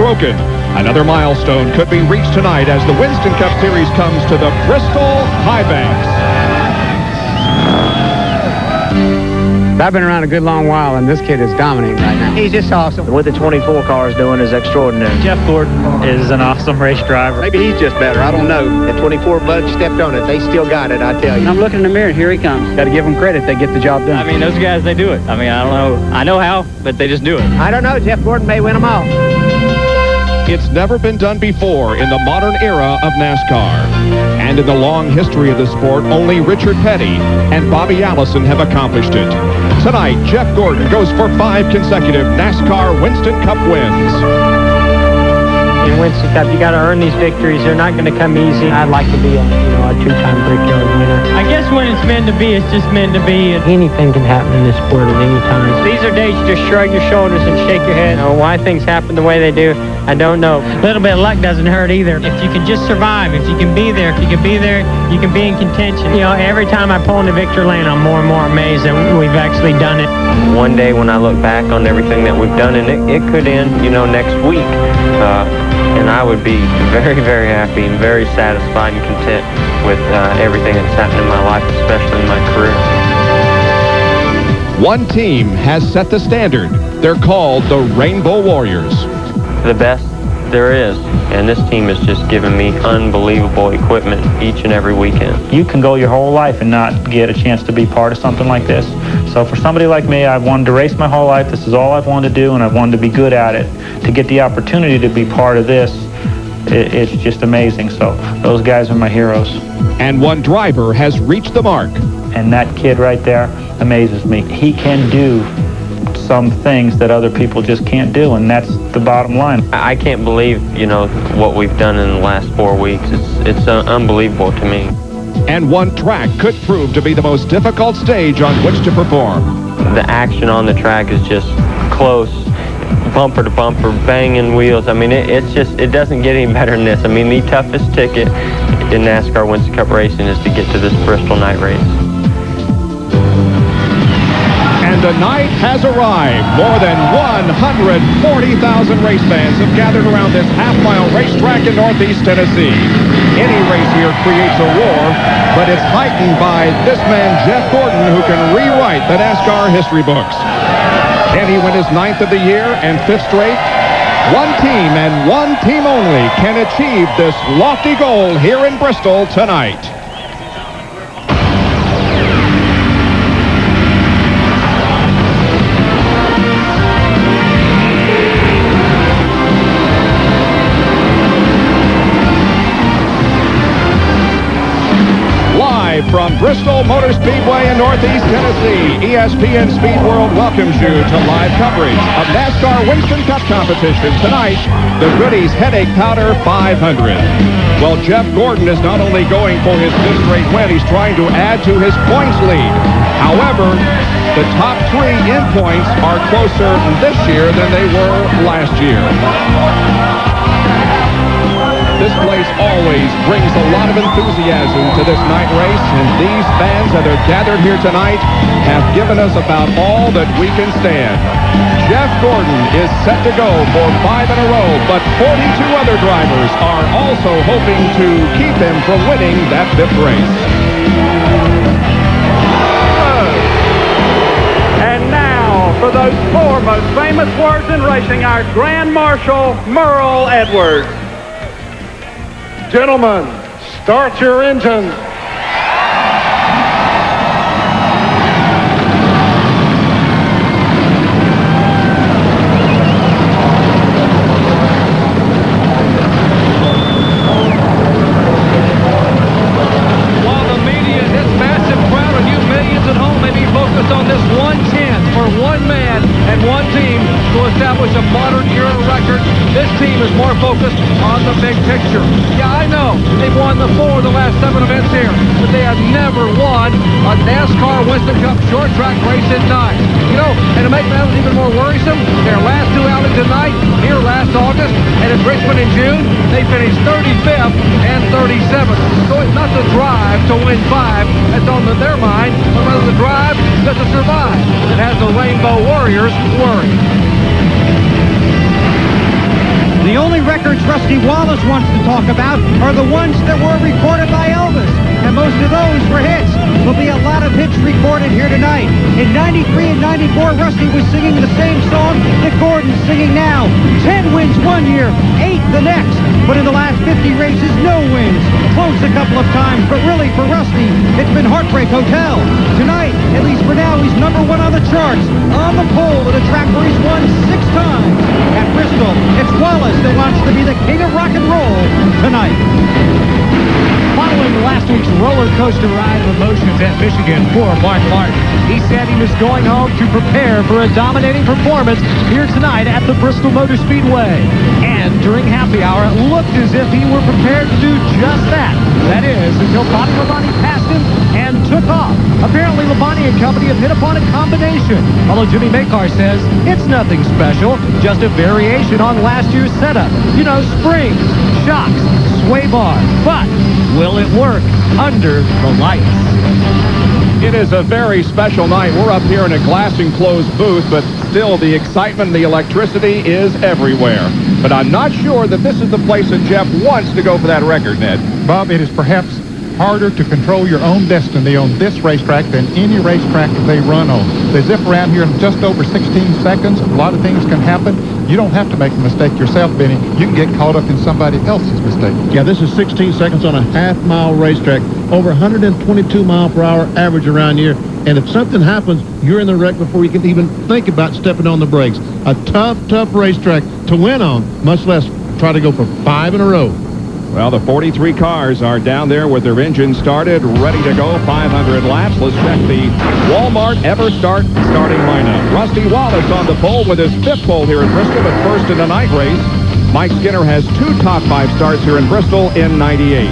broken. Another milestone could be reached tonight as the Winston Cup Series comes to the Bristol High Banks. I've been around a good long while, and this kid is dominating right now. He's just awesome. What the 24 car is doing is extraordinary. Jeff Gordon is an awesome race driver. Maybe he's just better. I don't know. The 24 Bud stepped on it. They still got it, I tell you. I'm looking in the mirror, and here he comes. Got to give them credit. They get the job done. I mean, those guys, they do it. I mean, I don't know. I know how, but they just do it. I don't know. Jeff Gordon may win them all. It's never been done before in the modern era of NASCAR. And in the long history of the sport, only Richard Petty and Bobby Allison have accomplished it. Tonight, Jeff Gordon goes for 5 consecutive NASCAR Winston Cup wins. In Winston Cup, you got to earn these victories. They're not going to come easy. I'd like to be a 2-time Brickyard winner. I guess when it's meant to be, it's just meant to be. Anything can happen in this sport at any time. These are days you just shrug your shoulders and shake your head. Why things happen the way they do, I don't know. A little bit of luck doesn't hurt either. If you can just survive, if you can be there, you can be in contention. Every time I pull into victory lane, I'm more and more amazed that we've actually done it. One day when I look back on everything that we've done, and it could end, next week, and I would be very, very happy and very satisfied and content with everything that's happened in my life, especially in my career. One team has set the standard. They're called the Rainbow Warriors. The best there is, and this team has just given me unbelievable equipment each and every weekend. You can go your whole life and not get a chance to be part of something like this. So for somebody like me, I've wanted to race my whole life. This is all I've wanted to do, and I've wanted to be good at it. To get the opportunity to be part of this, it's just amazing. So those guys are my heroes. And one driver has reached the mark. And that kid right there amazes me. He can do some things that other people just can't do, and that's the bottom line. I can't believe, what we've done in the last 4 weeks. It's unbelievable to me. And one track could prove to be the most difficult stage on which to perform. The action on the track is just close, bumper to bumper, banging wheels. I mean, it doesn't get any better than this. I mean, the toughest ticket in NASCAR Winston Cup racing is to get to this Bristol night race. And the night has arrived. More than 140,000 race fans have gathered around this half-mile racetrack in Northeast Tennessee. Any race here creates a roar, but it's heightened by this man, Jeff Gordon, who can rewrite the NASCAR history books. Can he win his 9th of the year and 5th straight? One team and one team only can achieve this lofty goal here in Bristol tonight. From Bristol Motor Speedway in Northeast Tennessee, ESPN Speed World welcomes you to live coverage of NASCAR Winston Cup competition tonight, the Goody's Headache Powder 500. Well, Jeff Gordon is not only going for his 5th straight win, he's trying to add to his points lead. However, the top 3 in points are closer this year than they were last year. This place always brings a lot of enthusiasm to this night race, and these fans that are gathered here tonight have given us about all that we can stand. Jeff Gordon is set to go for 5 in a row, but 42 other drivers are also hoping to keep him from winning that 5th race. And now, for those 4 most famous words in racing, our Grand Marshal, Merle Edwards. Gentlemen, start your engines. While the media and this massive crowd and you millions at home may be focused on this one chance for one man and one team to establish a modern era record, this team is more focused on the big picture. Yeah, I know they've won the 4 of the last 7 events here, but they have never won a NASCAR Winston Cup short track race in 9. And to make matters even more worrisome, their last 2 outings tonight, here last August, and in Richmond in June, they finished 35th and 37th. So it's not the drive to win 5 that's on their mind, but rather the drive just to survive that has the Rainbow Warriors worried. The only records Rusty Wallace wants to talk about are the ones that were recorded by Elvis. And most of those were hits. There'll be a lot of hits recorded here tonight. In 93 and 94, Rusty was singing the same song that Gordon's singing now. 10 wins one year, 8 the next. But in the last 50 races, no wins. Close a couple of times, but really for Rusty, it's been Heartbreak Hotel. Tonight, at least for now, he's #1 on the charts, on the pole at a track where he's won 6 times. At Bristol, it's Wallace that wants to be the king of rock and roll tonight. Following last week's roller coaster ride of emotions at Michigan for Mark Martin, he said he was going home to prepare for a dominating performance here tonight at the Bristol Motor Speedway. And during happy hour, it looked as if he were prepared to do just that. That is, until Bobby Labonte passed him and took off. Apparently, Labonte and company have hit upon a combination. Although Jimmy Makar says it's nothing special, just a variation on last year's setup. You know, springs, shocks, sway bar. But will it work under the lights? It is a very special night. We're up here in a glass-enclosed booth, but still the excitement and the electricity is everywhere. But I'm not sure that this is the place that Jeff wants to go for that record, Ned. Bob, it is perhaps harder to control your own destiny on this racetrack than any racetrack that they run on. They zip around here in just over 16 seconds. A lot of things can happen. You don't have to make a mistake yourself, Benny. You can get caught up in somebody else's mistake. Yeah, this is 16 seconds on a half-mile racetrack, over 122 mile per hour average around here. And if something happens, you're in the wreck before you can even think about stepping on the brakes. A tough, tough racetrack to win on, much less try to go for 5 in a row. Well, the 43 cars are down there with their engines started, ready to go, 500 laps. Let's check the Walmart EverStart starting lineup. Rusty Wallace on the pole with his 5th pole here in Bristol, but first in the night race. Mike Skinner has 2 top 5 starts here in Bristol in 98.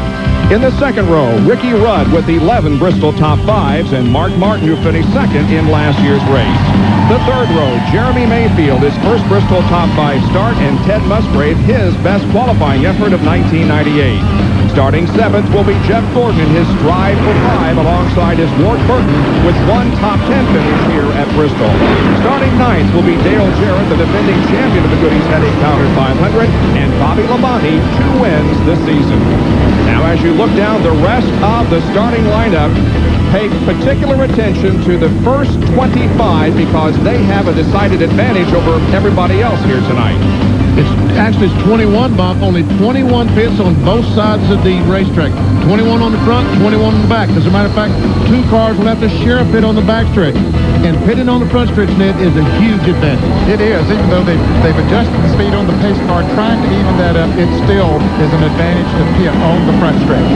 In the second row, Ricky Rudd with 11 Bristol top 5s, and Mark Martin, who finished second in last year's race. The third row, Jeremy Mayfield, his first Bristol top 5 start, and Ted Musgrave, his best qualifying effort of 1998. Starting 7th will be Jeff Gordon in his strive for 5 alongside his Ward Burton with 1 top 10 finish here at Bristol. Starting 9th will be Dale Jarrett, the defending champion of the Goody's Headache Powder 500, and Bobby Labonte, 2 wins this season. Now, as you look down the rest of the starting lineup, pay particular attention to the first 25 because they have a decided advantage over everybody else here tonight. It's 21, Bob. Only 21 pits on both sides of the racetrack. 21 on the front, 21 on the back. As a matter of fact, 2 cars will have to share a pit on the back stretch. And pitting on the front stretch, Ned, is a huge advantage. It is, even though they've adjusted the speed on the pace car, trying to even that up, it still is an advantage to pit on the front stretch.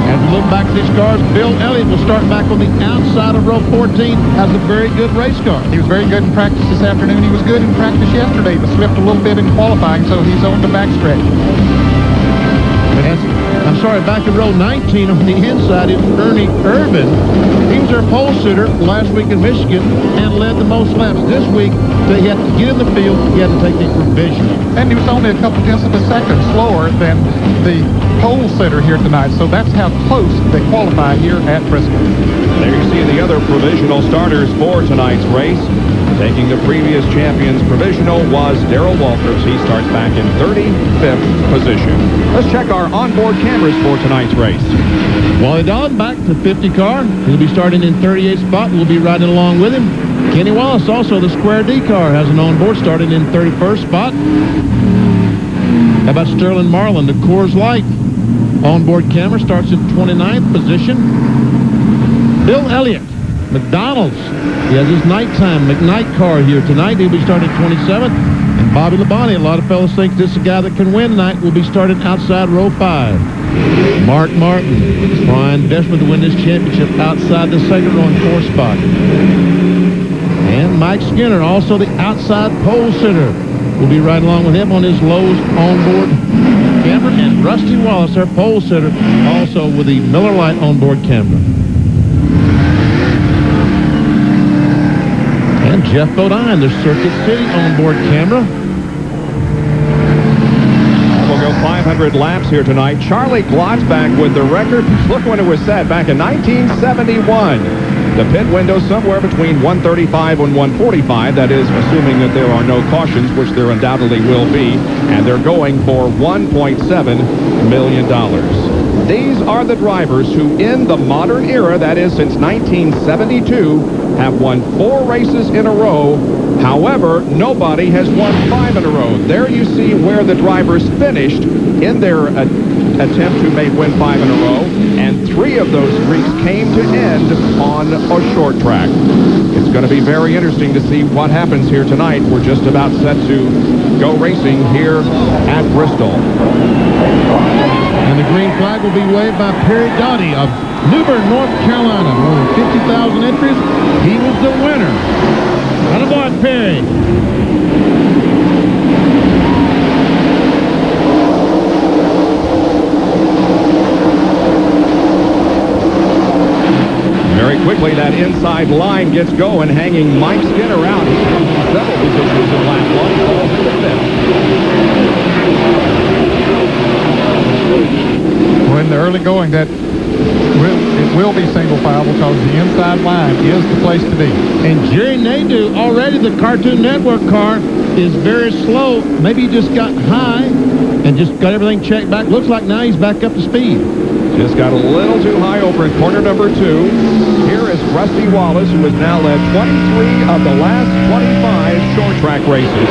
As we look back at these cars, Bill Elliott will start back on the outside of row 14. Has a very good race car. He was very good in practice this afternoon. He was good in practice yesterday, but slipped a little bit in qualifying, so he's on the backstretch. I'm sorry, back in row 19 on the inside is Ernie Irvin. He was our pole sitter last week in Michigan and led the most laps. This week, he had to get in the field. He had to take the provisional. And he was only a couple tenths of a second slower than the pole sitter here tonight, so that's how close they qualify here at Bristol. There you see the other provisional starters for tonight's race. Taking the previous champion's provisional was Darrell Walters. He starts back in 35th position. Let's check our onboard cameras for tonight's race. Wally Don back to 50 car. He'll be starting in 38th spot. We'll be riding along with him. Kenny Wallace, also the Square D car, has an onboard starting in 31st spot. How about Sterling Marlin, the Coors Light onboard camera, starts in 29th position. Bill Elliott, McDonald's. He has his nighttime McKnight car here tonight. He'll be starting 27th. And Bobby Labonte, a lot of fellas think this is a guy that can win tonight, will be starting outside row 5. Mark Martin trying desperately to win this championship outside the second row in 4th spot. And Mike Skinner, also the outside pole sitter, will be riding along with him on his Lowe's onboard camera. And Rusty Wallace, our pole sitter, also with the Miller Lite onboard camera. And Jeff Bodine, the Circuit City onboard camera. We'll go 500 laps here tonight. Charlie Glotzback with the record. Look when it was set back in 1971. The pit window somewhere between 135 and 145. That is, assuming that there are no cautions, which there undoubtedly will be. And they're going for $1.7 million. These are the drivers who, in the modern era, that is since 1972, have won 4 races in a row. However, nobody has won 5 in a row. There you see where the drivers finished in their attempt to win 5 in a row, and 3 of those streaks came to end on a short track. It's going to be very interesting to see what happens here tonight. We're just about set to go racing here at Bristol. And the green flag will be waved by Perry Goody of New Bern, North Carolina. More than 50,000 entries. He was the winner. Attaboy, Perry. Very quickly, that inside line gets going, hanging Mike Skinner out. He comes in several positions in lap 1, falls into 5th. Well, in the early going, it will be single file because the inside line is the place to be. And Jerry Nadeau, already the Cartoon Network car is very slow. Maybe he just got high and just got everything checked back. Looks like now he's back up to speed. Just got a little too high over in corner number 2. Here is Rusty Wallace, who has now led 23 of the last 25 short track races.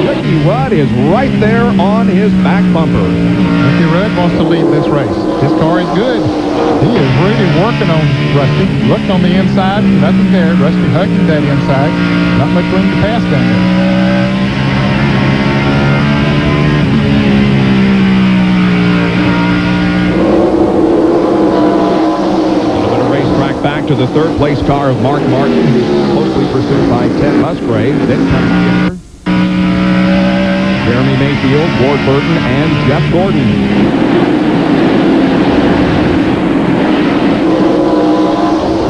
Ricky Rudd is right there on his back bumper. Ricky Rudd wants to lead this race. His car is good. He is really working on Rusty. Looked on the inside, nothing there. Rusty hugging that inside. Not much room to pass down there. Back to the third place car of Mark Martin, closely pursued by Ted Musgrave. Then comes Skinner, Jeremy Mayfield, Ward Burton, and Jeff Gordon.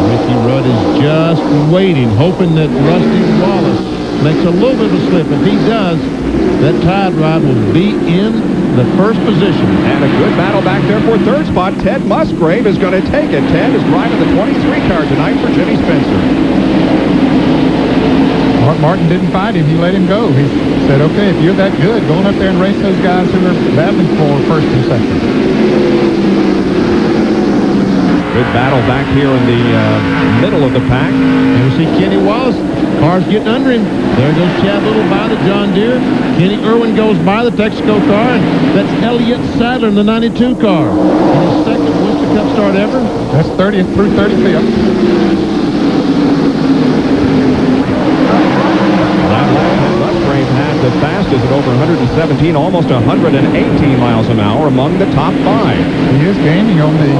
Ricky Rudd is just waiting, hoping that Rusty Wallace makes a little bit of a slip. If he does, that tide rod will be in the first position. And a good battle back there for third spot. Ted Musgrave is going to take it. Ted is driving the 23 car tonight for Jimmy Spencer. Mark Martin didn't fight him. He let him go. He said, okay, if you're that good, go on up there and race those guys who are battling for first and second. Good battle back here in the middle of the pack. And we see Kenny Wallace. Car's getting under him. There goes Chad Little by the John Deere. Kenny Irwin goes by the Texaco car, and that's Elliott Sadler in the 92 car. And his second Worcester Cup start ever. That's 30th through 35th. Musgrave had the fastest at over 117, almost 118 miles an hour among the top 5. He is gaining on the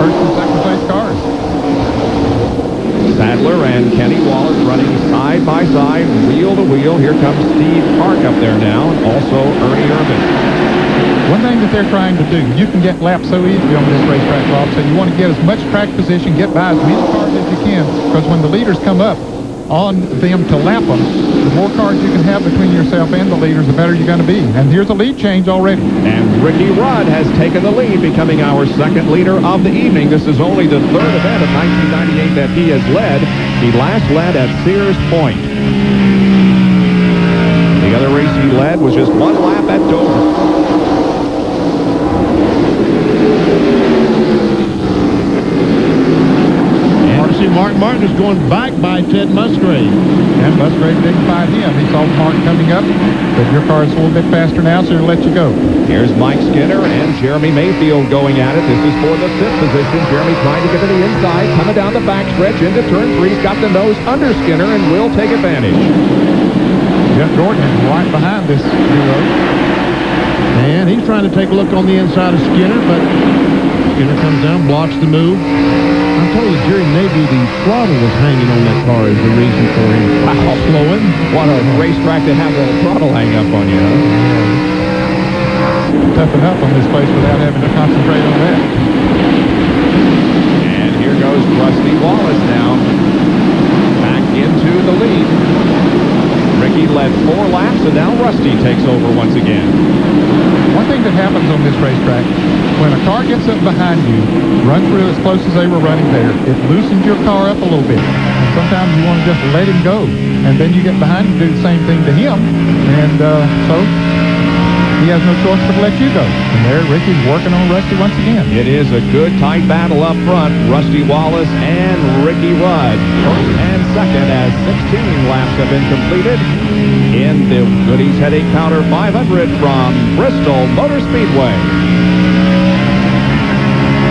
first and second place cars. Sadler and Kenny Wallace running side by side, wheel to wheel. Here comes Steve Park up there now, and also Ernie Irvin. One thing that they're trying to do, you can get laps so easily on this racetrack, Bob, so you want to get as much track position, get by as many cars as you can, because when the leaders come up on them to lap them, the more cars you can have between yourself and the leaders, the better you're going to be. And here's a lead change already. And Ricky Rudd has taken the lead, becoming our second leader of the evening. This is only the third event of 1998 that he has led. He last led at Sears Point. The other race he led was just 1 lap at Dover. See, Mark Martin is going back by Ted Musgrave. And Musgrave didn't fight him. He saw Mark coming up, but your car is a little bit faster now, so he'll let you go. Here's Mike Skinner and Jeremy Mayfield going at it. This is for the 5th position. Jeremy trying to get to the inside, coming down the backstretch into turn 3. He's got the nose under Skinner and will take advantage. Jeff Gordon is right behind this duo. And he's trying to take a look on the inside of Skinner, but Skinner comes down, blocks the move. I told you, Jerry, maybe the throttle was hanging on that car is the reason for him slowing. What a racetrack to have the throttle hang up on you, huh? Toughen up on this place without having to concentrate on that. And here goes Rusty Wallace now. Back into the lead. Ricky led 4 laps, and now Rusty takes over once again. One thing that happens on this racetrack, when a car gets up behind you, run through as close as they were running there, it loosens your car up a little bit. And sometimes you want to just let him go. And then you get behind and do the same thing to him. And so he has no choice but to let you go. And there, Ricky's working on Rusty once again. It is a good, tight battle up front. Rusty Wallace and Ricky Rudd. First and second as 16 laps have been completed in the Goody's Headache Powder 500 from Bristol Motor Speedway.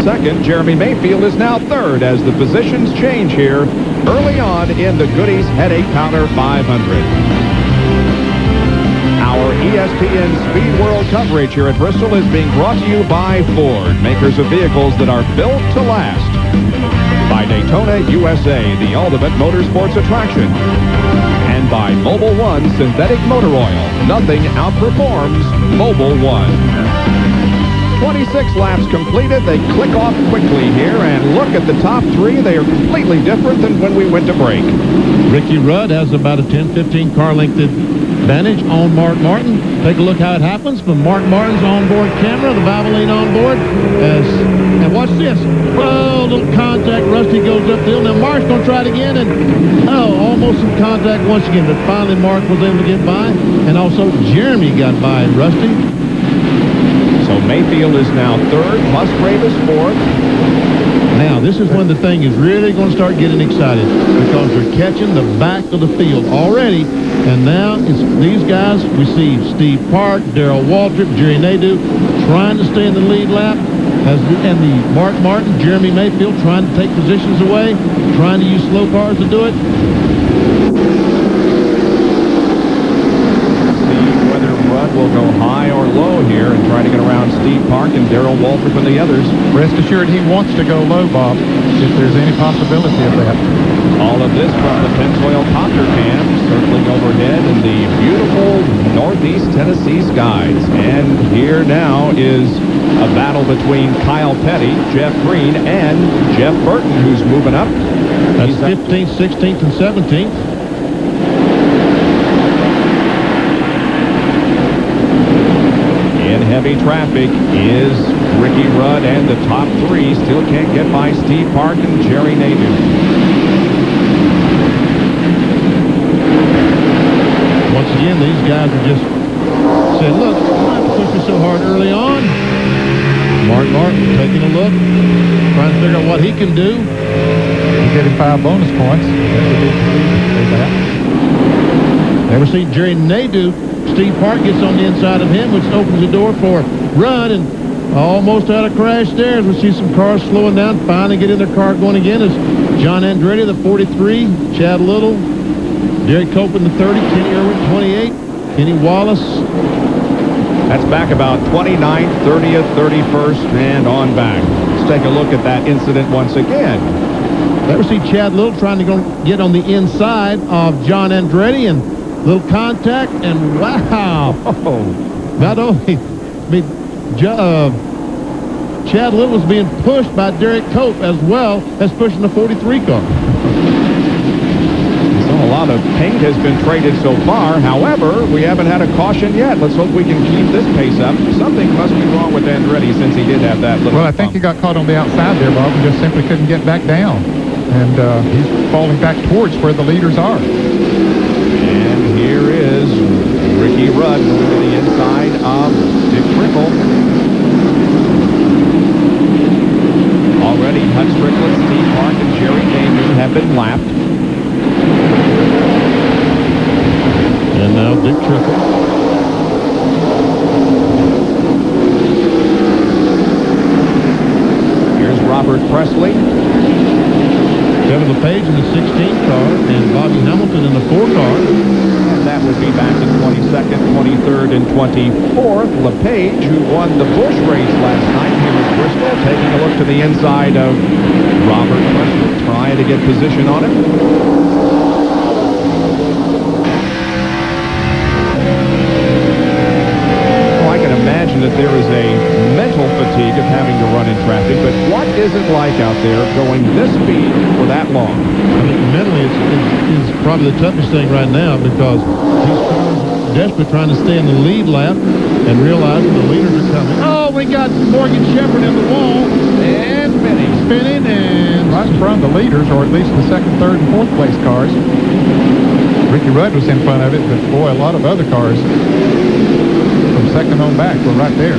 Second, Jeremy Mayfield is now third as the positions change here early on in the Goody's Headache Powder 500. Our ESPN Speed World coverage here at Bristol is being brought to you by Ford, makers of vehicles that are built to last. By Daytona USA, the ultimate motorsports attraction. And by Mobil 1 Synthetic Motor Oil. Nothing outperforms Mobil 1. 26 laps completed. They click off quickly here, and look at the top three. They are completely different than when we went to break. Ricky Rudd has about a 10-15 car length advantage on Mark Martin. Take a look how it happens from Mark Martin's onboard camera, the Valvoline on board. And watch this. Oh, little contact. Rusty goes up the hill. Now Mark's going to try it again, and almost some contact once again. But finally Mark was able to get by, and also Jeremy got by Rusty. So Mayfield is now third. Musgrave is fourth. Now, this is when the thing is really going to start getting excited because they're catching the back of the field already. And now it's these guys. We see Steve Park, Darrell Waltrip, Jerry Nadeau trying to stay in the lead lap. And the Mark Martin, Jeremy Mayfield trying to take positions away, trying to use slow cars to do it. Will go high or low here and try to get around Steve Park and Darrell Waltrip and the others. Rest assured he wants to go low, Bob, if there's any possibility of that. All of this from the Pennzoil copter cam circling overhead in the beautiful northeast Tennessee skies. And here now is a battle between Kyle Petty, Jeff Green, and Jeff Burton, who's moving up. That's 15th, 16th, and 17th. Heavy traffic is Ricky Rudd, and the top three still can't get by Steve Park and Jerry Nadeau. Once again, these guys are just said, look, you don't have to push me so hard early on. Mark Martin taking a look, trying to figure out what he can do. He's getting 5 bonus points. Never seen Jerry Nadeau. Steve Park gets on the inside of him, which opens the door for Rudd, and almost had a crash there. We see some cars slowing down, finally getting their car going again. Is John Andretti, the 43, Chad Little, Derek Copeland, the 30, Kenny Irwin, 28, Kenny Wallace. That's back about 29th, 30th, 31st, and on back. Let's take a look at that incident once again. There we see Chad Little trying to go get on the inside of John Andretti, and little contact, and wow! Not only, Chad Little was being pushed by Derek Cope as well as pushing the 43 car. So a lot of paint has been traded so far. However, we haven't had a caution yet. Let's hope we can keep this pace up. Something must be wrong with Andretti since he did have that little Well, I think he got caught on the outside there, Bob, and just simply couldn't get back down. And he's falling back towards where the leaders are. Here is Ricky Rudd moving to the inside of Dick Trickle. Already Hut Strickland, Steve Park, and Jerry Nadeau have been lapped. And now Dick Trickle. Here's Robert Presley. Kevin LePage in the 16 car and Bobby Hamilton in the 4 car. And that would be back in 22nd, 23rd, and 24th. LePage, who won the Busch race last night here at Bristol, taking a look to the inside of Robert Presley, trying to get position on him. I can imagine that there is a mental fatigue of having to run in traffic, but what is it like out there going this speed for that long? I mean, mentally, it's probably the toughest thing right now because these cars are desperately trying to stay in the lead lap. and realizing the leaders are coming. Oh, we got Morgan Shepherd in the wall. And Spinning and right in front of the leaders, or at least the second, third, and fourth place cars. Ricky Rudd was in front of it, but boy, a lot of other cars from second on back were right there.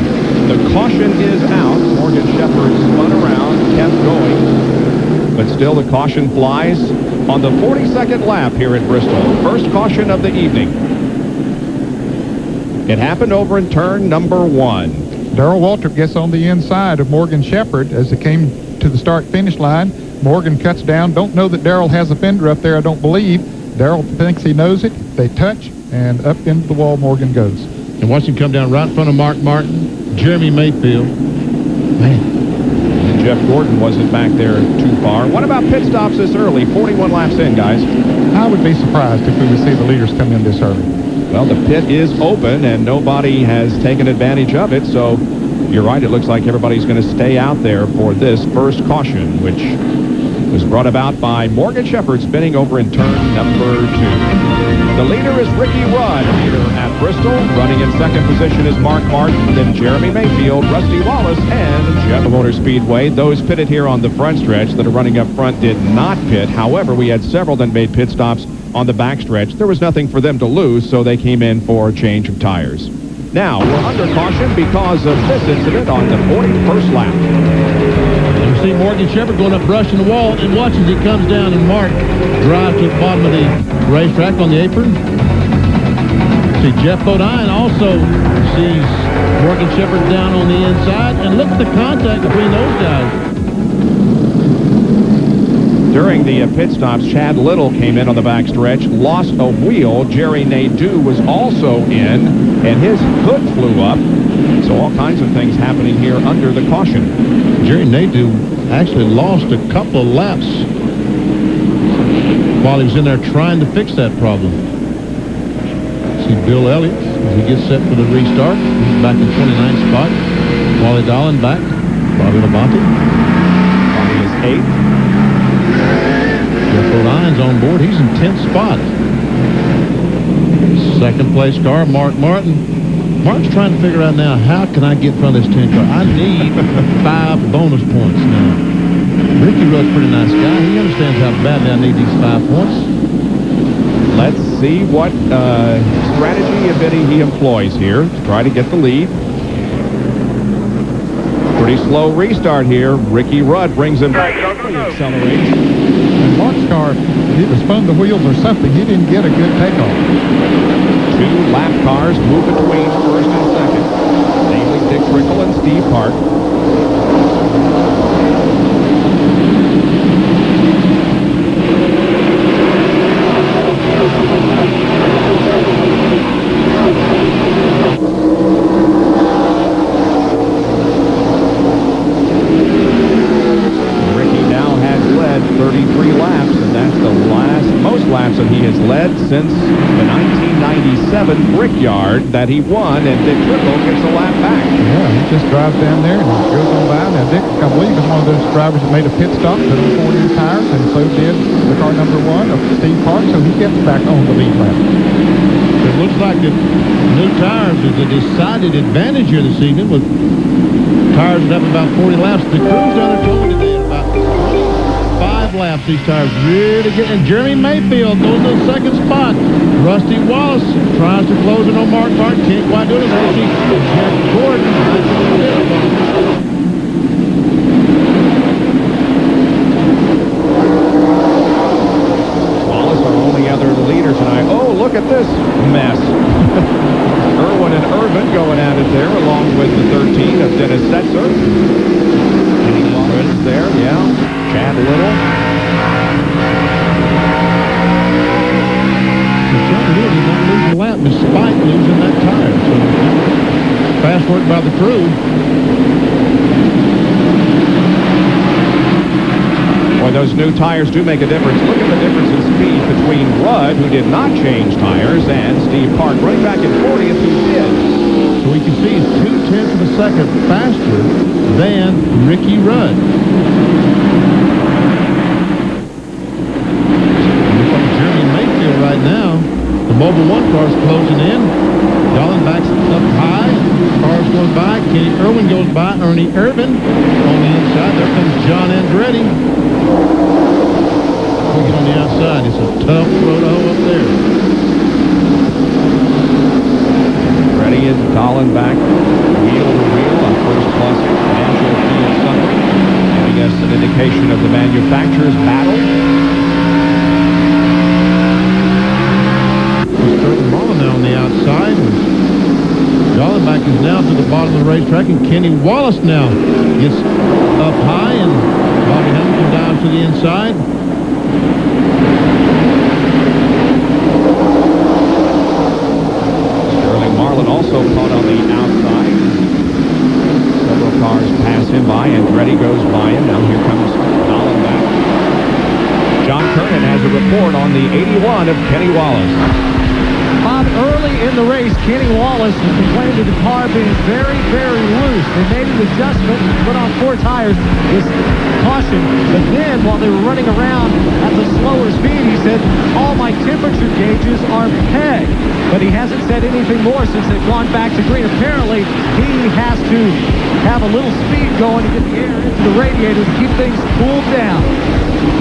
the caution is out. Morgan Shepherd spun around, kept going, but still the caution flies on the 42nd lap here at Bristol. First caution of the evening. It happened over in turn number 1. Darrell Waltrip gets on the inside of Morgan Shepherd as they came to the start-finish line. Morgan cuts down. Don't know that Darrell has a fender up there, I don't believe. Darrell thinks he knows it. They touch, and up into the wall Morgan goes. And watch him come down right in front of Mark Martin, Jeremy Mayfield. Man. And Jeff Gordon wasn't back there too far. What about pit stops this early? 41 laps in, guys. I would be surprised if we would see the leaders come in this early. Well, the pit is open, and nobody has taken advantage of it, so you're right. It looks like everybody's going to stay out there for this first caution, which was brought about by Morgan Shepherd spinning over in turn number 2. The leader is Ricky Rudd here at Bristol. Running in second position is Mark Martin, then Jeremy Mayfield, Rusty Wallace, and Jeff Motor Speedway. Those pitted here on the front stretch that are running up front did not pit. However, we had several that made pit stops on the backstretch. There was nothing for them to lose, so they came in for a change of tires. Now, we're under caution because of this incident on the 41st lap. And we see Morgan Shepherd going up brushing the wall, and watch as he comes down and Mark drives to the bottom of the racetrack on the apron. See Jeff Bodine also sees Morgan Shepherd down on the inside, and look at the contact between those guys. During the pit stops, Chad Little came in on the backstretch, lost a wheel. Jerry Nadeau was also in, and his hood flew up. So all kinds of things happening here under the caution. Jerry Nadeau actually lost a couple of laps while he was in there trying to fix that problem. See Bill Elliott as he gets set for the restart. He's back in 29th spot. Wally Dolan back. Bobby Labonte. Bobby is 8th. Jeff Bodine's on board. He's in 10th spot. Second place car, Mark Martin. Mark's trying to figure out now, how can I get in front of this 10 car? I need 5 bonus points now. Ricky Rudd's a pretty nice guy. He understands how badly I need these 5 points. Let's see what strategy, if any, he employs here to try to get the lead. Pretty slow restart here. Ricky Rudd brings him back. Accelerates. And Mark's car, he spun the wheels or something. He didn't get a good takeoff. 2 lap cars move between first and second. Namely Dick Trickle and Steve Park. That he has led since the 1997 Brickyard that he won, and Dick Trickle gets a lap back. Yeah, he just drives down there and goes on by. Now, Dick, I believe, is one of those drivers that made a pit stop, put on 4 new tires, and so did the car number 1 of Steve Park, so he gets back on the lead lap. It looks like the new tires is a decided advantage here this evening, with tires that have about 40 laps. The crew's down there told me today about 5 laps these tires really get. And Jeremy Mayfield goes to the second spot. Rusty Wallace tries to close it on Mark Martin. Can't quite do it. There see Jeff Gordon. Wallace, our only other leader tonight. Oh, look at this mess. Irwin and Irvin going at it there, along with the 13 of Dennis Setzer. Kenny Wallace there, yeah. Chad Little. Chad Little did not lose a lap despite losing that tire. So fast work by the crew. Boy, those new tires do make a difference. Look at the difference in speed between Rudd, who did not change tires, and Steve Park, right back in 40th, who did. So we can see he's 0.2 of a second faster than Ricky Rudd. Right now, the Mobile 1 car is closing in. Dolan backs up high. by Ernie Irvin. On the inside, there comes John Andretti. Quick on the outside. It's a tough road to hoe up there. Ready and Dallenbach, wheel to wheel on first plus Financial Field Summary, giving us an indication of the manufacturer's battle. Starting Marlin now on the outside. Dallenbach is now to the bottom of the racetrack, and Kenny Wallace now gets up high, and Bobby Hamilton dives to the inside. Marlin also caught on the outside. Several cars pass him by, and Andretti goes by him. Now here comes Dallenbach. John Kernan has a report on the 81 of Kenny Wallace. Bob, early in the race, Kenny Wallace complained of the car being very, very loose. They made an adjustment, put on 4 tires with caution. But then, while they were running around at the slower speed, he said, all my temperature gauges are pegged. But he hasn't said anything more since they've gone back to green. Apparently, he has to have a little speed going to get the air into the radiator to keep things cooled down.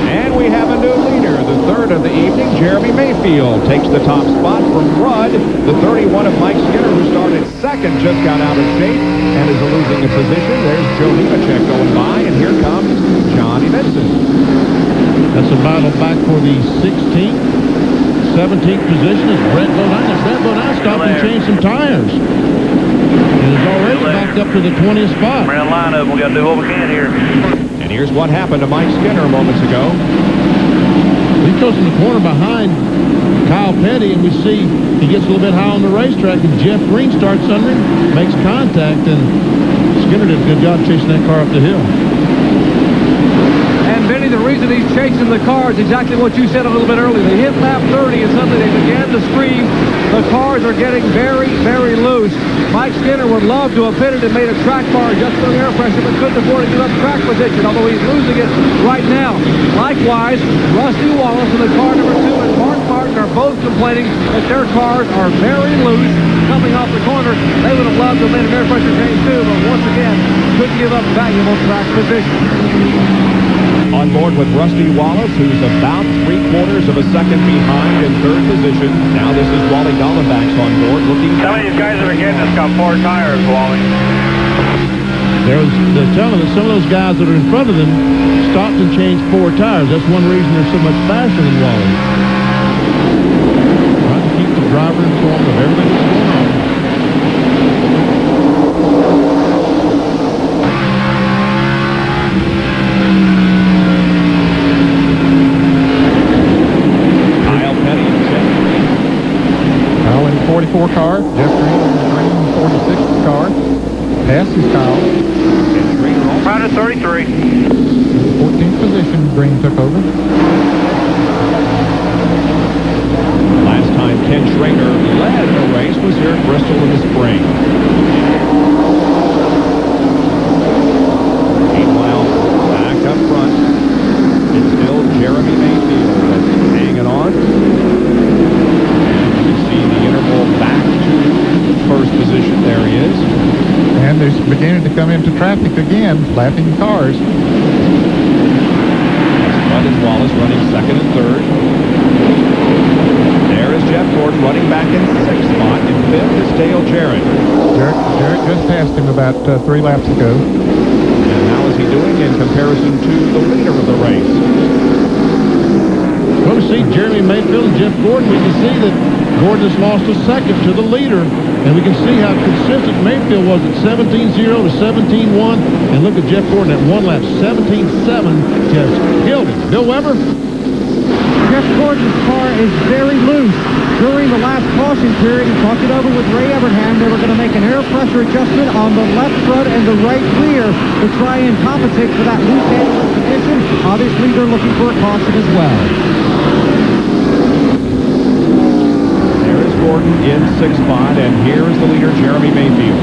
And we have a new leader, the third of the evening. Jeremy Mayfield takes the top spot from Rudd. The 31 of Mike Skinner, who started second, just got out of shape and is losing a position. There's Joe Nemechek going by, and here comes Johnny Vincent. That's a battle back for the 16th, 17th position is Brett Bodine. Brett Bodine stopped and changed some tires. And is already backed up to the 20th spot. Ran line up. We got to do what we can here. And here's what happened to Mike Skinner moments ago. He goes in the corner behind Kyle Petty, and we see he gets a little bit high on the racetrack, and Jeff Green starts under him, makes contact, and Skinner did a good job chasing that car up the hill. And Benny, the reason he's chasing the car is exactly what you said a little bit earlier. They hit lap 30 and suddenly they began to scream. The cars are getting very, very loose. Mike Skinner would love to have pitted and made a track bar just for the air pressure, but couldn't afford to give up track position, although he's losing it right now. Likewise, Rusty Wallace in the car number 2 and Mark Martin are both complaining that their cars are very loose coming off the corner. They would have loved to have made an air pressure change too, but once again, couldn't give up valuable track position. On board with Rusty Wallace, who's about 3/4 of a second behind in third position. Now this is Wally Dallenbach's on board, looking. How many of these guys that are getting this got 4 tires, Wally? They're telling us some of those guys that are in front of them stopped and changed 4 tires. That's one reason they're so much faster than Wally. Trying to keep the driver informed of everything that's going on. Kyle in 44 car, Jeff Green in the green 46 car. Passes Kyle. Round at 33. 14th position, Green took over. Last time Ken Schrager led a race was here at Bristol in the spring. Meanwhile, back up front, it's still Jeremy Mayfield that's hanging on. And you see the interval back to first position. There he is. And they're beginning to come into traffic again, lapping cars. Rudd and Wallace running second and third. There is Jeff Gordon running back in 6th spot. In 5th is Dale Jarrett. Jarrett just passed him about 3 laps ago. And how is he doing in comparison to the leader of the race? Well, we see Jeremy Mayfield and Jeff Gordon. We can see that Gordon has lost a second to the leader. And we can see how consistent Mayfield was at 17-0 to 17-1. And look at Jeff Gordon at 1 lap, 17-7, just killed him. Bill Weber? Jeff Gordon's car is very loose. During the last caution period, he talked it over with Ray Evernham. They were going to make an air pressure adjustment on the left front and the right rear to try and compensate for that loose handling condition. Obviously, they're looking for a caution as well. There is Gordon in 6th spot, and here is the leader, Jeremy Mayfield.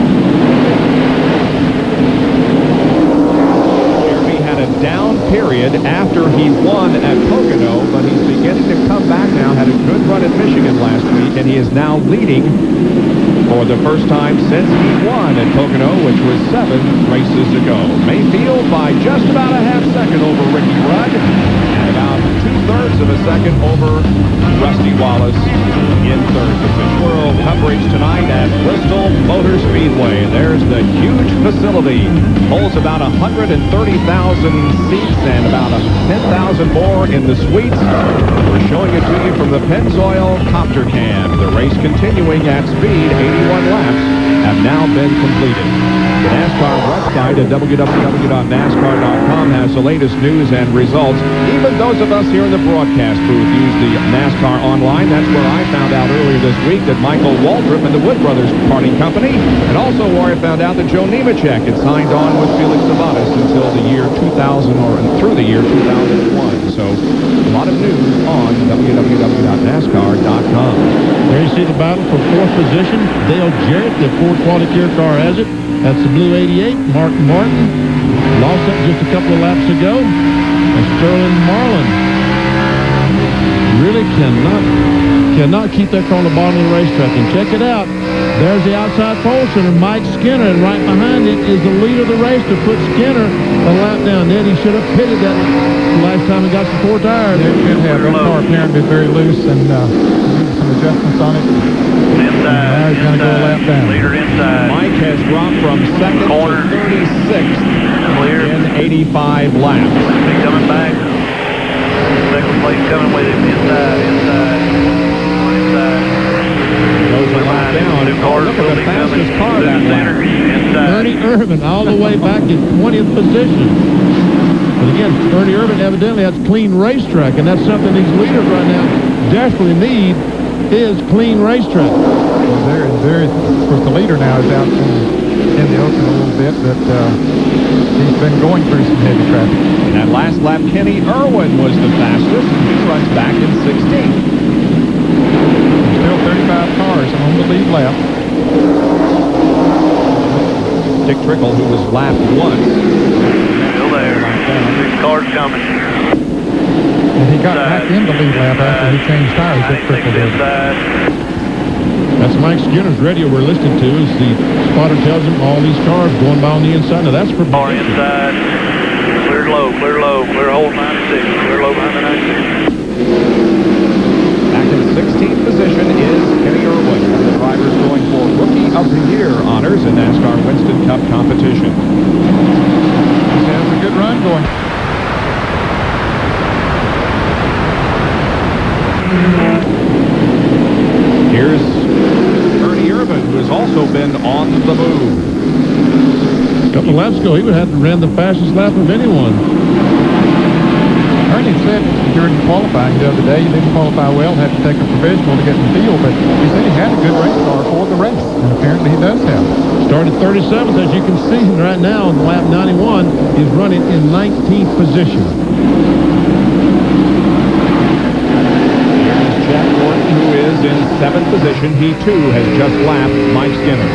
Had a down period after he won at Pocono, but he's beginning to come back now. Had a good run at Michigan last week, and he is now leading for the first time since he won at Pocono, which was 7 races ago. Mayfield by just about a half second over Ricky Rudd and about 2/3 of a second over Rusty Wallace in third position. World coverage tonight at Bristol Motor Speedway. There's the huge facility. Holds about 130,000 seats and about 10,000 more in the suites. We're showing it to you from the Pennzoil Copter Cam. The race continuing at speed. 81 laps have now been completed. The NASCAR website at www.nascar.com has the latest news and results. Even those of us here in the broadcast booth use the NASCAR Online. That's where I found out earlier this week that Michael Waltrip and the Wood Brothers Parting Company, and also where I found out that Joe Nemechek had signed on with Felix Sabatis until the year 2000 or through the year 2001. So a lot of news on www.nascar.com. There you see the battle for fourth position. Dale Jarrett, the Ford Quality Care car, has it. That's the blue 88. Mark Martin lost it just a couple of laps ago. And Sterling Marlin really cannot keep that car on the bottom of the racetrack. And check it out. There's the outside pole center, Mike Skinner, and right behind it is the leader of the race to put Skinner a lap down. Then he should have pitted that last time he got some 4 tires. They should have. That car apparently very loose and some adjustments on it. Now he's going to go a lap down. Leader inside. Mike has dropped from second to 36th in 85 laps. He's coming back. Second place coming with him inside. Goes a lap down. Oh, look at the fastest car that lap. Ernie Irvin all the way back in 20th position. But again, Ernie Irvin evidently has clean racetrack, and that's something these leaders right now desperately need is clean racetrack. Well, of course, the leader now is out in the open a little bit, but he's been going through some heavy traffic. In that last lap, Kenny Irwin was the fastest, and he runs back in 16th. Still 35 cars on the lead lap. Dick Trickle, who was lapped once. Still there. 6 cars coming. And he got back in the lead lap after he changed tires. Dick Trickle did. That's Mike Skinner's radio we're listening to as the spotter tells him all these cars going by on the inside. Now that's for Car inside. Clear low, clear hold 96. Clear low behind the 96. Back in 16th position is Kenny Irwin. One of the drivers going for Rookie of the Year honors in NASCAR Winston Cup competition. He has a good run going. Here's Ernie Irvin, who has also been on the move. A couple of laps ago, he would have ran the fastest lap of anyone. Ernie said during qualifying the other day, he didn't qualify well, had to take a provisional to get in the field, but he said he had a good race car for the race, and apparently he does have. Started 37th, as you can see right now on lap 91. He's running in 19th position. Jack Gordon, who is in 7th position. He, too, has just lapped Mike Skinner.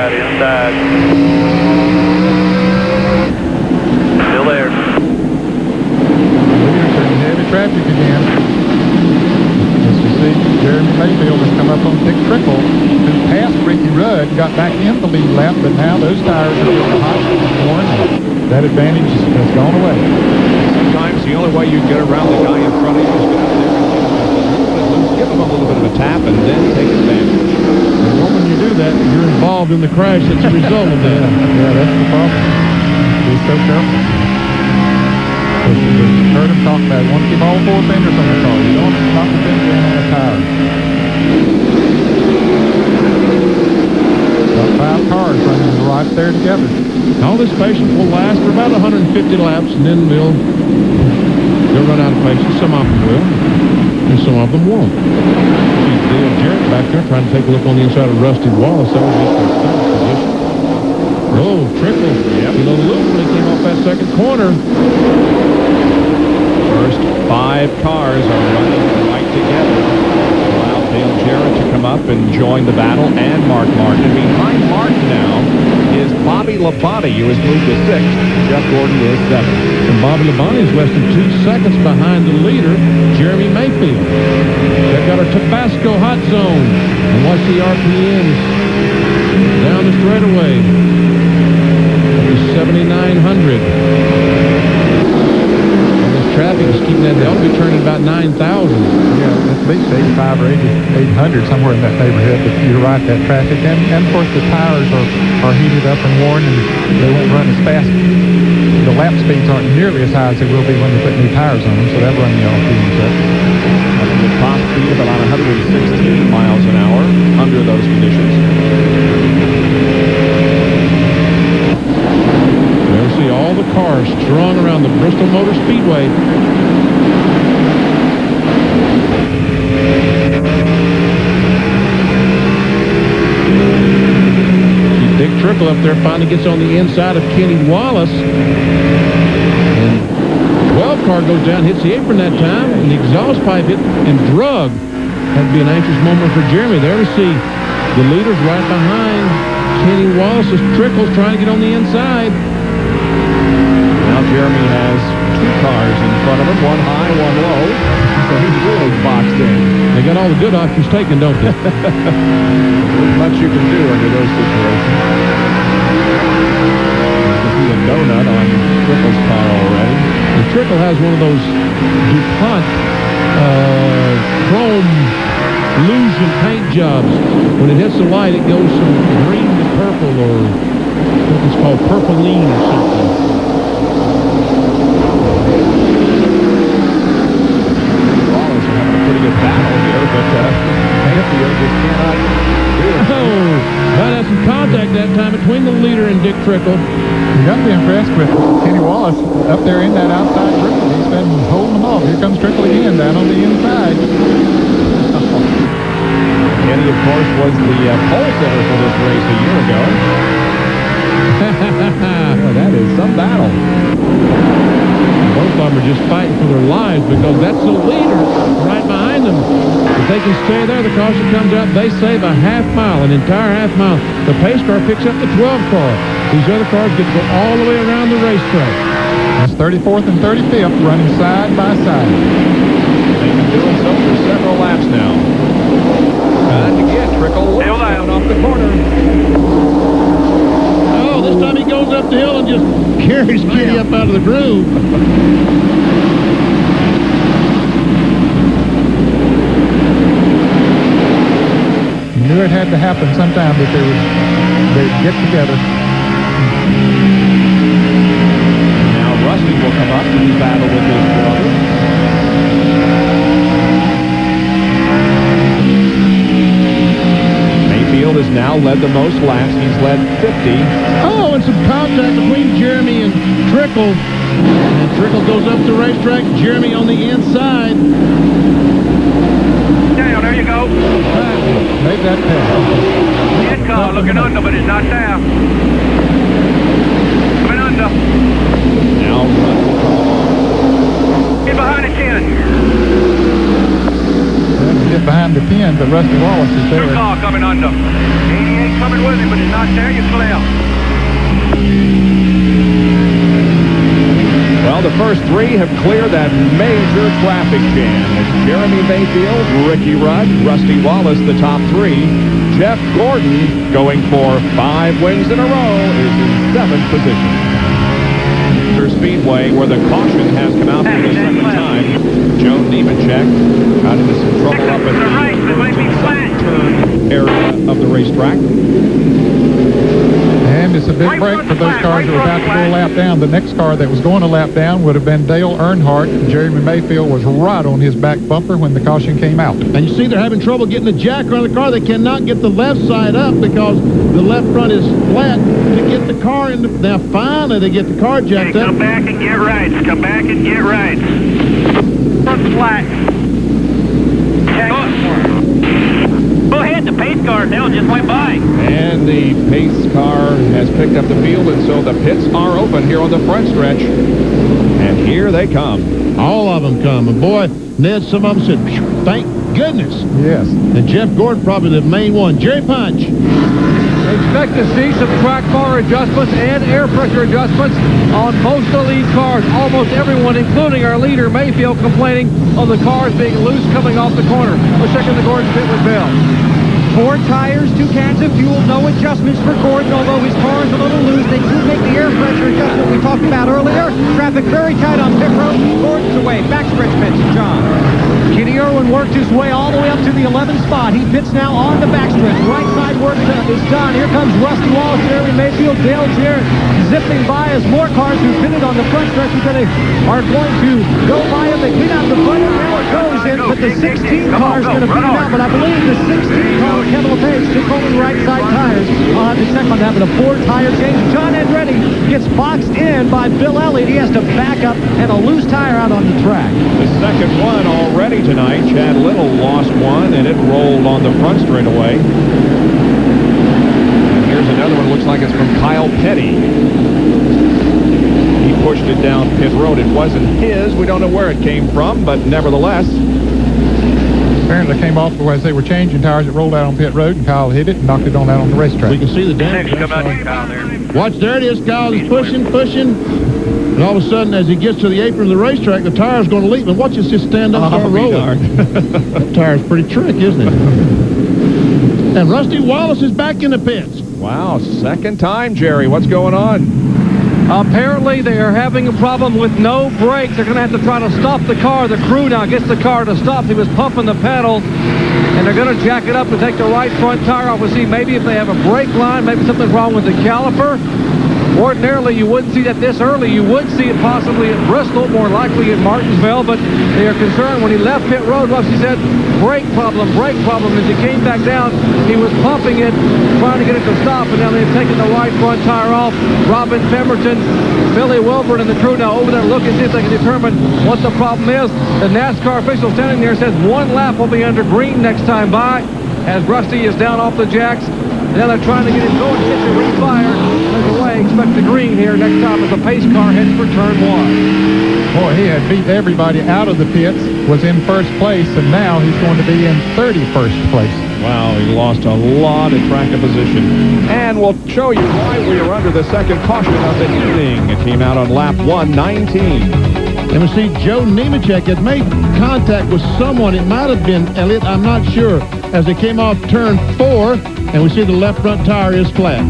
Inside. Still there. Leaders are in heavy traffic again. As you see, Jeremy Mayfield has come up on Dick Trickle, who passed Ricky Rudd, got back in the lead lap, but now those tires are getting hot and worn. That advantage has gone away. Sometimes the only way you get around the guy in front of you is get out there and give him a little bit of a tap and then take advantage. Well, when you do that, you're involved in the crash that's a result of that. Yeah, that's the problem. Be so careful. You heard him talk about it. You want to keep all 4 fenders on the car. You don't knock the fender in on a tire. About 5 cars running right there together. All this patience will last for about 150 laps, and then they'll run out of patience. Some of them will, and some of them won't. See Dale Jarrett back there trying to take a look on the inside of Rusty Wallace. That was just in 7th position. Oh, Trickle. Yep. You know, the loop when he came off that second corner. First 5 cars are running right together. Allow Dale Jarrett to come up and join the battle, and Mark Martin. And behind Mark now is Bobby Labonte, who has moved to 6th. Jeff Gordon is 7th. And Bobby Labonte is less than 2 seconds behind the leader, Jeremy Mayfield. They've got our Tabasco hot zone. And watch the RPMs the straightaway. 7,900. Traffic is keeping that. They ought to be turning about 9,000. Yeah, at least 85 or 800, somewhere in that neighborhood. But you're right, that traffic. And of course, the tires are heated up and worn, and they won't run as fast. The lap speeds aren't nearly as high as they will be when they put new tires on them, so that run the LPs up. Having a top speed of about 116 miles an hour under those conditions. See all the cars strung around the Bristol Motor Speedway. See Dick Trickle up there finally gets on the inside of Kenny Wallace. And 12 car goes down, hits the apron that time, and the exhaust pipe hit and drug. That'd be an anxious moment for Jeremy. There we see the leaders right behind Kenny Wallace as Trickle's trying to get on the inside. Now Jeremy has two cars in front of him, one high, one low. So he's really boxed in. They got all the good options taken, don't they? There's much you can do under those situations. You can see a donut on Trickle's car already. And Trickle has one of those DuPont chrome illusion paint jobs. When it hits the light, it goes from green to purple, or what it's called purpleine or something. Pretty good battle here, but Mayfield just cannot do it. Oh, might have some contact that time between the leader and Dick Trickle. You got to be impressed with Kenny Wallace up there in that outside Trickle. He's been holding them off. Here comes Trickle again down on the inside. Kenny, of course, was the pole sitter for this race a year ago. Boy, that is some battle. Both of them are just fighting for their lives because that's the leader right behind them. If they can stay there, the caution comes out, they save a half mile, an entire half mile. The pace car picks up the 12 car. These other cars get to go all the way around the racetrack. That's 34th and 35th running side by side. They've been doing so for several laps now. And again, Trickle down off the corner. Oh, this time he goes up the hill and just carries Kenny up out of the groove. You knew it had to happen sometime that they'd get together. Now Rusty will come up to battle with his brother. Mayfield has now led the most laps. He's led 50. Oh, and some contact between Jeremy and Trickle. And Trickle goes up the racetrack. Jeremy on the inside. Down, there you go. Made that pass. Hit car looking under, but it's not there. Coming under. Now Get behind the 10. Get behind the 10, but Rusty Wallace is there. Two car coming under. 88 coming with him, but it's not there. You're clear. Well, the first three have cleared that major traffic jam. It's Jeremy Mayfield, Ricky Rudd, Rusty Wallace, the top three. Jeff Gordon, going for 5 wins in a row, is in 7th position. Speedway, where the caution has come out for the second time. Joe Nemechek got into some trouble up at the second turn area of the racetrack. And it's a big break for those cars that are about to go a lap down. The next car that was going a lap down would have been Dale Earnhardt. Jeremy Mayfield was right on his back bumper when the caution came out. And you see they're having trouble getting the jack around the car. They cannot get the left side up because the left front is flat to get the car in. Now finally they get the car jacked up. Come back and get right. Come back and get right. Front flat. Go ahead, the pace car now just went by. And the pace car has picked up the field, and so the pits are open here on the front stretch. And here they come. All of them come. And boy, Ned, some of them said, thank goodness. Yes. And Jeff Gordon probably the main one. Jerry Punch. Expect to see some track bar adjustments and air pressure adjustments on most of these cars. Almost everyone, including our leader, Mayfield, complaining of the cars being loose coming off the corner. Let's check in the Gordon pit with Bill. 4 tires, 2 cans of fuel, no adjustments for Gordon, although his car is a little loose. They do make the air pressure adjustment we talked about earlier. Traffic very tight on pit road. Gordon's away. Backstretch pits, John. Kenny Irwin worked his way all the way up to the 11th spot. He pits now on the backstretch. Right side work is done. Here comes Rusty Wallace and Early Mayfield. Dale Jarrett zipping by as more cars who pitted on the front stretch are going to go by him. They clean out the front, and now it goes in, but the 16 car is going to beat him out. But I believe the 16 car with Kevin LePage took only right side tires. I'll have to check on that, but a 4-tire change. John Andretti gets boxed in by Bill Elliott. He has to back up and a loose tire out on the track. The second one already tonight. Chad Little lost one, and it rolled on the front straightaway. And here's another one. Looks like it's from Kyle Petty. He pushed it down pit road. It wasn't his. We don't know where it came from, but nevertheless. Apparently came off as they were changing tires. It rolled out on pit road, and Kyle hit it and knocked it on out on the racetrack. We can see the damage. Watch, there it is. Kyle is pushing. And all of a sudden, as he gets to the apron of the racetrack, the tire's going to leap. And watch it just stand up and start rolling. That tire's pretty trick, isn't it? And Rusty Wallace is back in the pits. Wow, second time, Jerry. What's going on? Apparently, they are having a problem with no brakes. They're going to have to try to stop the car. The crew now gets the car to stop. He was pumping the pedals, and they're going to jack it up and take the right front tire off. We'll see maybe if they have a brake line, maybe something's wrong with the caliper. Ordinarily, you wouldn't see that this early. You would see it possibly at Bristol, more likely at Martinsville, but they are concerned. When he left pit road, he said, brake problem. As he came back down, he was pumping it, trying to get it to stop, and now they've taken the right front tire off. Robin Pemberton, Billy Wilburn, and the crew now over there looking to see if they can determine what the problem is. The NASCAR official standing there says 1 lap will be under green next time by, as Rusty is down off the jacks. Now they're trying to get him going to get the refired. There's a way. Expect the green here next time as the pace car heads for turn 1. Boy, he had beat everybody out of the pits, was in first place, and now he's going to be in 31st place. Wow, he lost a lot of track of position. And we'll show you why we are under the second caution of the evening. It came out on lap 119. And we see Joe Nemechek has made contact with someone. It might have been Elliott, I'm not sure, as they came off turn 4, and we see the left front tire is flat.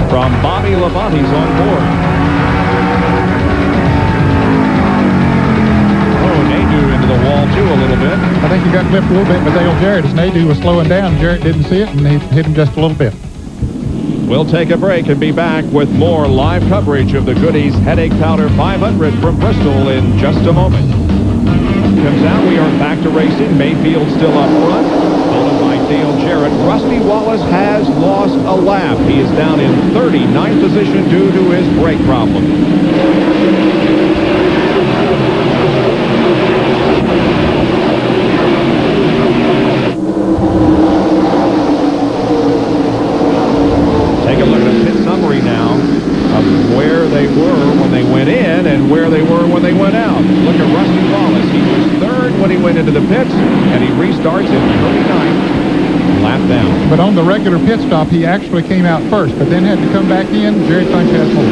From Bobby Labonte's on board. Oh, Nadu into the wall, too, a little bit. I think he got clipped a little bit by Dale Jarrett as Nadu was slowing down. Jarrett didn't see it, and he hit him just a little bit. We'll take a break and be back with more live coverage of the Goody's Headache Powder 500 from Bristol in just a moment. Comes out, we are back to racing. Mayfield still up front, followed by Dale Jarrett. Rusty Wallace has lost a lap. He is down in 39th position due to his brake problem. Take a look at the pit summary now of where they were when they went in and where they were when they went out. Look at Rusty Wallace. He was third when he went into the pits, and he restarts in 39th, lap down. But on the regular pit stop, he actually came out first, but then had to come back in. Jerry Funch has more.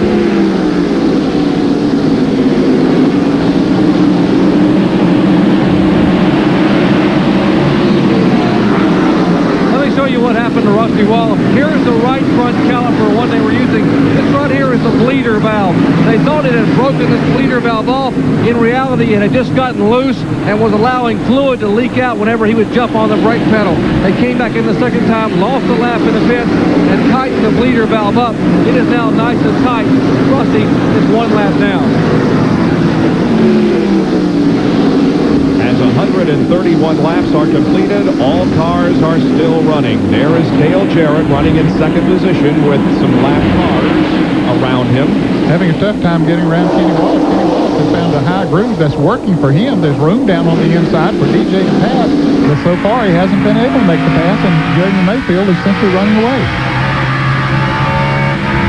What happened to Rusty Wallace. Here is the right front caliper, one they were using. This right here is the bleeder valve. They thought it had broken this bleeder valve off. In reality, it had just gotten loose and was allowing fluid to leak out whenever he would jump on the brake pedal. They came back in the second time, lost the lap in the pits, and tightened the bleeder valve up. It is now nice and tight. Rusty is 1 lap down. As 131 laps are completed, all cars are still running. There is Dale Jarrett running in second position with some lap cars around him. Having a tough time getting around Kenny Wallace. Kenny Wallace has found a high groove that's working for him. There's room down on the inside for DJ to pass, but so far he hasn't been able to make the pass, and Jeremy Mayfield is simply running away.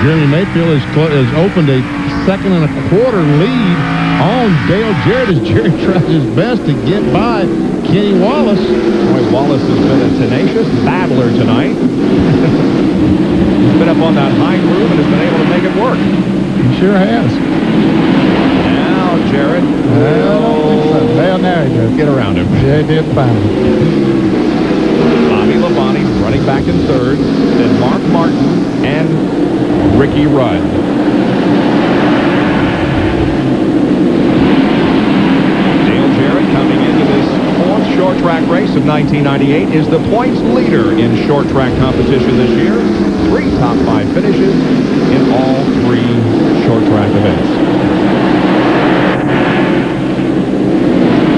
Jeremy Mayfield has opened a 2.25 lead on Dale Jarrett as Jerry tries his best to get by Kenny Wallace. Boy, Wallace has been a tenacious battler tonight. He's been up on that high groove and has been able to make it work. He sure has. Now Jarrett Well, now he does. Get around him. Yeah, he did fine. Bobby Labonte running back in third, then Mark Martin and Ricky Rudd. Dale Jarrett, coming into this fourth short track race of 1998, is the points leader in short track competition this year. 3 top 5 finishes in all 3 short track events.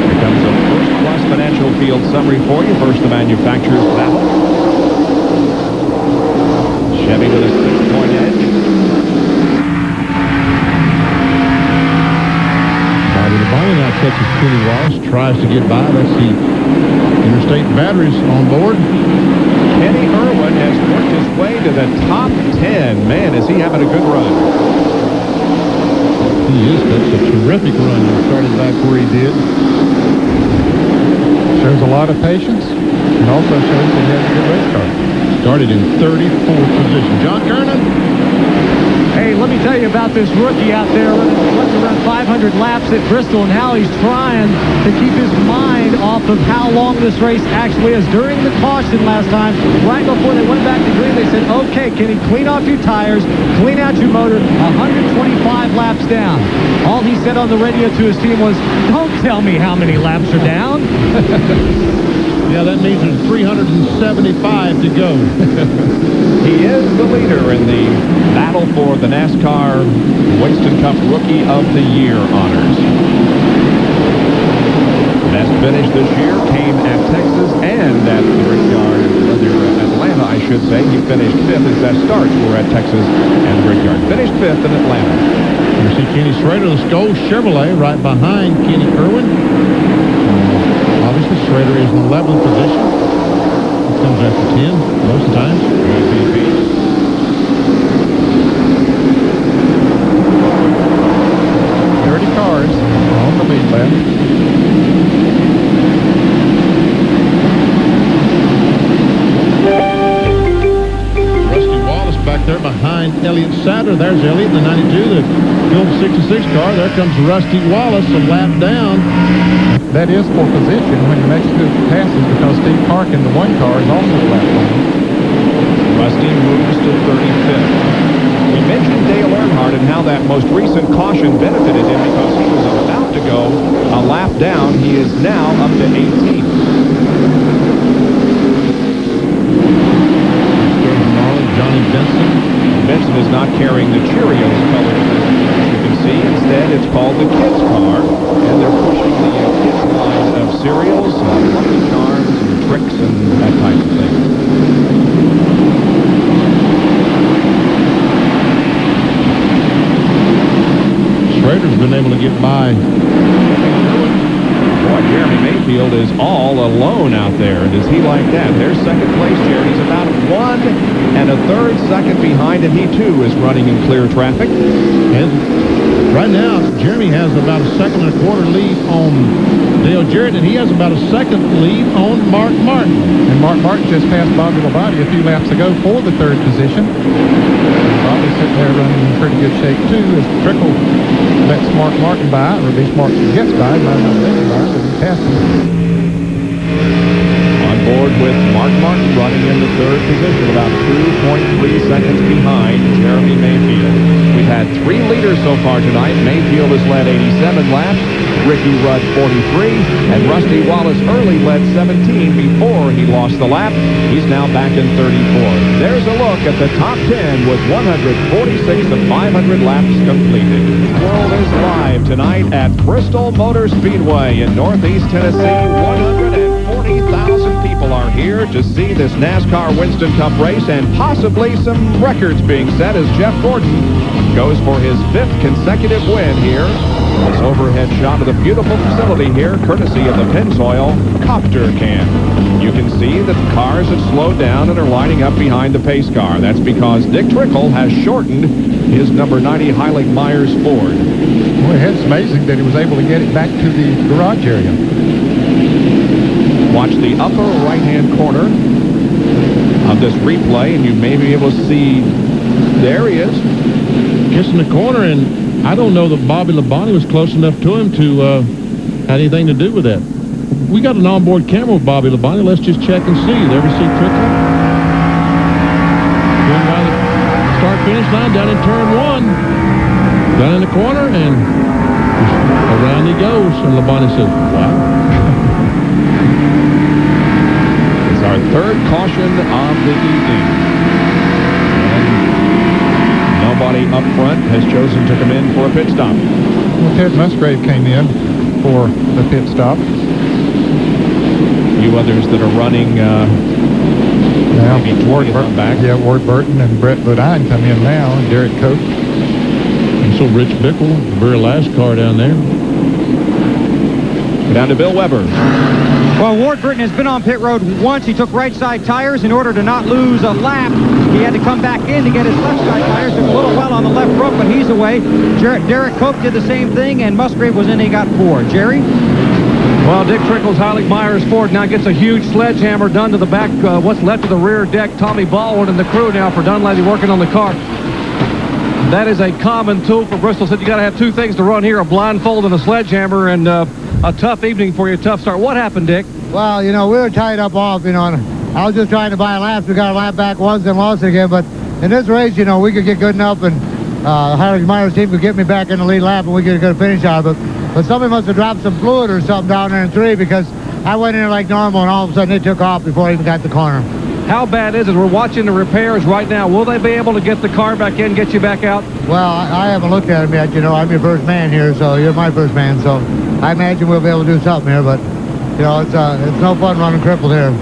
Here comes a First Plus Financial Field summary for you. First, the manufacturer's battle. Chevy with a 6-point edge. Bobby Labonte now catches Kenny Wallace, tries to get by. Let's see. Interstate batteries on board. Kenny Irwin has worked his way to the top 10. Man, is he having a good run. He is. That's a terrific run. He started back where he did. Shows a lot of patience and also shows that he has a good race car. Started in 34th position. John Kernan. Hey, let me tell you about this rookie out there wanting to run 500 laps at Bristol and how he's trying to keep his mind off of how long this race actually is. During the caution last time, right before they went back to green, they said, okay, Kenny, clean off your tires, clean out your motor, 125 laps down. All he said on the radio to his team was, don't tell me how many laps are down. Yeah, that means there's 375 to go. He is the leader in the battle for the NASCAR Winston Cup Rookie of the Year honors. Best finish this year came at Texas and at the Brickyard, Atlanta, I should say. He finished 5th. His best starts were at Texas and the Brickyard. Finished 5th in Atlanta. You see Kenny Schrader, the Skoll Chevrolet, right behind Kenny Irwin. Obviously, Schrader is in 11th position. He comes after 10 most of the times. 30 cars on the lead lap. Rusty Wallace back there behind Elliott Sadler. There's Elliott in the 92, the Phillips 66 car. There comes Rusty Wallace, a lap down. That is for position when the next 2 passes because Steve Park in the 1 car is also lap on. Rusty moves to 35th. We mentioned Dale Earnhardt and how that most recent caution benefited him because he was about to go a lap down. He is now up to 18th. Johnny Benson. Benson is not carrying the Cheerios colors, as you can see. Instead, it's called the kids' car, and they're pushing the kids' line of cereals, Lucky Charms, and tricks, and that type of thing. Schrader's been able to get by. Boy, Jeremy Mayfield is all alone out there. And does he like that? There's second place, Jeremy. He's about 1 1/3 second behind, and he, too, is running in clear traffic. And right now, Jeremy has about a 1.25 second lead on Dale Jarrett, and he has about a 2nd lead on Mark Martin. And Mark Martin just passed Bobby Labonte a few laps ago for the 3rd position. Bobby's sitting there running in pretty good shape, too, as Trickle lets Mark Martin by, or at least Mark gets by, might not let him by, but he passed him. On board with Mark Martin running in the 3rd position, about 2.3 seconds behind Jeremy Mayfield. We've had 3 leaders so far tonight. Mayfield has led 87 laps, Ricky Rudd 43, and Rusty Wallace early led 17 before he lost the lap. He's now back in 34. There's a look at the top 10 with 146 of 500 laps completed. The world is live tonight at Bristol Motor Speedway in Northeast Tennessee. 140,000 people are here to see this NASCAR Winston Cup race and possibly some records being set as Jeff Gordon goes for his 5th consecutive win here. This overhead shot of the beautiful facility here, courtesy of the Pennzoil Copter Cam. You can see that the cars have slowed down and are lining up behind the pace car. That's because Dick Trickle has shortened his number 90 Heilig Myers Ford. Boy, it's amazing that he was able to get it back to the garage area. Watch the upper right-hand corner of this replay, and you may be able to see, there he is. Gets in the corner, and I don't know that Bobby Labonte was close enough to him to have anything to do with that. We got an onboard camera with Bobby Labonte. Let's just check and see. You ever see Trickle? start-finish line down in turn 1. Down in the corner, and around he goes. And Labonte says, wow. It's our third caution of the evening. And nobody up front has chosen to come in for a pit stop. Well, Ted Musgrave came in for the pit stop. A few others that are running maybe Ward Burton back. Yeah, Ward Burton and Brett Bodine come in now, and Derek Cope. And so Rich Bickle, the very last car down there. Down to Bill Weber. Well, Ward Burton has been on pit road once. He took right side tires in order to not lose a lap. He had to come back in to get his left side tires. Took a little well on the left front, but he's away. Derek Cope did the same thing, and Musgrave was in. He got 4. Jerry? Well, Dick Trickle's Heilig Myers Ford now gets a huge sledgehammer done to the back, what's left of the rear deck. Tommy Baldwin and the crew now for Dunleavy working on the car. That is a common tool for Bristol. Said you got to have 2 things to run here, a blindfold and a sledgehammer, and a tough evening for you, a tough start. What happened, Dick? Well, you know, we were tied up off, you know, and I was just trying to buy laps. We got a lap back once and lost it again, but in this race, you know, we could get good enough, and the Heilig Myers team could get me back in the lead lap, and we could get a finish out of it. But somebody must have dropped some fluid or something down there in 3, because I went in like normal, and all of a sudden it took off before I even got the corner. How bad is it? We're watching the repairs right now. Will they be able to get the car back in, get you back out? Well, I haven't looked at him yet. You know, I'm your first man here, so you're my first man. So I imagine we'll be able to do something here, but, you know, it's no fun running crippled here.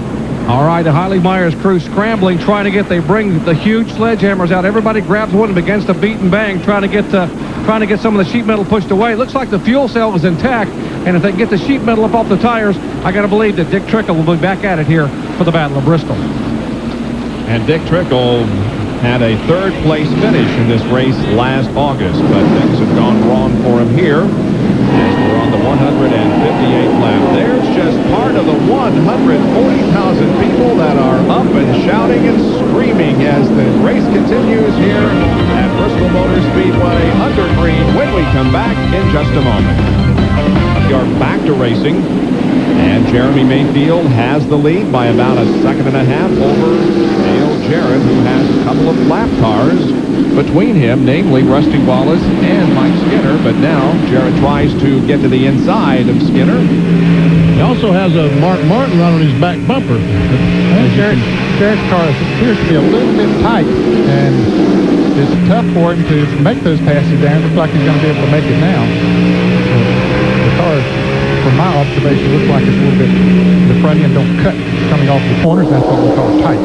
All right, the Heilig Myers crew scrambling, trying to get, they bring the huge sledgehammers out. Everybody grabs one and begins to beat and bang, trying to get some of the sheet metal pushed away. It looks like the fuel cell was intact, and if they get the sheet metal up off the tires, I got to believe that Dick Trickle will be back at it here for the Battle of Bristol. And Dick Trickle had a third-place finish in this race last August, but things have gone wrong for him here as we're on the 158th lap. There's just part of the 140,000 people that are up and shouting and screaming as the race continues here at Bristol Motor Speedway under green when we come back in just a moment. We are back to racing, and Jeremy Mayfield has the lead by about 1.5 seconds over Dale Jarrett, who has a couple of lap cars between him, namely Rusty Wallace and Mike Skinner. But now Jarrett tries to get to the inside of Skinner. He also has a Mark Martin run on his back bumper. Jarrett's car appears to be a little bit tight, and it's tough for him to make those passes down. Looks like he's going to be able to make it now. The car, from my observation, looks like it's a little bit, the front end don't cut coming off the corners. That's what we call tight.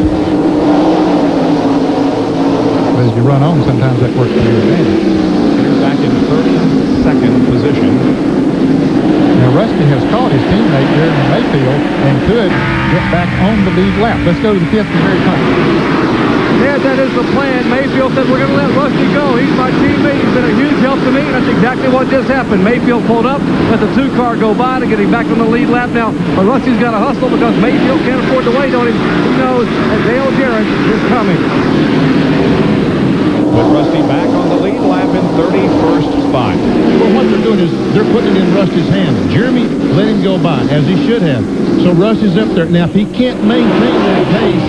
But as you run on, sometimes that works to your advantage. Skinner back in 32nd position. Now, Rusty has caught his teammate Jeremy Mayfield and could get back on the lead lap. Let's go to the 5th and very top. Yeah, that is the plan. Mayfield said, we're going to let Rusty go. He's my teammate. He's been a huge help to me, and that's exactly what just happened. Mayfield pulled up, let the 2-car go by to get him back on the lead lap now. But Rusty's got to hustle because Mayfield can't afford to wait on him. He knows that Dale Jarrett is coming. With Rusty back on the lead lap in 31st spot. Well, what they're doing is they're putting it in Rusty's hands. Jeremy let him go by, as he should have. So Rusty's up there. Now, if he can't maintain that pace,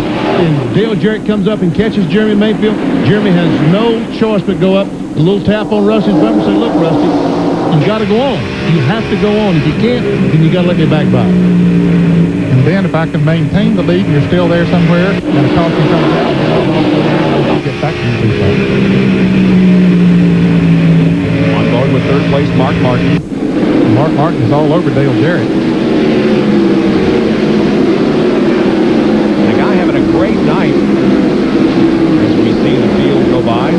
and Dale Jarrett comes up and catches Jeremy Mayfield, Jeremy has no choice but go up, a little tap on Rusty's bumper and say, look, Rusty, you got to go on. You have to go on. If you can't, then you got to let me back by. And then if I can maintain the lead and you're still there somewhere, and a caution comes out, I'll get back to you. On board with 3rd place Mark Martin. Mark Martin is all over Dale Jarrett. The guy having a great night as we see the field go by.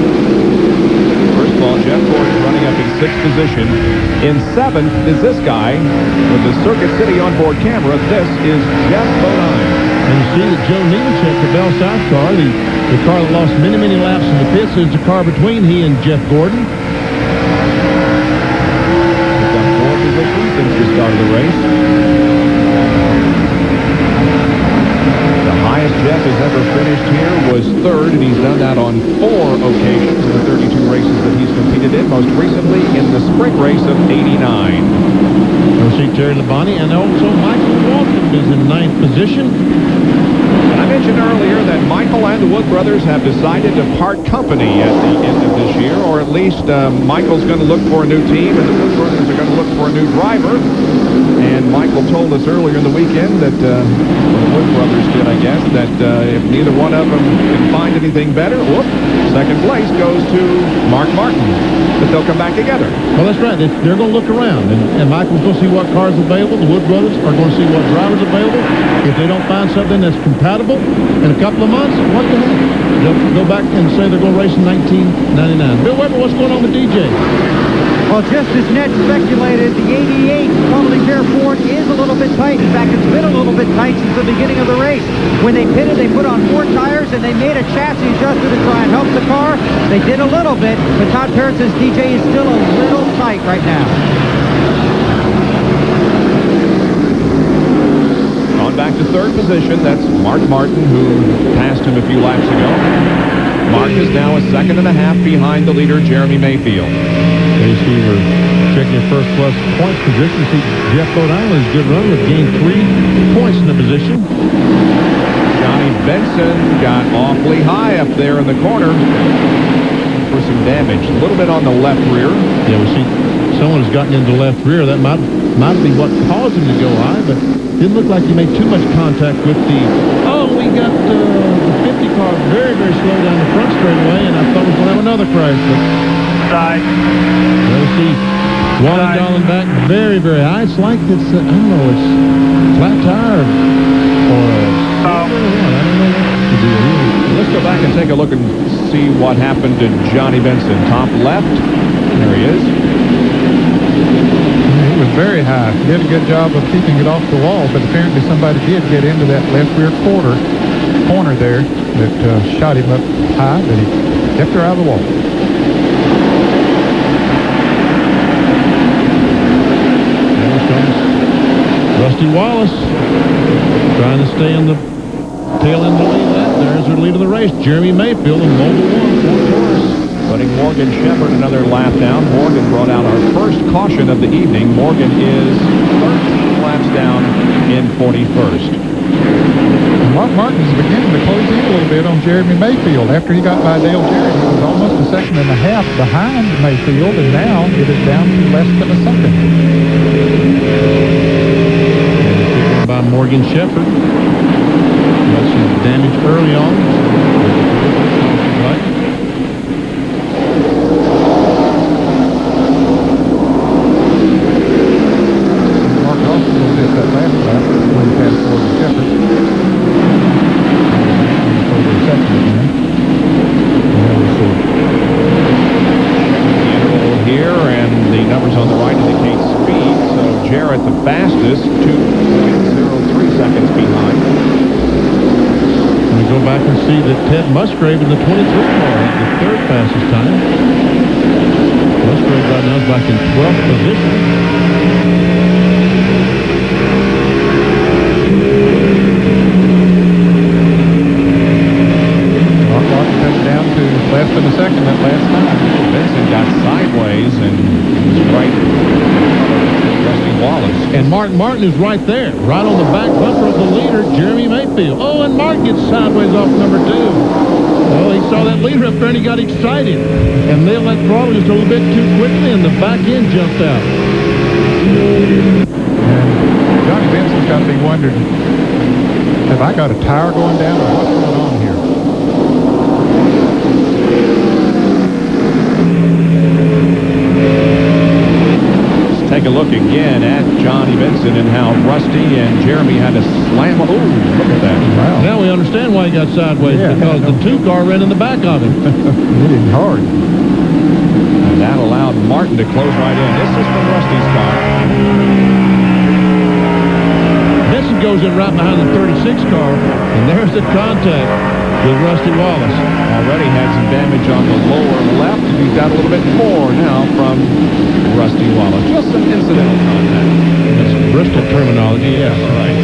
First of all, Jeff Gordon running up in 6th position. In 7th is this guy with the Circuit City onboard camera. This is Jeff Bodine. And you see that Joe Nemechek, the Bell South car, the car that lost many, many laps in the pits, is the car between he and Jeff Gordon. He's got 4 positions since the start of the race. The highest Jeff has ever finished here was 3rd, and he's done that on 4 occasions in the 32 races that he's competed in, most recently in the spring race of '89. You'll see Terry Labonte, and also Michael Walton is in 9th position. I mentioned earlier that Michael and the Wood brothers have decided to part company at the end of this year, or at least Michael's going to look for a new team, and the Wood brothers are going to look for a new driver. And Michael told us earlier in the weekend that, the Wood brothers did, I guess, that if neither one of them can find anything better, second place goes to Mark Martin, but they'll come back together. Well, that's right. They're going to look around, and Michael's going to see what cars are available. The Wood brothers are going to see what drivers are available. If they don't find something that's compatible in a couple of months, what the heck? They'll go back and say they're going to race in 1999. Bill Weber, what's going on with DJ? Well, just as Ned speculated, the 88 Quality Care Ford is a little bit tight. In fact, it's been a little bit tight since the beginning of the race. When they pitted, they put on 4 tires, and they made a chassis adjuster to try and help the car. They did a little bit, but Todd Parrott says DJ is still a little tight right now. On back to third position, that's Mark Martin, who passed him a few laps ago. Mark is now a second and a half behind the leader, Jeremy Mayfield. Casey, we're checking your first plus points position. See, Jeff Rhode Island's good run with gained 3 points in the position. Johnny Benson got awfully high up there in the corner for some damage. A little bit on the left rear. Yeah, we see someone has gotten into the left rear. That might be what caused him to go high, but didn't look like he made too much contact with the... Oh, we got the 50 car very, very slow down the front straightaway, and I thought we was going to have another crash, but... Side. We'll see. Walling Dolan back very, very high. It's like it's, I don't know, it's flat tire or I don't know what to do. Let's go back and take a look and see what happened to Johnny Benson. Top left. There he is. He was very high. He did a good job of keeping it off the wall, but apparently somebody did get into that left rear corner there that shot him up high, but he kept her out of the wall. Rusty Wallace trying to stay in the tail end of the lead. There's her lead of the race. Jeremy Mayfield in Mobile 1, Ford Taurus. Putting Morgan Shepherd another lap down. Morgan brought out our first caution of the evening. Morgan is 13 laps down in 41st. Mark Martin is beginning to close in a little bit on Jeremy Mayfield. After he got by Dale Jarrett, he was almost a second and a half behind Mayfield, and now it is down to less than a second. By Morgan Shepherd. Got some damage early on. Right. Mark off a little bit that last lap when he passed Morgan Shepherd. Over a second again. And we'll see. Interval here, and the numbers on the right indicate speed. So Jarrett the fastest, 2.03 seconds behind. We go back and see that Ted Musgrave in the 23 car had the third fastest time. Musgrave right now is back in 12th position. Mark Martin cut it down to less than a second that last time. Benson got sideways and was right Rusty Wallace. And Mark Martin is right there, right on the back bumper of the leader, Jeremy Mayfield. Oh, and Mark gets sideways off number 2. Oh, he saw that leader up there and he got excited. And nailed that throttle just a little bit too quickly, and the back end jumped out. And Johnny Benson's got to be wondering, have I got a tire going down or what's going on here? Take a look again at Johnny Benson and how Rusty and Jeremy had to slam. Oh, look at that. Wow. Now we understand why he got sideways, because the 2 car ran in the back of him. Hit him hard. And that allowed Martin to close right in. This is from Rusty's car. Benson goes in right behind the 36 car, and there's the contact with Rusty Wallace. Already had some damage on the lower left, and he's got a little bit more now from Rusty Wallace. Just some incidental contact. That's Bristol terminology, yes. Right.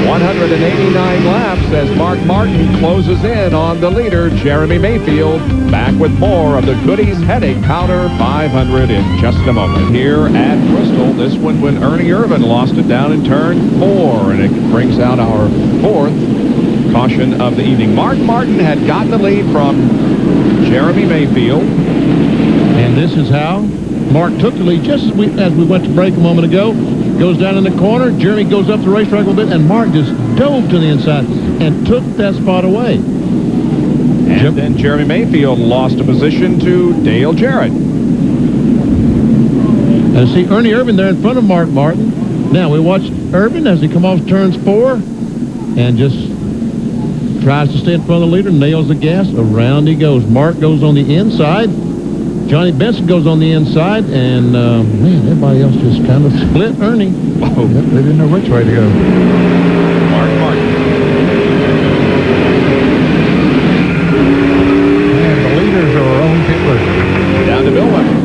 189 laps as Mark Martin closes in on the leader, Jeremy Mayfield. Back with more of the Goody's Headache Powder 500 in just a moment. Here at Bristol, this one when Ernie Irvin lost it down in turn 4, and it brings out our 4th caution of the evening. Mark Martin had gotten the lead from Jeremy Mayfield. And this is how Mark took the lead just as we went to break a moment ago. Goes down in the corner. Jeremy goes up the racetrack a little bit, and Mark just dove to the inside and took that spot away. And then Jeremy Mayfield lost a position to Dale Jarrett. And see Ernie Irvin there in front of Mark Martin. Now we watch Irvin as he comes off turns 4 and just tries to stay in front of the leader, nails the gas. Around he goes. Mark goes on the inside. Johnny Benson goes on the inside, and man, everybody else just kind of split Ernie. Oh, they didn't know which way to go. Mark Martin. And the leaders are on pit road. Down to Bill Weber.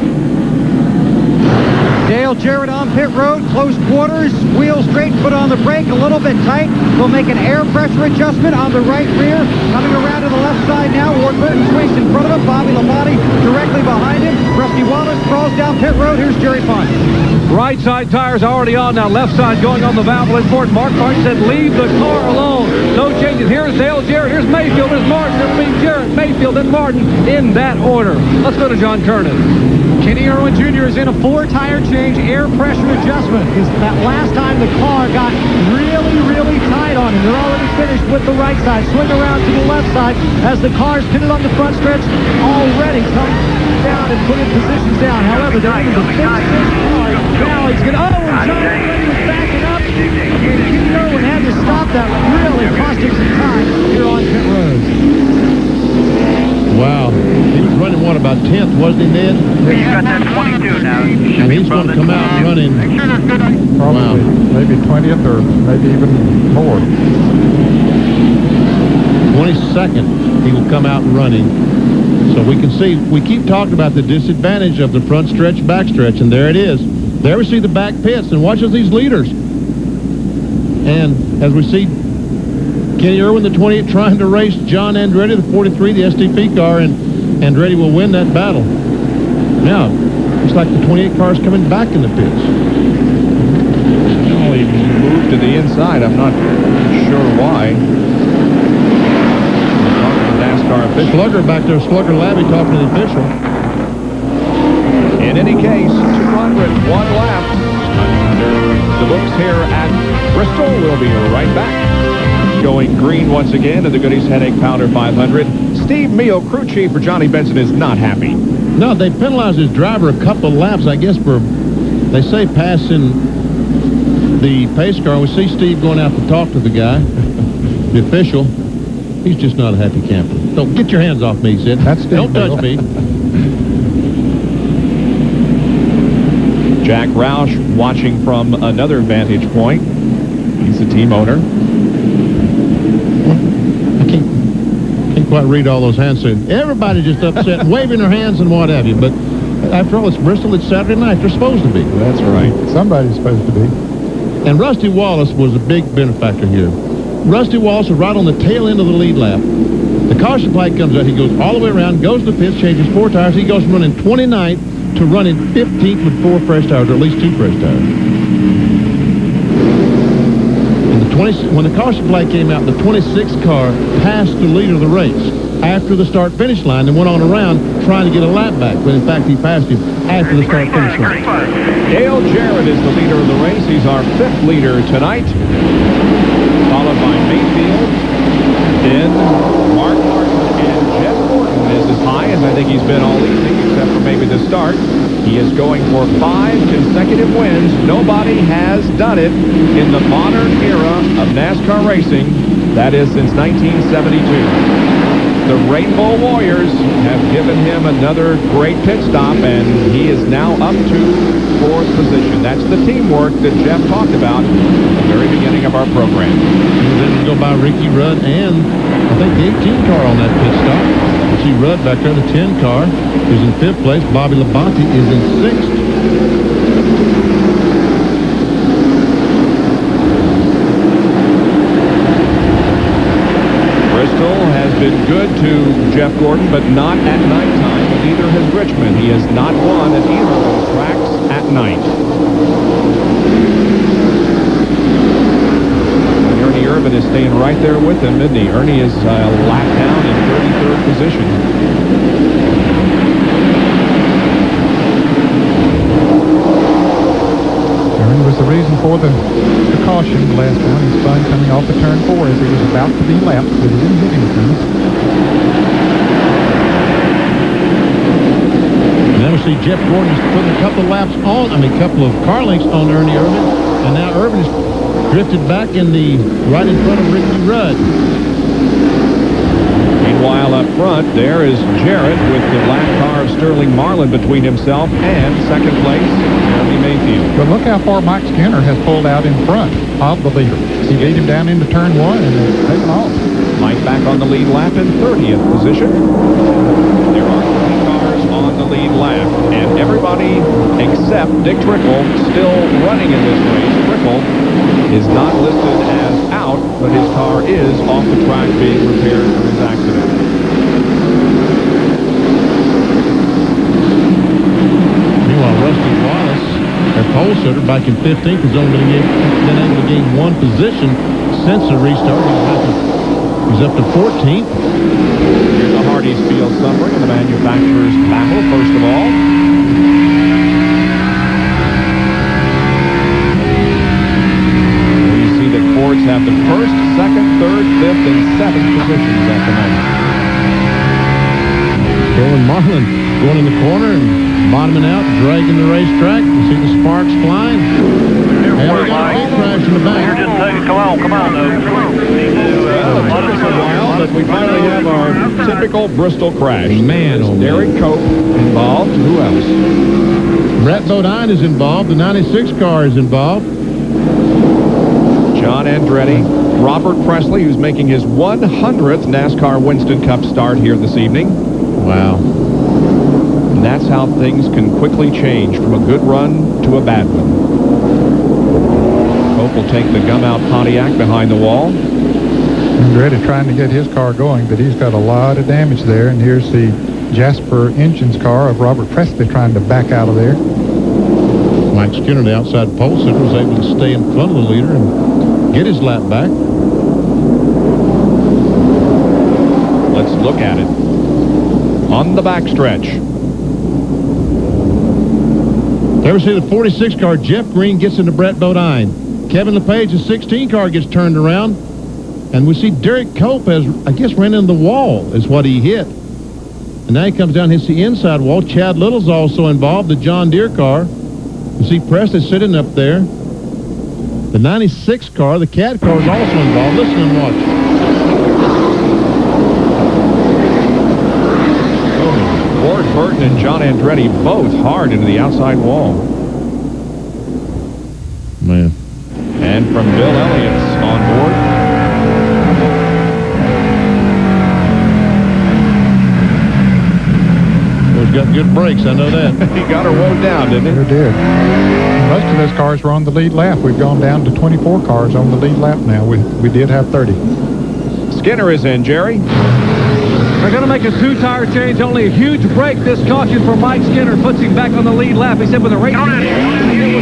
Dale Jarrett on pit road, close quarters, wheel straight, foot on the brake, a little bit tight. We'll make an air pressure adjustment on the right rear. Coming around to the left side now, Ward Burton swings in front of him, Bobby Labonte directly behind him. Rusty Wallace crawls down pit road. Here's Jerry Fine. Right side tires already on now. Left side going on the valve port. Mark Martin said, leave the car alone. No changes. Here's Dale Jarrett. Here's Mayfield. Here's Martin. There'll be Jarrett, Mayfield, and Martin in that order. Let's go to John Kernan. Kenny Irwin Jr. is in a 4-tire change air pressure adjustment. Because that last time the car got really tight on him. They're already finished with the right side. Swing around to the left side as the car's pitted on the front stretch. Already come down and put in positions down. However, they're able to fix this car. Now he's going to... Oh, and John Reddy was backing up. And Kenny Irwin had to stop that. Really cost him some time here on pit road. Wow. He was running, what, about 10th, wasn't he, Ned? He's got that 22 now. And he's going to come out running. Probably maybe 20th or maybe even more. 22nd, he will come out running. So we can see, we keep talking about the disadvantage of the front stretch, back stretch, and there it is. There we see the back pits, and watch as these leaders. And as we see Kenny Irwin, the 28, trying to race John Andretti, the 43, the STP car, and Andretti will win that battle. Now, looks like the 28 car is coming back in the pits. Well, he moved to the inside. I'm not sure why. Talking to the NASCAR official. Slugger back there, Slugger Labby talking to the official. In any case, 201 laps under the books here at Bristol. We'll be right back. Going green once again in the Goody's Headache Powder 500. Steve Meal, crew chief for Johnny Benson, is not happy. No, they penalized his driver a couple of laps, I guess, for, they say, passing the pace car. We see Steve going out to talk to the guy, the official. He's just not a happy camper. Don't get your hands off me, he said. That's Steve Don't touch me. Jack Roush watching from another vantage point. He's the team owner. I can't quite read all those hands. Everybody just upset, waving their hands and what have you. But after all, it's Bristol. It's Saturday night. They're supposed to be. That's right. Somebody's supposed to be. And Rusty Wallace was a big benefactor here. Rusty Wallace was right on the tail end of the lead lap. The caution flag comes out. He goes all the way around, goes to the pits, changes 4 tires. He goes from running 29th to running 15th with 4 fresh tires, or at least 2 fresh tires. When the caution flag came out, the 26th car passed the leader of the race after the start-finish line and went on around trying to get a lap back. But in fact, he passed him after the start-finish line. Dale Jarrett is the leader of the race. He's our 5th leader tonight, followed by Mayfield. Then Mark Martin and Jeff Gordon is as high as I think he's been all evening, except for maybe the start. He is going for 5 consecutive wins. Nobody has done it in the modern era of NASCAR racing. That is since 1972. The Rainbow Warriors have given him another great pit stop, and he is now up to 4th position. That's the teamwork that Jeff talked about at the very beginning of our program. And then we go by Ricky Rudd and I think the 18 car on that pit stop. You see Rudd back there, the 10 car is in 5th place. Bobby Labonte is in 6th. been good to Jeff Gordon, but not at nighttime, and neither has Richmond. He has not won at either of those tracks at night. And Ernie Irvin is staying right there with him, isn't he? Ernie is a lap down in 33rd position. Was the reason for the caution, the last one. He spun coming off the turn 4 as he was about to be lapped, but he didn't hit anything. And then we see Jeff Gordon putting a couple of couple of car lengths on Ernie Irvin, and now Irvin is drifted back right in front of Ricky Rudd. Meanwhile, up front, there is Jarrett with the lap car of Sterling Marlin between himself and second place, Jeremy Mayfield. But look how far Mike Skinner has pulled out in front of the leader. He beat him down into turn 1 and has taken off. Mike back on the lead lap in 30th position. There are 3 cars on the lead lap, and everybody except Dick Trickle still running in this race. Trickle is not listed as out, but his car is off the track being repaired from his accident. Meanwhile, Rusty Wallace, their pole sitter back in 15th, has only been able to gain 1 position since the restart. He's up to 14th. Here's the Hardee's field summary in the manufacturer's battle, first of all. Fords have the first, second, third, fifth, and 7th positions at the moment. Sterling Marlin going in the corner and bottoming out, dragging the racetrack. You see the sparks flying. And we got a crash in the back. Come on, though. Well, it took us a while, but we finally have our typical Bristol crash. Man, oh Derek Cope involved. Who else? Brett Bodine is involved. The 96 car is involved. John Andretti, Robert Presley, who's making his 100th NASCAR Winston Cup start here this evening. Wow. And that's how things can quickly change from a good run to a bad one. Hope will take the gum-out Pontiac behind the wall. Andretti trying to get his car going, but he's got a lot of damage there. And here's the Jasper Engines car of Robert Presley trying to back out of there. Mike Skinner, the outside pole sitter, was able to stay in front of the leader and get his lap back. Let's look at it. On the backstretch. There we see the 46 car, Jeff Green, gets into Brett Bodine. Kevin LePage, the 16 car, gets turned around. And we see Derek Cope has, I guess, ran into the wall is what he hit. And now he comes down and hits the inside wall. Chad Little's also involved, the John Deere car. You see Presley sitting up there. The 96 car, the Cat car, is also involved. Listen and watch. Ward Burton and John Andretti both hard into the outside wall. Man. And from Bill Elliott's on board. Got good brakes, I know that. He got her woed down, didn't he? Sure did. Most of those cars were on the lead lap. We've gone down to 24 cars on the lead lap now. We did have 30. Skinner is in, Jerry. They're going to make a 2-tire change. Only a huge break. This caution for Mike Skinner puts him back on the lead lap. He said with the race, it was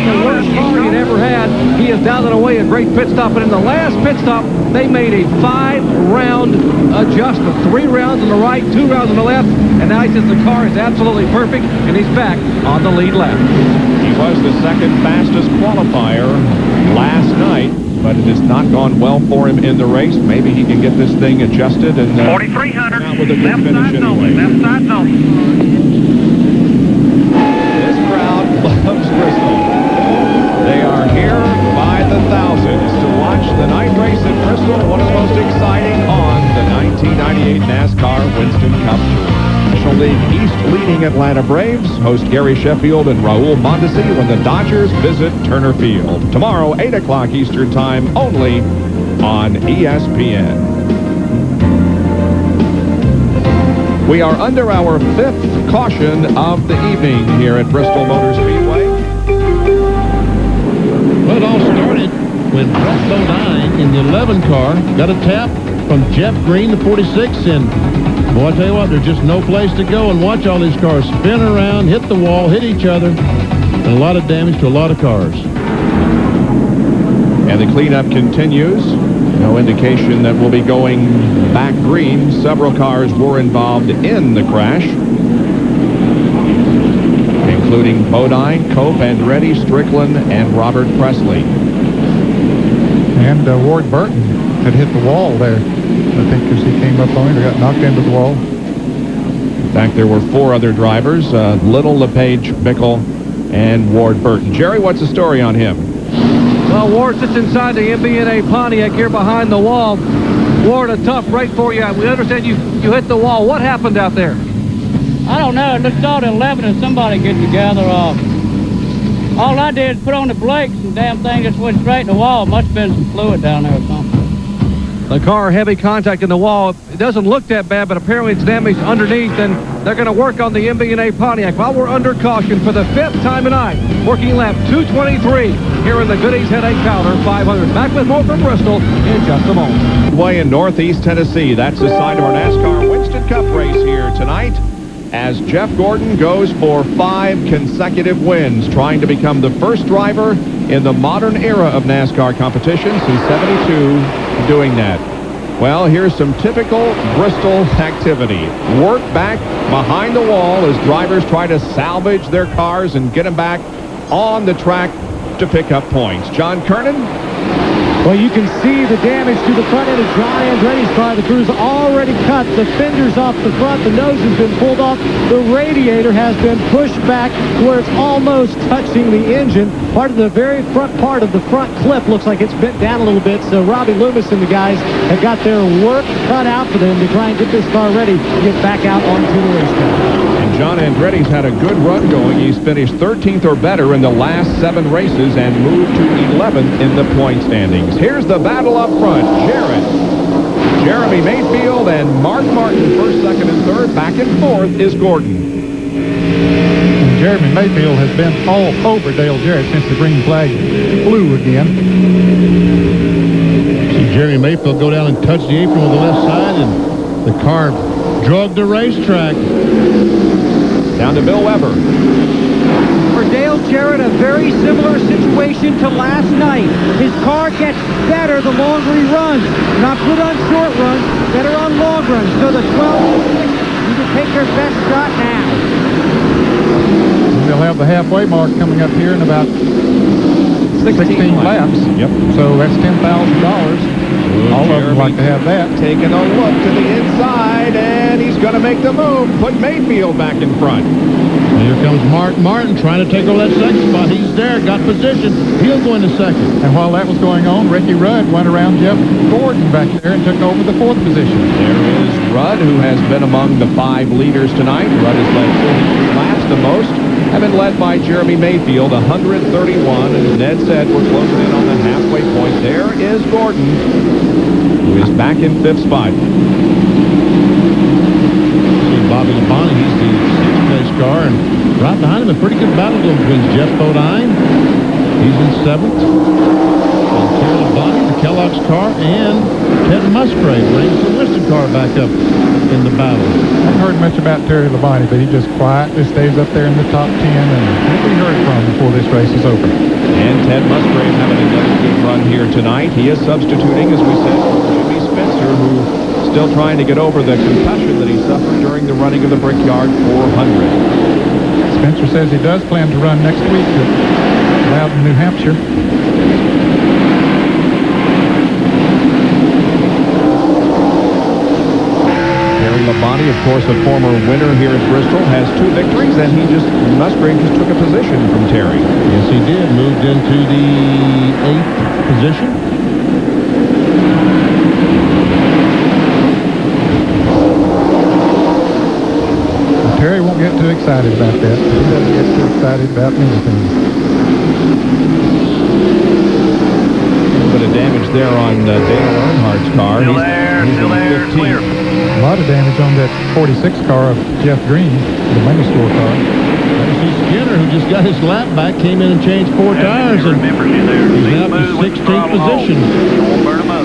the worst car he'd ever had. He has down and away a great pit stop. And in the last pit stop, they made a 5-round adjustment. 3 rounds on the right, 2 rounds on the left. And now he says the car is absolutely perfect, and he's back on the lead lap. He was the second fastest qualifier last night, but it has not gone well for him in the race. Maybe he can get this thing adjusted and 4,300. out with a good Left finish side anyway. only. Left side only. This crowd loves Bristol. They are here by the thousands to watch the night race at Bristol, one of the most exciting on the 1998 NASCAR Winston Cup. National League East leading Atlanta Braves host Gary Sheffield and Raul Mondesi when the Dodgers visit Turner Field. Tomorrow, 8 o'clock Eastern Time, only on ESPN. We are under our 5th caution of the evening here at Bristol Motor Speedway. Well, it all started when Brett Bodine in the 11 car got a tap from Jeff Green, the 46, and boy, I tell you what, there's just no place to go and watch all these cars spin around, hit the wall, hit each other, and a lot of damage to a lot of cars. And the cleanup continues. No indication that we'll be going back green. Several cars were involved in the crash, including Bodine, Cope, Andretti, Strickland, and Robert Presley. And Ward Burton had hit the wall there, I think, as he came up on it or got knocked into the wall. In fact, there were 4 other drivers, Little, LePage, Bickle, and Ward Burton. Jerry, what's the story on him? Well, Ward sits inside the MB&A Pontiac here behind the wall. Ward, a tough break for you. We understand you hit the wall. What happened out there? I don't know. It looked all 11 and somebody get together. All I did was put on the brakes and damn thing just went straight in the wall. Must have been some fluid down there or something. The car, heavy contact in the wall. It doesn't look that bad, but apparently it's damaged underneath, and they're going to work on the MB&A Pontiac while we're under caution for the 5th time tonight. Working lap 223 here in the Goody's Headache Powder 500. Back with more from Bristol in just a moment. Way in Northeast Tennessee. That's the side of our NASCAR Winston Cup race here tonight, as Jeff Gordon goes for 5 consecutive wins, trying to become the first driver in the modern era of NASCAR competition since '72 doing that. Well, here's some typical Bristol activity. Work back behind the wall as drivers try to salvage their cars and get them back on the track to pick up points. John Kernan. Well, you can see the damage to the front end of John Andretti's car. The crew's already cut the fenders off the front. The nose has been pulled off. The radiator has been pushed back where it's almost touching the engine. Part of the very front part of the front clip looks like it's bent down a little bit. So Robbie Loomis and the guys have got their work cut out for them to try and get this car ready to get back out onto the racetrack. And John Andretti's had a good run going. He's finished 13th or better in the last 7 races and moved to 11th in the point standings. Here's the battle up front. Jeremy Mayfield and Mark Martin, 1st, 2nd, and 3rd. Back and 4th is Gordon. And Jeremy Mayfield has been all over Dale Jarrett since the green flag flew again. See Jeremy Mayfield go down and touch the apron with the left side, and the car drug the racetrack. Down to Bill Weber. For Dale Jarrett, a very similar situation to last night. His car gets better the longer he runs. Not good on short runs, better on long runs. So the 12 and 6, you can take their best shot now. They'll have the halfway mark coming up here in about 16 laps. Yep. So that's $10,000. All of them like to have that. Taking a look to the inside, and he's going to make the move. Put Mayfield back in front. And here comes Mark Martin trying to take over that 2nd spot. He's there, got position. He'll go into 2nd. And while that was going on, Ricky Rudd went around Jeff Gordon back there and took over the 4th position. There is Rudd, who has been among the 5 leaders tonight. Rudd has led 43 laps. The most have been led by Jeremy Mayfield, 131. And as Ned said, we're closing in on the halfway point. There is Gordon, who is back in 5th spot. See Bobby Labonte, he's the 6th place car, and right behind him a pretty good battle going between Jeff Bodine, he's in 7th, and Terry Labonte, the Kellogg's car, and Ted Musgrave brings the Winston car back up in the battle. I haven't heard much about Terry Labonte, but he just quietly stays up there in the top 10, and he'll be heard from before this race is over. And Ted Musgrave having another good run here tonight. He is substituting, as we said, for Jimmy Spencer, who still trying to get over the concussion that he suffered during the running of the Brickyard 400. Spencer says he does plan to run next week at Loudon, New Hampshire. Terry Labonte, of course, a former winner here at Bristol, has 2 victories, and Musgrave just took a position from Terry. Yes, he did. Moved into the 8th position. Terry won't get too excited about that. He doesn't get too excited about anything. A little bit of damage there on Dale Earnhardt's car. Still there, clear. A lot of damage on that 46 car of Jeff Green, the money store car. There's Skinner, who just got his lap back, came in and changed 4 tires, and he's now up to 16th position. Won't burn him up.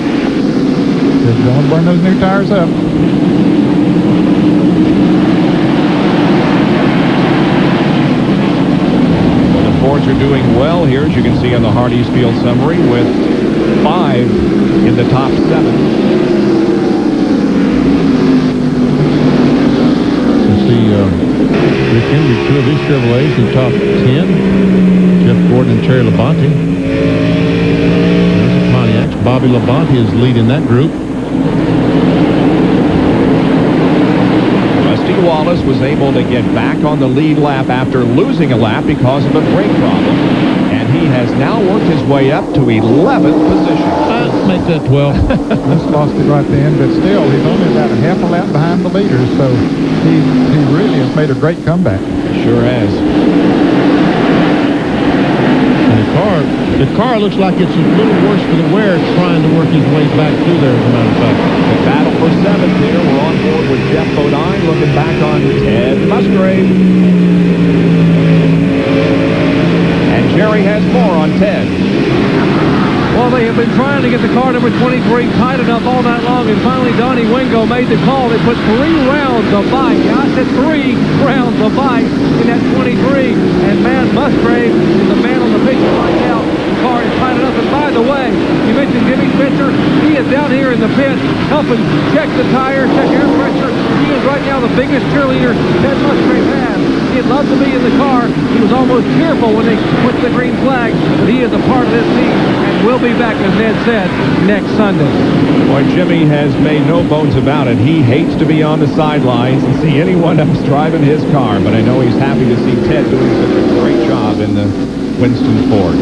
They're going to burn those new tires up. The Fords are doing well here, as you can see on the Hardee's Field summary, with 5 in the top 7. Rick Henry, 2 of his Chevrolets in the top 10. Jeff Gordon and Terry Labonte. There's the Pontiacs. Bobby Labonte is leading that group. Rusty Wallace was able to get back on the lead lap after losing a lap because of a brake problem. And he has now worked his way up to 11th position. Make that 12. Just lost it right then, but still, he's only about a half a lap behind the leaders, so he really has made a great comeback. Sure has. And the car looks like it's a little worse for the wear, trying to work his way back through there, as a matter of fact. The battle for 7th here. We're on board with Jeff Bodine, looking back on Ted Musgrave. And Jerry has more on Ted. Well, they have been trying to get the car number 23 tight enough all night long, and finally Donnie Wingo made the call. They put 3 rounds of bite. Yeah, I said 3 rounds of bite in that 23. And man, Musgrave is the man on the picture right now. The car is tight enough. And by the way, you mentioned Jimmy Spencer. He is down here in the pit helping check the tire, check air pressure. He is right now the biggest cheerleader Ted Musgrave has. He'd love to be in the car. He was almost tearful when they put the green flag, but he is a part of this team and will be back, as Ned said, next Sunday. Boy, Jimmy has made no bones about it. He hates to be on the sidelines and see anyone else driving his car, but I know he's happy to see Ted doing such a great job in the Winston Ford.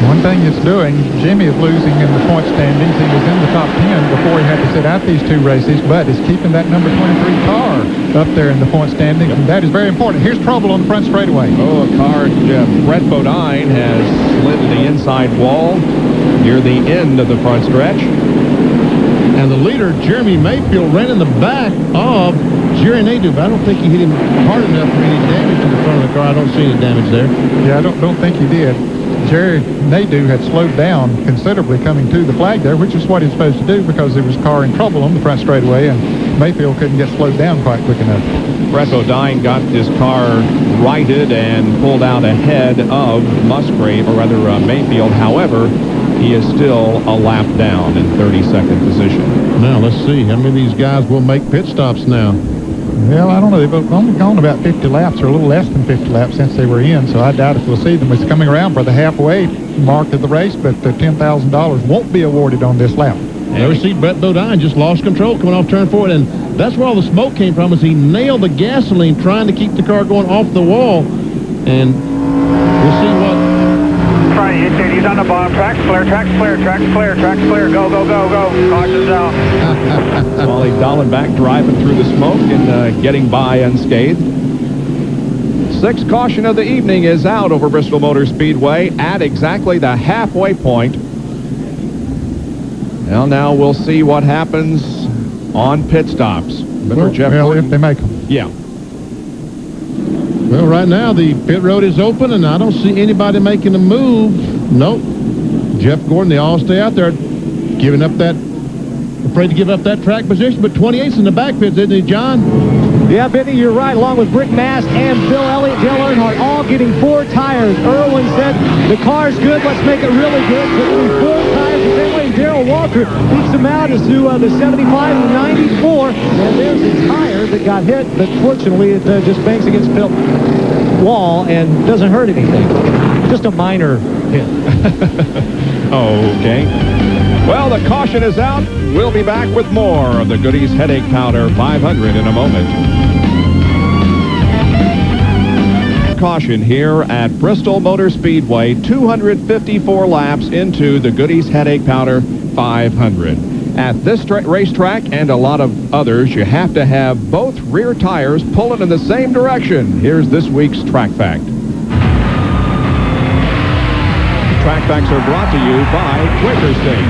One thing it's doing, Jimmy is losing in the point standings. He was in the top 10 before he had to sit out these 2 races, but is keeping that number 23 car up there in the point standings, and that is very important. Here's trouble on the front straightaway. Oh, a car, Brett Bodine has slid to the inside wall near the end of the front stretch. And the leader, Jeremy Mayfield, ran in the back of Jerry Nadeau, but I don't think he hit him hard enough for any damage to the front of the car. I don't see any damage there. Yeah, I don't think he did. Jerry Nadeau had slowed down considerably coming to the flag there, which is what he's supposed to do because there was a car in trouble on the front straightaway, and Mayfield couldn't get slowed down quite quick enough. Brett Bodine got his car righted and pulled out ahead of Musgrave, or rather Mayfield. However, he is still a lap down in 32nd position. Now, let's see. How many of these guys will make pit stops now? Well, I don't know. They've only gone about 50 laps, or a little less than 50 laps since they were in, so I doubt if we'll see them. It's coming around for the halfway mark of the race, but the $10,000 won't be awarded on this lap. There we see Brett Bodine just lost control coming off turn 4, and that's where all the smoke came from, is he nailed the gasoline trying to keep the car going off the wall, and we'll see what... He's on the bottom. Tracks clear, tracks clear, tracks clear, tracks clear. Go, go, go, go. Caution's out. Wally Dallenbach driving through the smoke and getting by unscathed. 6th caution of the evening is out over Bristol Motor Speedway at exactly the halfway point. Well, now we'll see what happens on pit stops. Well, if they make them. Yeah. Well, right now the pit road is open, and I don't see anybody making a move. Nope. Jeff Gordon, they all stay out there, giving up that, afraid to give up that track position, but 28's in the back pits, isn't he, John? Yeah, Benny, you're right, along with Rick Mast and Bill Elliott, Dale Earnhardt, all getting 4 tires. Irwin said, the car's good, let's make it really good. So we 4 tires the same way. Darrell Walker beats them out as to the 75 and 94. And there's a tire that got hit, but fortunately it just banks against the wall and doesn't hurt anything. Just a minor hit. Okay. Well, the caution is out. We'll be back with more of the Goody's Headache Powder 500 in a moment. Caution here at Bristol Motor Speedway, 254 laps into the Goody's Headache Powder 500. At this racetrack and a lot of others, you have to have both rear tires pulling in the same direction. Here's this week's Track Fact. Track Facts are brought to you by Quaker State.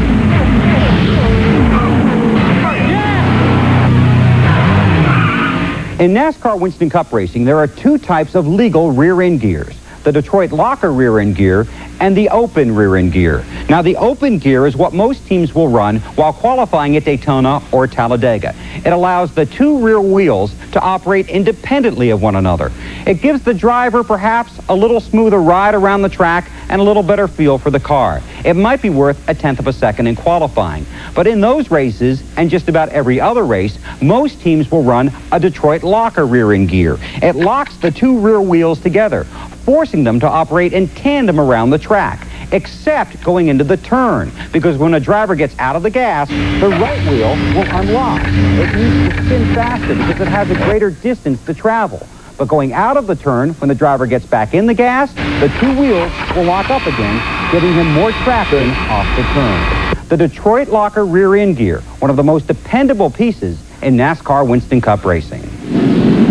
In NASCAR Winston Cup racing, there are 2 types of legal rear-end gears. the Detroit Locker rear-end gear, and the open rear-end gear. Now, the open gear is what most teams will run while qualifying at Daytona or Talladega. It allows the two rear wheels to operate independently of one another. It gives the driver perhaps a little smoother ride around the track and a little better feel for the car. It might be worth a tenth of a second in qualifying. But in those races, and just about every other race, most teams will run a Detroit Locker rear-end gear. It locks the two rear wheels together, forcing them to operate in tandem around the track, except going into the turn, because when a driver gets out of the gas, the right wheel will unlock. It needs to spin faster because it has a greater distance to travel. But going out of the turn, when the driver gets back in the gas, the two wheels will lock up again, giving him more traction off the turn. The Detroit Locker rear-end gear, one of the most dependable pieces in NASCAR Winston Cup racing.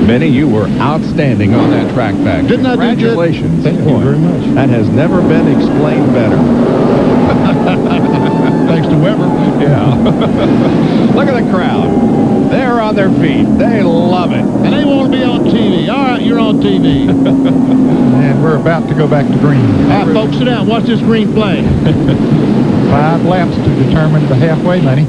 Benny, you were outstanding on that track back. Didn't I do good? Congratulations. Thank you very much. That has never been explained better. Thanks to Weber. Yeah. Look at the crowd. They're on their feet. They love it. And they want to be on TV. All right, you're on TV. And we're about to go back to green. All right, folks, sit down. Watch this green flag. 5 laps to determine the halfway money.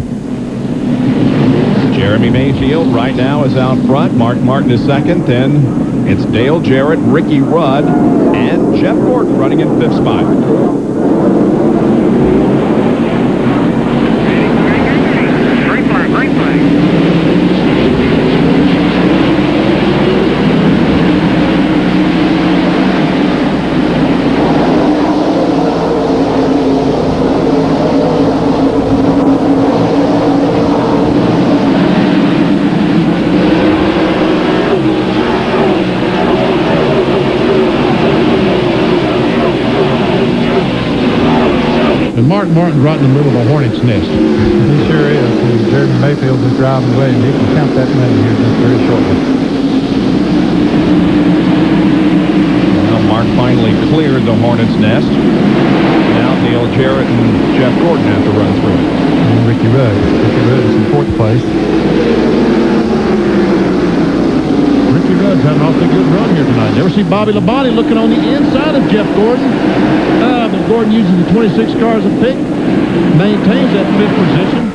Jeremy Mayfield right now is out front. Mark Martin is second. Then it's Dale Jarrett, Ricky Rudd, and Jeff Gordon running in fifth spot. Green flag, green flag. Mark Martin's right in the middle of a hornet's nest. He sure is. And Jeremy Mayfield is driving away, and you can count that money here just very shortly. Well, Mark finally cleared the hornet's nest. Now Dale Jarrett and Jeff Gordon have to run through it. And Ricky Rudd. Ricky Rudd is in fourth place. Ricky Rudd's had an awfully good run here tonight. Never see Bobby Labonte looking on the inside of Jeff Gordon. But Gordon uses the 26 car as a pick, maintains that fifth position.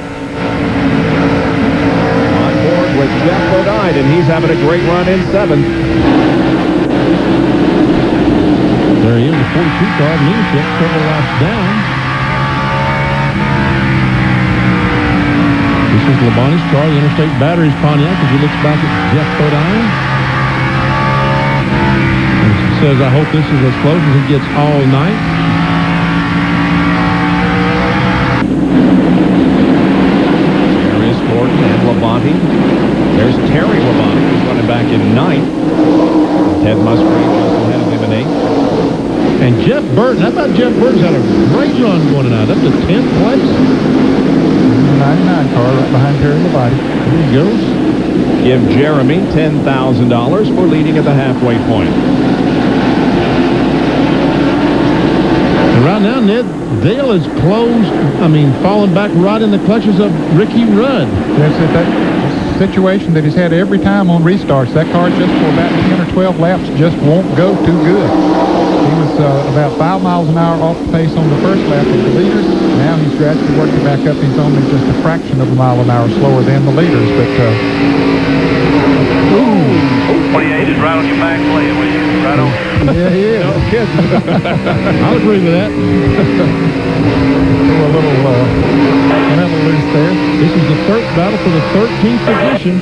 On board with Jeff Bodine, and he's having a great run in seventh. There he is, the 42 car of leadership, several laps down. This is Labonte's car, the Interstate Batteries Pontiac, as he looks back at Jeff Bodine. And he says, I hope this is as close as it gets all night. Gordon and Labonte. There's Terry Labonte, who's running back in ninth. Ted Musgrave just ahead of him in eighth. And Jeff Burton, I thought Jeff Burton's had a great run going tonight, up to 10th place. 99 car right behind Terry Labonte. There he goes. Give Jeremy $10,000 for leading at the halfway point. And right now, Ned, Dale is closed, falling back right in the clutches of Ricky Rudd. That's it. That situation that he's had every time on restarts, that car just for about 10 or 12 laps just won't go too good. He was about 5 miles an hour off the pace on the first lap of the leaders. Now he's gradually working back up. He's only just a fraction of a mile an hour slower than the leaders. But 28 is right on your back leg with you. Right on. Yeah, he is. No kidding. I'll agree with that. A little loose there. This is the third battle for the 13th position.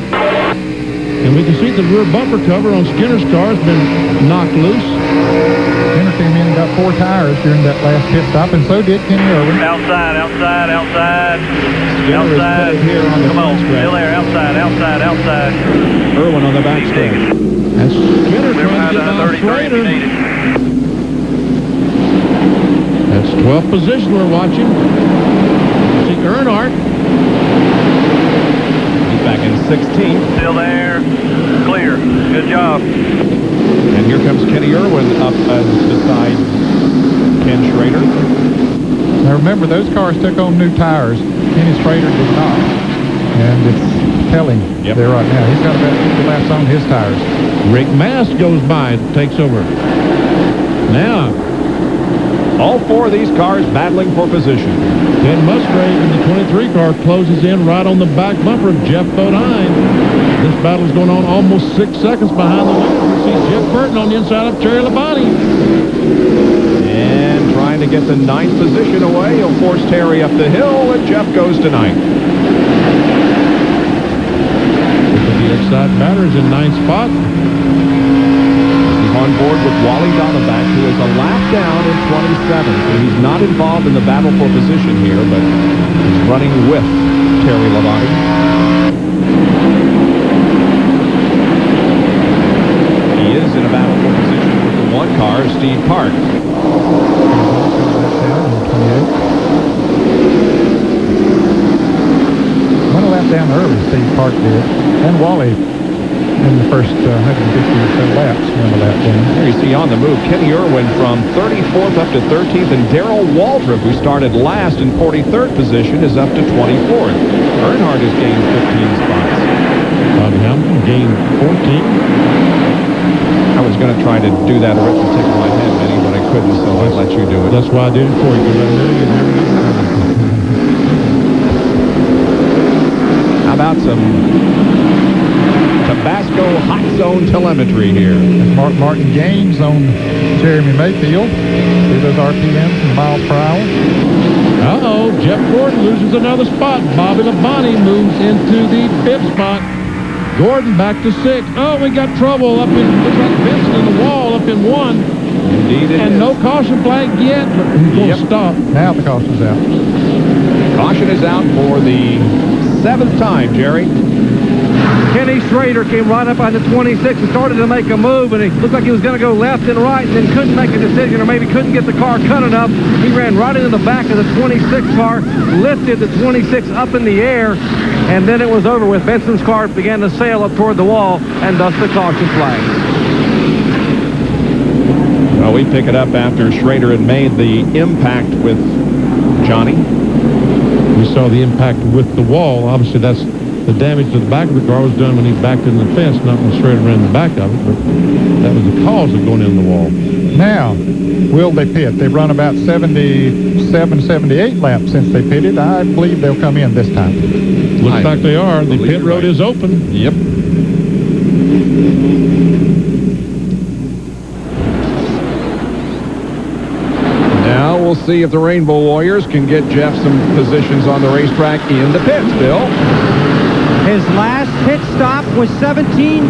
And we can see the rear bumper cover on Skinner's car has been knocked loose. Skinner came in and got 4 tires during that last pit stop, and so did Kenny Irwin. Outside. Skinner outside. is here on the Come on, front stretch. still there. Outside. Irwin on the back stretch. And Skinner Clear trying to get behind on 33 if Schrader. you need it. That's 12th position we're watching. See Earnhardt. He's back in 16th. Still there. Clear. Good job. And here comes Kenny Irwin up beside Ken Schrader. Now remember, those cars took on new tires. Kenny Schrader did not. And it's telling there right now. He's got about 50 laps on his tires. Rick Mast goes by and takes over. Now, all four of these cars battling for position. Ted Musgrave in the 23 car closes in right on the back bumper of Jeff Bodine. This battle's going on almost 6 seconds behind the leader. We see Jeff Burton on the inside of Terry Labonte. And trying to get the 9th position away. He'll force Terry up the hill, and Jeff goes to 9th. The Excite batters in 9th spot. On board with Wally Donovac, who is a lap down in 27th. So he's not involved in the battle for position here, but he's running with Terry Labonte. He is in a battle for position with the 1 car, Steve Park. Went a lap down early, Steve Park did, and Wally in the first 150 or so laps, went a lap down. There you see on the move, Kenny Irwin from 34th up to 13th, and Darrell Waldrop, who started last in 43rd position, is up to 24th. Earnhardt has gained 15 spots. Bobby Hamilton gained 14. I was going to try to do that arithmetic in my head, Benny, but I couldn't, so I let you do it. That's why I did it for you. How about some Tabasco hot zone telemetry here? Mark Martin gains on Jeremy Mayfield. See those RPMs in miles per hour. Uh-oh, Jeff Gordon loses another spot. Bobby Labonte moves into the 5th spot. Gordon back to 6th. Oh, we got trouble up in, looks like Benson in the wall up in 1. Indeed it and is. No caution flag yet, but he's going to stop. Now the caution's out. Caution is out for the 7th time, Jerry. Kenny Schrader came right up on the 26 and started to make a move, and he looked like he was going to go left and right and then couldn't make a decision, or maybe couldn't get the car cut enough. He ran right into the back of the 26 car, lifted the 26 up in the air, and then it was over with. Benson's car began to sail up toward the wall, and thus the caution flag. Well, we pick it up after Schrader had made the impact with Johnny. We saw the impact with the wall. Obviously, that's the damage to the back of the car was done when he backed in the fence, not when Schrader ran the back of it, but that was the cause of going in the wall. Now, will they pit? They've run about 77, 78 laps since they pitted. I believe they'll come in this time. Looks like they are. The pit road is open. Yep. Now we'll see if the Rainbow Warriors can get Jeff some positions on the racetrack in the pits, Bill. His last pit stop was 17.6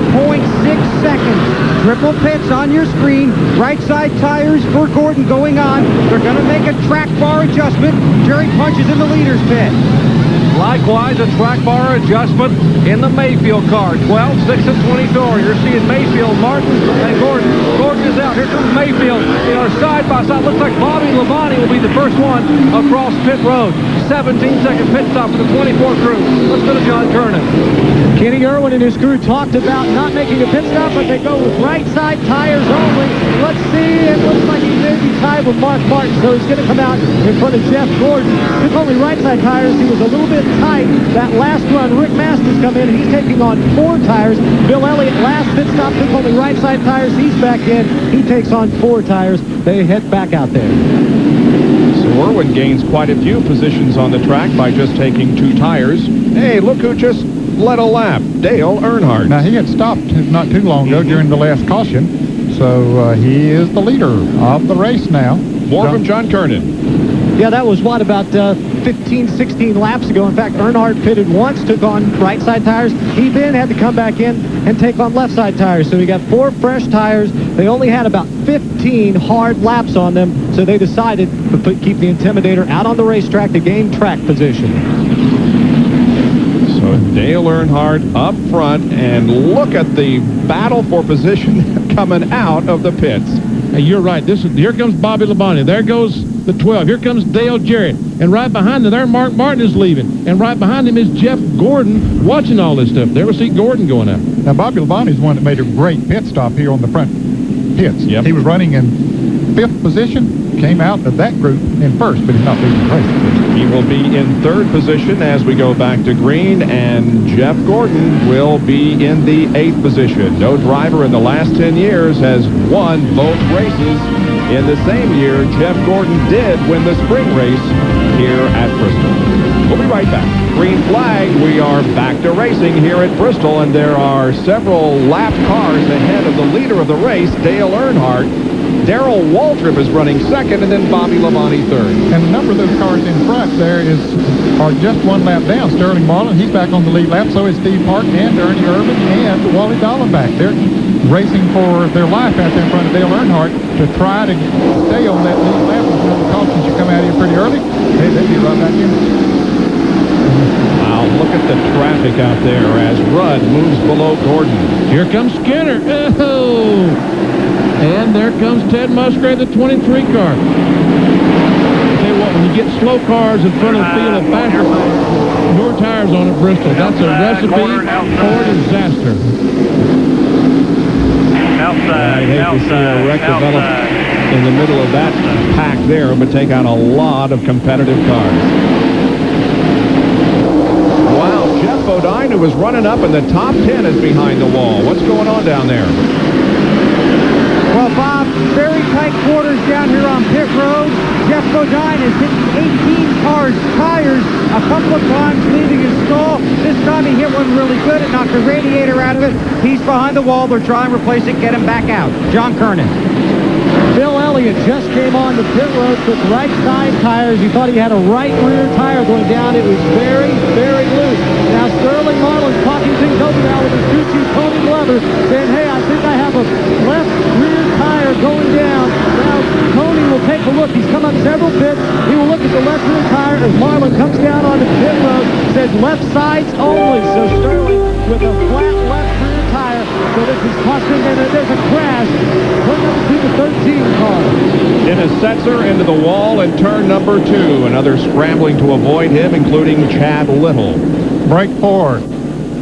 seconds. Triple pits on your screen. Right side tires for Gordon going on. They're going to make a track bar adjustment. Jerry punches in the leader's pit. Likewise, a track bar adjustment in the Mayfield car. 12, 6, and 24. You're seeing Mayfield, Martin, and Gordon. Gordon is out. Here comes Mayfield. They are side by side. Looks like Bobby Labonte will be the first one across pit road. 17-second pit stop for the 24 crew. Let's go to John Kernan. Kenny Irwin and his crew talked about not making a pit stop, but they go with right side tires only. Let's see. It looks like he may be tied with Mark Martin, so he's going to come out in front of Jeff Gordon. Took only right side tires. He was a little bit tight that last run. Rick Masters come in. He's taking on 4 tires. Bill Elliott, last pit stop, took only right side tires. He's back in. He takes on 4 tires. They head back out there. So Irwin gains quite a few positions on the track by just taking 2 tires. Hey, look who just led a lap. Dale Earnhardt. Now, he had stopped not too long ago during the last caution, so he is the leader of the race now. More from John Kernan. Yeah, that was, what, about 15, 16 laps ago. In fact, Earnhardt pitted once, took on right side tires. He then had to come back in and take on left side tires. So he got 4 fresh tires. They only had about 15 hard laps on them, so they decided to keep the Intimidator out on the racetrack to gain track position. So Dale Earnhardt up front, and look at the battle for position coming out of the pits. Hey, you're right. Here comes Bobby Labonte. There goes the 12. Here comes Dale Jarrett. And right behind him, there Mark Martin is leaving. And right behind him is Jeff Gordon watching all this stuff. There we see Gordon going out. Now, Bobby Labonte is one that made a great pit stop here on the front pits. Yep. He was running in 5th position, came out of that group in 1st, but he's not leading the race. He will be in 3rd position as we go back to green, and Jeff Gordon will be in the 8th position. No driver in the last 10 years has won both races In the same year, Jeff Gordon did win the spring race here at Bristol. We'll be right back. Green flag, we are back to racing here at Bristol, and there are several lap cars ahead of the leader of the race, Dale Earnhardt. Darrell Waltrip is running second, and then Bobby Labonte third. And a number of those cars in front there are just one lap down. Sterling Marlin, he's back on the lead lap. So is Steve Park and Ernie Irvin and Wally Dallenbach. They're racing for their life out there in front of Dale Earnhardt to try to stay on that lead lap. With the cautions you come out here pretty early. Hey, they'd be right back in. Wow, look at the traffic out there as Rudd moves below Gordon. Here comes Skinner. Oh! And there comes Ted Musgrave, the 23 car. I'll tell you what, when you get slow cars in front of the field of faster cars, your tires on at Bristol, that's a recipe for disaster. I hate to see a wreck develop in the middle of that pack there, but take out a lot of competitive cars. Wow, Jeff Bodine, who was running up in the top 10, is behind the wall. What's going on down there? Well, Bob, very tight quarters down here on pit road. Jeff Bodine has hit 18 cars' tires a couple of times, leaving his stall. This time he hit one really good. It knocked the radiator out of it. He's behind the wall. They're trying to replace it, get him back out. John Kernan. Bill Elliott just came on the pit road with right side tires. He thought he had a right rear tire going down. It was very, very loose. Now Sterling Marlin's talking things over now with his crew chief Tony Glover, saying, hey, I think I have a left rear tire going down. Now Tony will take a look. He's come up several pits. He will look at the left rear tire as Marlin comes down on the pit road. Says left sides only. So Sterling with a flat left rear tire. So this is costing, and there's a crash. Turn number 2 to 13 car. Dennis Setzer into the wall in turn number 2. Another scrambling to avoid him, including Chad Little. Break 4.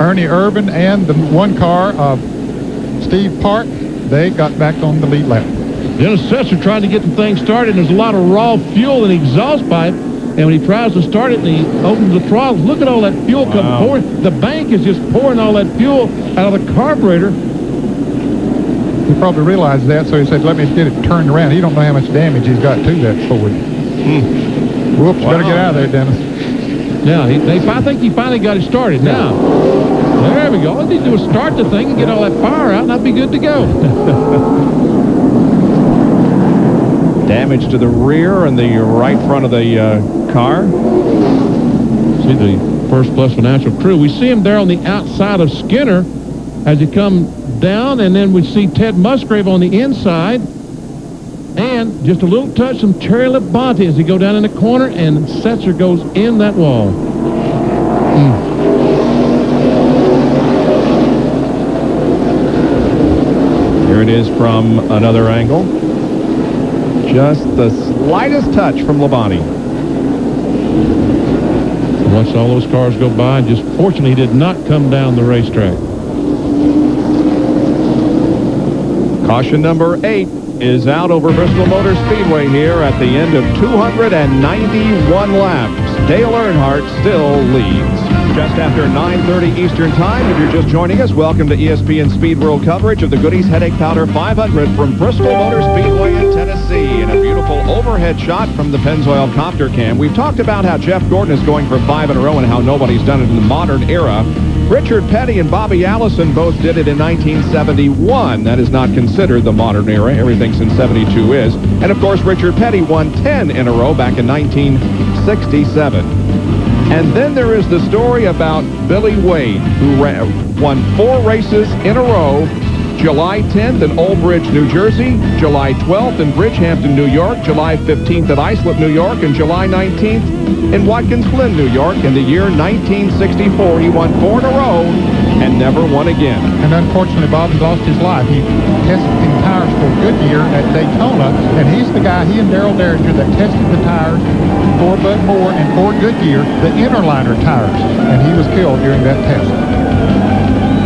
Ernie Irvin and the one car of Steve Park, they got back on the lead lap. Dennis Setzer trying to get the thing started. There's a lot of raw fuel in the exhaust pipe. And when he tries to start it and he opens the throttle, look at all that fuel come pouring. The bank is just pouring all that fuel out of the carburetor. He probably realized that, so he said, let me get it turned around. He don't know how much damage he's got to that Ford. Whoops, better get out of there, Dennis. Yeah, I think he finally got it started now. There we go. All he need to do is start the thing and get all that fire out, and I'd be good to go. Damage to the rear and the right front of the car. See the First Plus Financial crew. We see him there on the outside of Skinner as he comes down, and then we see Ted Musgrave on the inside. And just a little touch from Terry Labonte as he go down in the corner, and Setzer goes in that wall. Here it is from another angle. Just the slightest touch from Labonte. Watched all those cars go by, and just fortunately he did not come down the racetrack. Caution number 8 is out over Bristol Motor Speedway here at the end of 291 laps. Dale Earnhardt still leads. Just after 9:30 Eastern Time, if you're just joining us, welcome to ESPN Speed World coverage of the Goody's Headache Powder 500 from Bristol Motor Speedway in Tennessee. And a beautiful overhead shot from the Pennzoil copter cam. We've talked about how Jeff Gordon is going for 5 in a row and how nobody's done it in the modern era. Richard Petty and Bobby Allison both did it in 1971. That is not considered the modern era. Everything since 72 is. And, of course, Richard Petty won 10 in a row back in 1967. And then there is the story about Billy Wade, who won 4 races in a row. July 10th in Old Bridge, New Jersey, July 12th in Bridgehampton, New York, July 15th at Islip, New York, and July 19th in Watkins Glen, New York. In the year 1964, he won 4 in a row and never won again. And unfortunately, Bob has lost his life. He tested tires for Goodyear at Daytona, and he's the guy, he and Darrell Derringer, that tested the tires for Bud Moore and for Goodyear, the interliner tires, and he was killed during that test.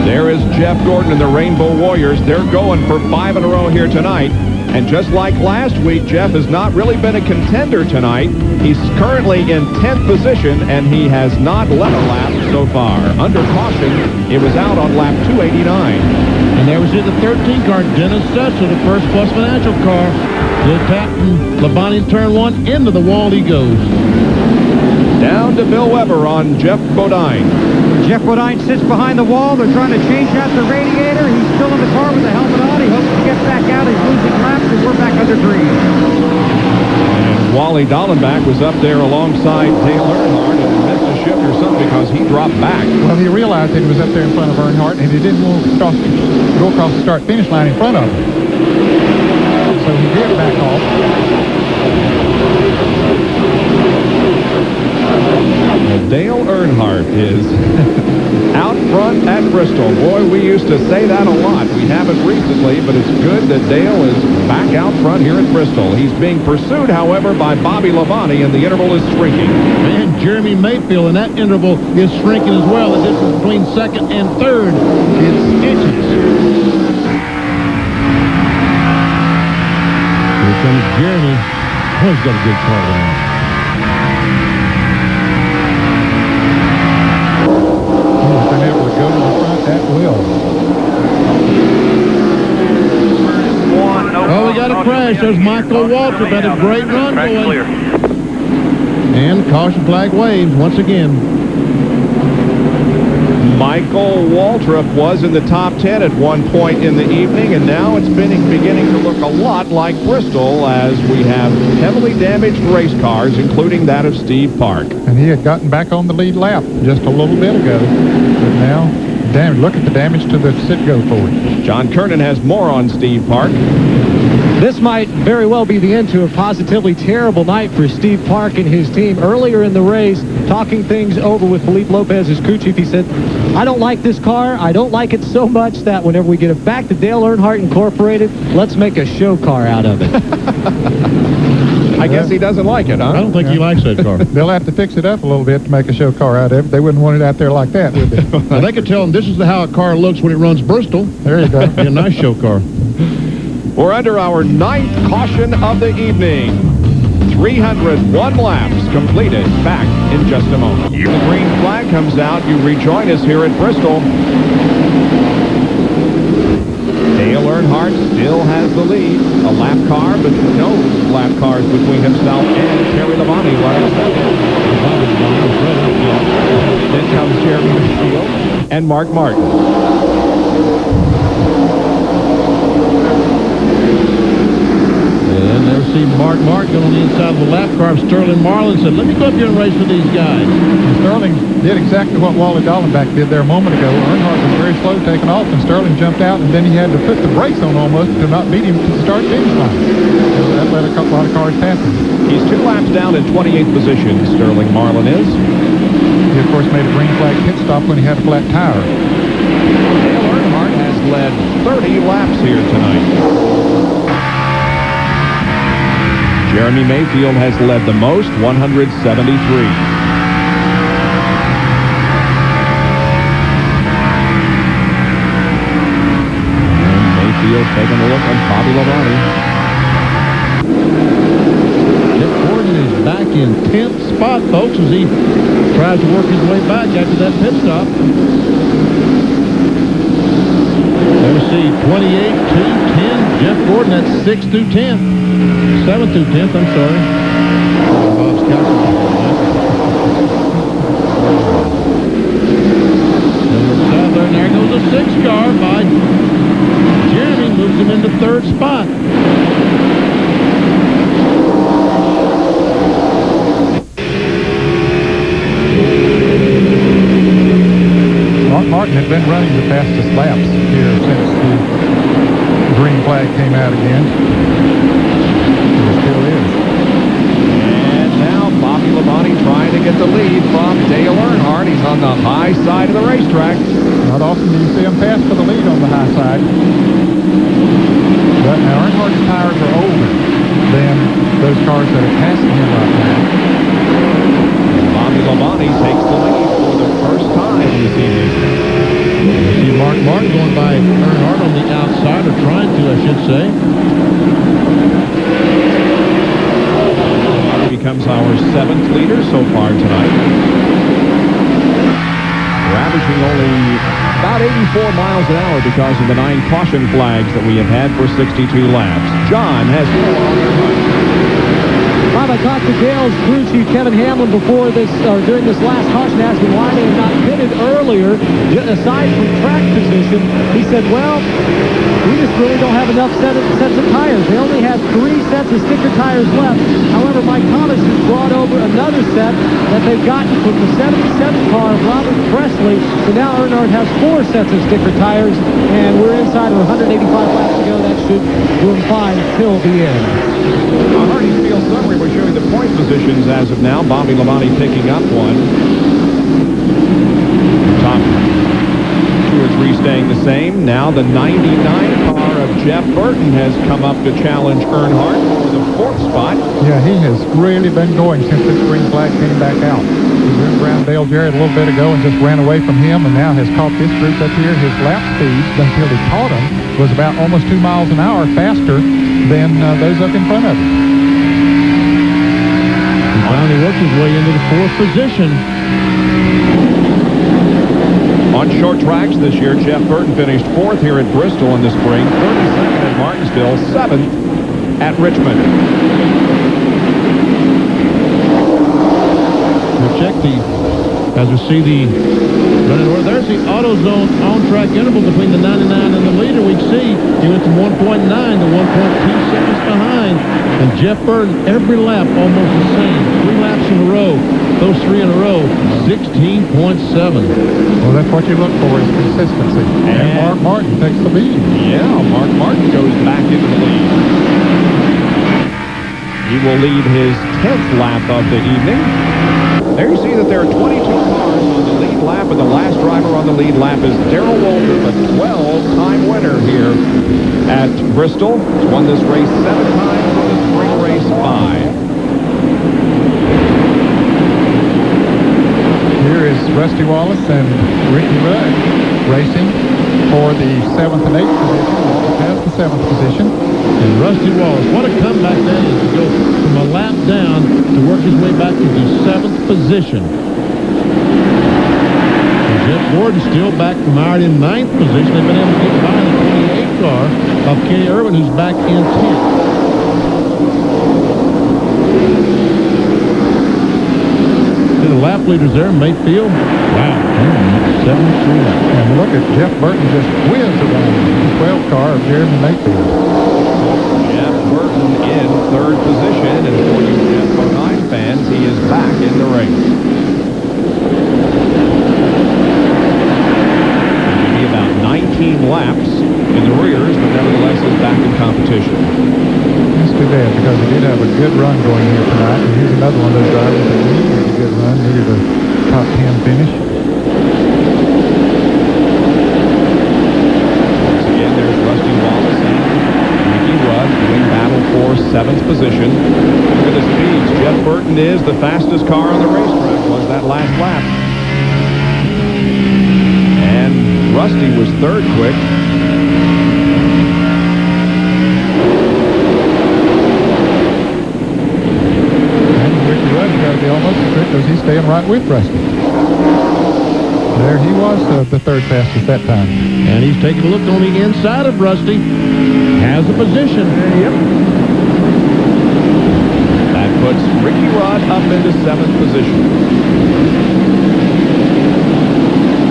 There is Jeff Gordon and the Rainbow Warriors. They're going for 5 in a row here tonight. And just like last week, Jeff has not really been a contender tonight. He's currently in 10th position, and he has not led a lap so far. Under caution, it was out on lap 289. And there was in the 13 car, Dennis Setzer, the First Plus Financial car. Little tap from Labonte in turn one. Into the wall he goes. Down to Bill Weber on Jeff Bodine. Jeff Bodine sits behind the wall. They're trying to change out the radiator. He's still in the car with the helmet on. He hopes to get back out. He's losing laps, and we're back under green. And Wally Dallenbach was up there alongside Dale Earnhardt and missed a shift or something because he dropped back. Well, he realized that he was up there in front of Earnhardt, and he didn't want to go across the start-finish line in front of him. So he did back off. Dale Earnhardt is out front at Bristol. Boy, we used to say that a lot. We haven't recently, but it's good that Dale is back out front here at Bristol. He's being pursued, however, by Bobby Labonte, and the interval is shrinking. Man, Jeremy Mayfield, and that interval is shrinking as well. The distance between second and third is inches. Here comes Jeremy. Oh, he's got a good car tonight. Oh, we got a crash. There's Michael Waltrip. Had a great run going. And caution flag waves once again. Michael Waltrip was in the top 10 at one point in the evening, and now it's beginning to look a lot like Bristol as we have heavily damaged race cars, including that of Steve Park. And he had gotten back on the lead lap just a little bit ago, but now, look at the damage to the sit-go Ford. John Kernan has more on Steve Park. This might very well be the end to a positively terrible night for Steve Park and his team. Earlier in the race, talking things over with Felipe Lopez's crew chief, he said, I don't like this car. I don't like it so much that whenever we get it back to Dale Earnhardt Incorporated, let's make a show car out of it. I guess he doesn't like it, huh? I don't think he likes that car. They'll have to fix it up a little bit to make a show car out of it. They wouldn't want it out there like that, would they? Well, they could tell him this is how a car looks when it runs Bristol. There you go. A nice show car. We're under our 9th caution of the evening. 301 laps completed. Back in just a moment. The green flag comes out. You rejoin us here at Bristol. Dale Earnhardt still has the lead. A lap car, but no lap cars between himself and Terry Labonte. Then comes Jeremy Mayfield and Mark Martin. And there we see Mark Martin on the inside of the lap car of Sterling Marlin. Said, let me go up here and race with these guys. And Sterling did exactly what Wally Dallenbach did there a moment ago. Earnhardt was very slow taking off, and Sterling jumped out, and then he had to put the brakes on almost to not beat him to the start-finish line. So that let a lot of cars pass him. He's 2 laps down in 28th position, Sterling Marlin is. He, of course, made a green flag pit stop when he had a flat tire. Dale Earnhardt has led 30 laps here tonight. Jeremy Mayfield has led the most, 173. Mayfield taking a look at Bobby Labonte. Jeff Gordon is back in 10th spot, folks, as he tries to work his way back after that pit stop. There we see 28 to 10. Jeff Gordon, that's 6 through 10. 7th through 10th, I'm sorry. Bob's and there goes a 6 car by Jeremy, moves him into 3rd spot. Mark Martin had been running the fastest laps here since the green flag came out again. Still is. And now Bobby Labonte trying to get the lead from Dale Earnhardt. He's on the high side of the racetrack. Not often do you see him pass for the lead on the high side. But now Earnhardt's tires are older than those cars that are passing him right now. And Bobby Labonte takes the lead for the first time this evening. You see Mark Martin going by Earnhardt on the outside, or trying to, I should say. Becomes our 7th leader so far tonight. averaging only about 84 miles an hour because of the 9 caution flags that we have had for 62 laps. John has more on their hunt. Bob, I talked to Dale's crew chief, Kevin Hamlin, before this, or during this last caution, asked me why they had not pitted earlier, aside from track position. He said, well, we just really don't have enough sets of tires. They only have 3 sets of sticker tires left. However, Mike Thomas has brought over another set that they've gotten from the 77 car of Robert Presley. So now Earnhardt has 4 sets of sticker tires, and we're inside of 185 laps to go. That should do him fine till the end. Our Hardee's Field summary will show you the point positions as of now. Bobby Labonte picking up one. Top 2 or 3 staying the same. Now the 99 car of Jeff Burton has come up to challenge Earnhardt for the 4th spot. Yeah, he has really been going since this green flag came back out. He went around Dale Jarrett a little bit ago and just ran away from him, and now has caught this group up here. His lap speed, until he caught him, was about almost 2 miles an hour faster than those up in front of him. He finally worked his way into the 4th position. On short tracks this year, Jeff Burton finished 4th here at Bristol in the spring, 32nd at Martinsville, 7th at Richmond. We'll check as we see the running order. There's the AutoZone on-track interval between the 99 and the leader. We see he went from 1.9 to 1.2 seconds behind. And Jeff Burton, every lap almost the same. 3 laps in a row. Those 3 in a row, 16.7. Well, that's what you look for is consistency. And Mark Martin takes the lead. Yeah, Mark Martin goes back into the lead. He will lead his 10th lap of the evening. There you see that there are 22 cars on the lead lap, and the last driver on the lead lap is Darrell Walter, the 12-time winner here at Bristol. He's won this race 7 times, and the spring race 5. Here is Rusty Wallace and Ricky Rudd racing for the 7th and 8th position. Wallace has the 7th position. And Rusty Wallace, what a comeback that is to go from a lap down to work his way back to the 7th position. And Jeff Gordon still back mired in 9th position. They've been able to get by the 28 car of Kenny Irwin, who's back in 10th. The lap leaders there, Mayfield. Wow, 73 laps. And look at Jeff Burton just whizzed around the 12 car of Jeremy Mayfield. Jeff Burton in 3rd position, and for you Jeff 09 fans, he is back in the race. It'll be about 19 laps in the rears, but nevertheless is back in competition. That's too bad, because he did have a good run going here tonight, and here's another one of those drivers that needed a good run, needed a top 10 finish. Once again, there's Rusty Wallace and Ricky Rudd doing battle for 7th position. Look at the speeds. Jeff Burton is the fastest car on the racetrack, was that last lap. And Rusty was 3rd quick. Almost because he's staying right with Rusty. There he was, the 3rd fastest that time. And he's taking a look on the inside of Rusty. Has a position. Yep. That puts Ricky Rudd up into 7th position.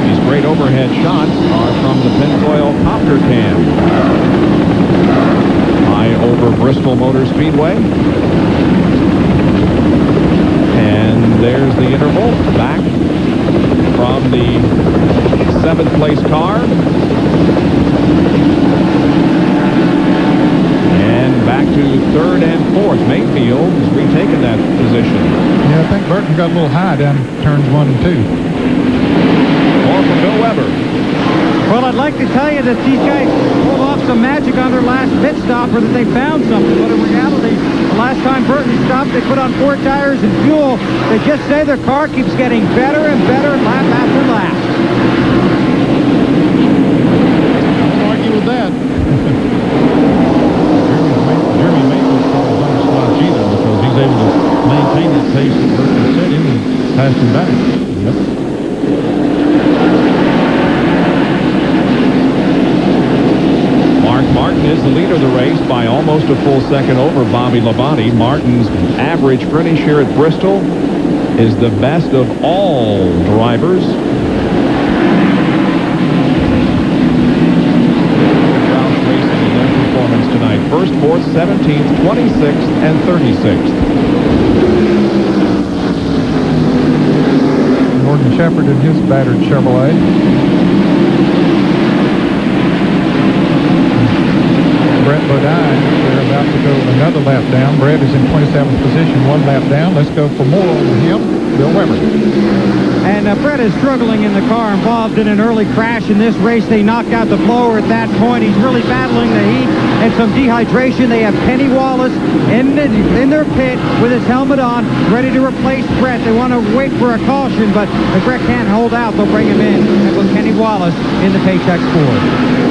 These great overhead shots are from the Pennzoil Copter Cam. High over Bristol Motor Speedway. And there's the interval back from the 7th place car. And back to 3rd and 4th. Mayfield has retaken that position. Yeah, I think Burton got a little high down turns 1 and 2. More from Bill Weber. Well, I'd like to tell you that these guys pulled off some magic on their last pit stop, or that they found something. But in reality, the last time Burton stopped, they put on 4 tires and fuel. They just say their car keeps getting better and better lap after lap. I won't argue with that. Jeremy Mayfield's car is under slouch either, because he's able to maintain that pace that Burton set in and passed him back. Yep. is the leader of the race by almost a full second over Bobby Labonte. Martin's average finish here at Bristol is the best of all drivers. Tonight. First, fourth, 17th, 26th, and 36th. Gordon Shepard in his battered Chevrolet. Brett Bodine, they're about to go another lap down. Brett is in 27th position, one lap down. Let's go for more on him. Bill Weber. And Brett is struggling in the car, involved in an early crash in this race. They knocked out the blower at that point. He's really battling the heat and some dehydration. They have Kenny Wallace in their pit with his helmet on, ready to replace Brett. They want to wait for a caution, but if Brett can't hold out, they'll bring him in and put Kenny Wallace in the Paychex Ford.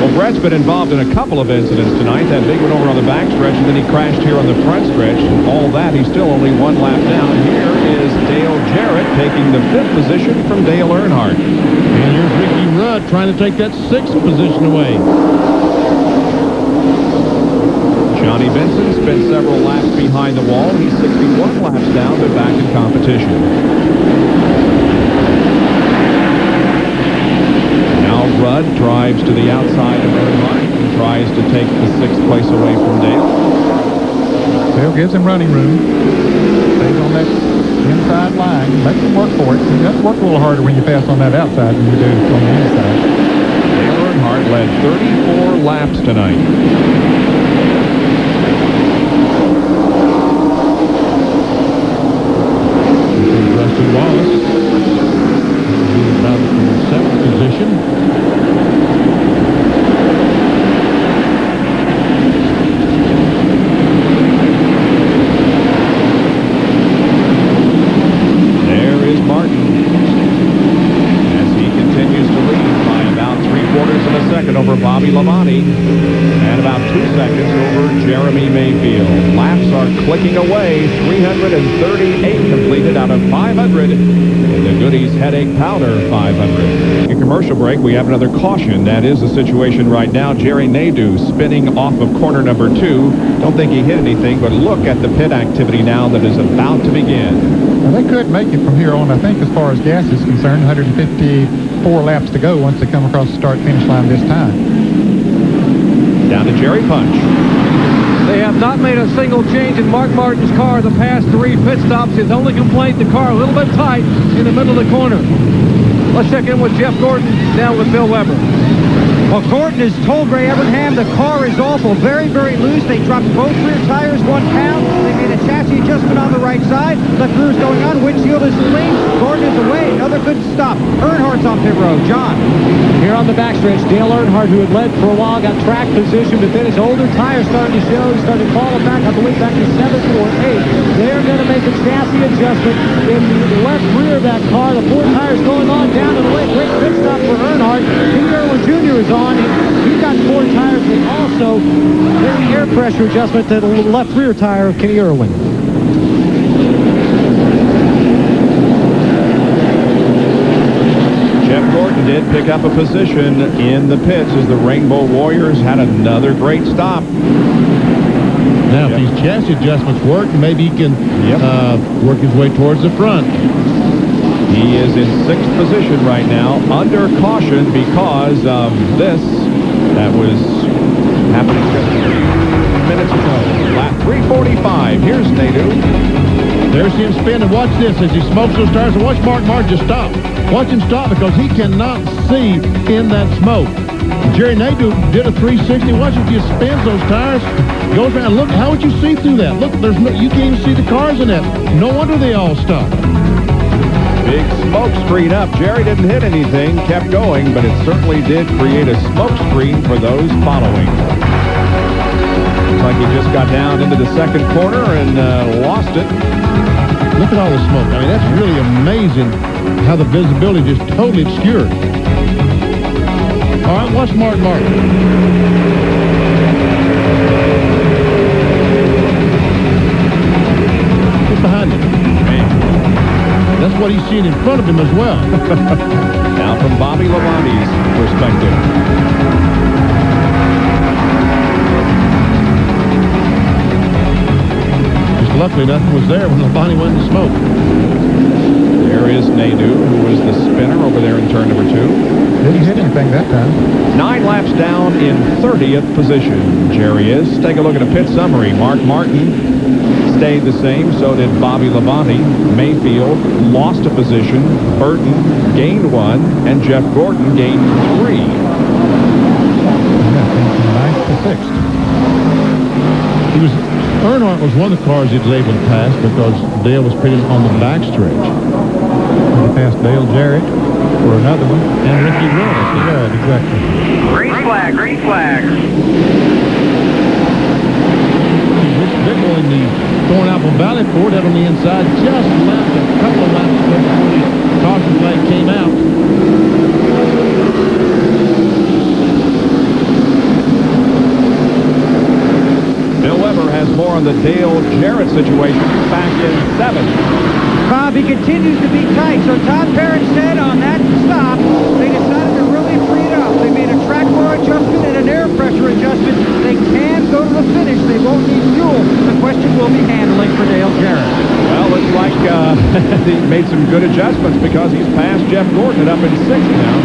Well, Brett's been involved in a couple of incidents tonight. That big one over on the back stretch, and then he crashed here on the front stretch. All that, he's still only one lap down. Here is Dale Jarrett taking the 5th position from Dale Earnhardt. And here's Ricky Rudd trying to take that 6th position away. Johnny Benson spent several laps behind the wall. He's 61 laps down, but back in competition. Now Rudd drives to the outside of Earnhardt and tries to take the 6th place away from Dale. Dale gives him running room. Stays on that inside line. Lets him work for it. You got to work a little harder when you pass on that outside than you do on the inside. Dale Earnhardt led 34 laps tonight. Rusty Wallace. He's about in 7th position. Over Bobby Labonte and about 2 seconds over Jeremy Mayfield. Laps are clicking away. 338 completed out of 500 in the Goody's Headache Powder 500. In commercial break, we have another caution. That is the situation right now. Jerry Nadeau spinning off of corner number 2. Don't think he hit anything, but look at the pit activity now that is about to begin. Well, they could make it from here on, I think, as far as gas is concerned. 154 laps to go once they come across the start-finish line this time. Down to Jerry Punch. They have not made a single change in Mark Martin's car the past 3 pit stops. His only complaint, the car a little bit tight in the middle of the corner. Let's check in with Jeff Gordon, down with Bill Weber. Well, Gordon has told Ray Evernham the car is awful, very, very loose. They dropped both rear tires 1 pound. They made a chassis adjustment on the right side. Left rear is going on. Windshield is clean. Gordon is away. Another good stop. Earnhardt's on pit road. John. Here on the backstretch, Dale Earnhardt, who had led for a while, got track position, but then his older tires started to show. He started falling back, I believe, back to 7th or 8th. They're going to make a chassis adjustment in the left rear of that car. The 4 tires going on down to the lake. Great pit stop for Earnhardt. King Irwin Jr. is on. He's got 4 tires, and also there's the air pressure adjustment to the left rear tire of Kenny Irwin. Jeff Gordon did pick up a position in the pits as the Rainbow Warriors had another great stop. Now, if these chassis adjustments work, maybe he can work his way towards the front. He is in 6th position right now, under caution because of this that was happening just a few minutes ago. Lap 345. Here's Nadeau. There's him spinning. Watch this as he smokes those tires. And watch Mark Martin just stop. Watch him stop because he cannot see in that smoke. Jerry Nadeau did a 360. Watch him just spins those tires. Goes around. Look, how would you see through that? Look, you can't even see the cars in that. No wonder they all stop. Big smoke screen up. Jerry didn't hit anything, kept going, but it certainly did create a smoke screen for those following. Looks like he just got down into the 2nd corner and lost it. Look at all the smoke. I mean, that's really amazing how the visibility is just totally obscured. All right, watch Martin. Look behind him. That's what he's seeing in front of him as well. Now from Bobby Labonte's perspective. luckily nothing was there when Labonte went to smoke. There is Nadu, who was the spinner over there in turn number 2. Didn't hit anything that time. 9 laps down in 30th position, Jerry is. Take a look at a pit summary. Mark Martin stayed the same, so did Bobby Labonte. Mayfield lost a position. Burton gained 1, and Jeff Gordon gained 3. Yeah, came from 9th to 6th. Earnhardt was one of the cars he was able to pass because Dale was pitting on the backstretch. He passed Dale Jarrett for another one. And Ricky Rudd. Rudd, exactly. Green flag, green flag. They're going the Thorn-Apple Valley Ford out on the inside, just lapped a couple of laps before the caution flag came out. Bill Weber has more on the Dale Jarrett situation back in 7th. Bob, he continues to be tight. So Todd Parrott said on that stop, they decided to really free it up. They made a track bar adjustment and an air pressure adjustment. They can go to the finish. They won't need fuel. The question will be handling for Dale Jarrett. Well, looks like he made some good adjustments because he's passed Jeff Gordon up in 6th now.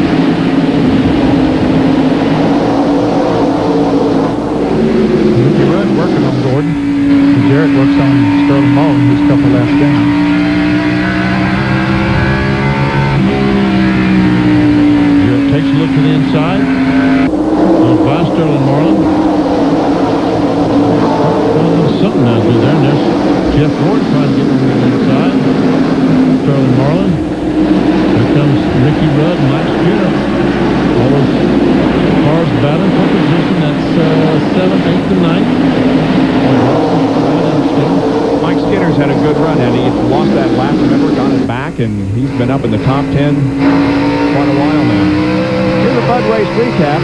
Ricky Rudd working on Gordon. And Jarrett works on Sterling Marlin, who's a couple laps down. Jarrett takes a look to the inside. By Sterling Marlin. Something not good there. And there's Jeff Gordon trying to get on the inside. Sterling Marlin. Here comes Ricky Rudd and Mike Skinner. All those cars battling for position. That's 7th, 8th, and 9th. Mike Skinner's had a good run, and he lost that lap, remember, got it back, and he's been up in the top 10 quite a while now. Here's a Bud Race recap.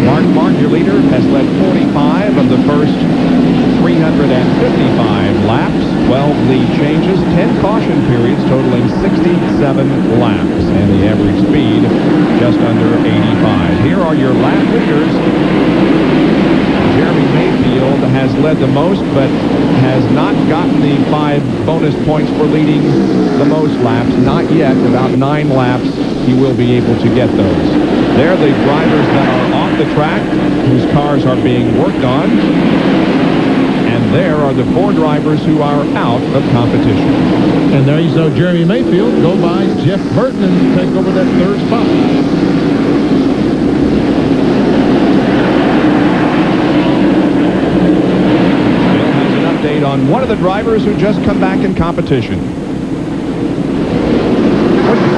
Mark Martin, your leader, has led 45 of the first 355 laps, 12 lead changes, 10 caution periods totaling 67 laps, and the average speed just under 85. Here are your lap leaders. Jeremy Mayfield has led the most, but has not gotten the 5 bonus points for leading the most laps. Not yet. About 9 laps, he will be able to get those. They're the drivers that are off the track, whose cars are being worked on. And there are the 4 drivers who are out of competition. And there you saw Jeremy Mayfield go by Jeff Burton and take over that 3rd spot. On one of the drivers who just come back in competition.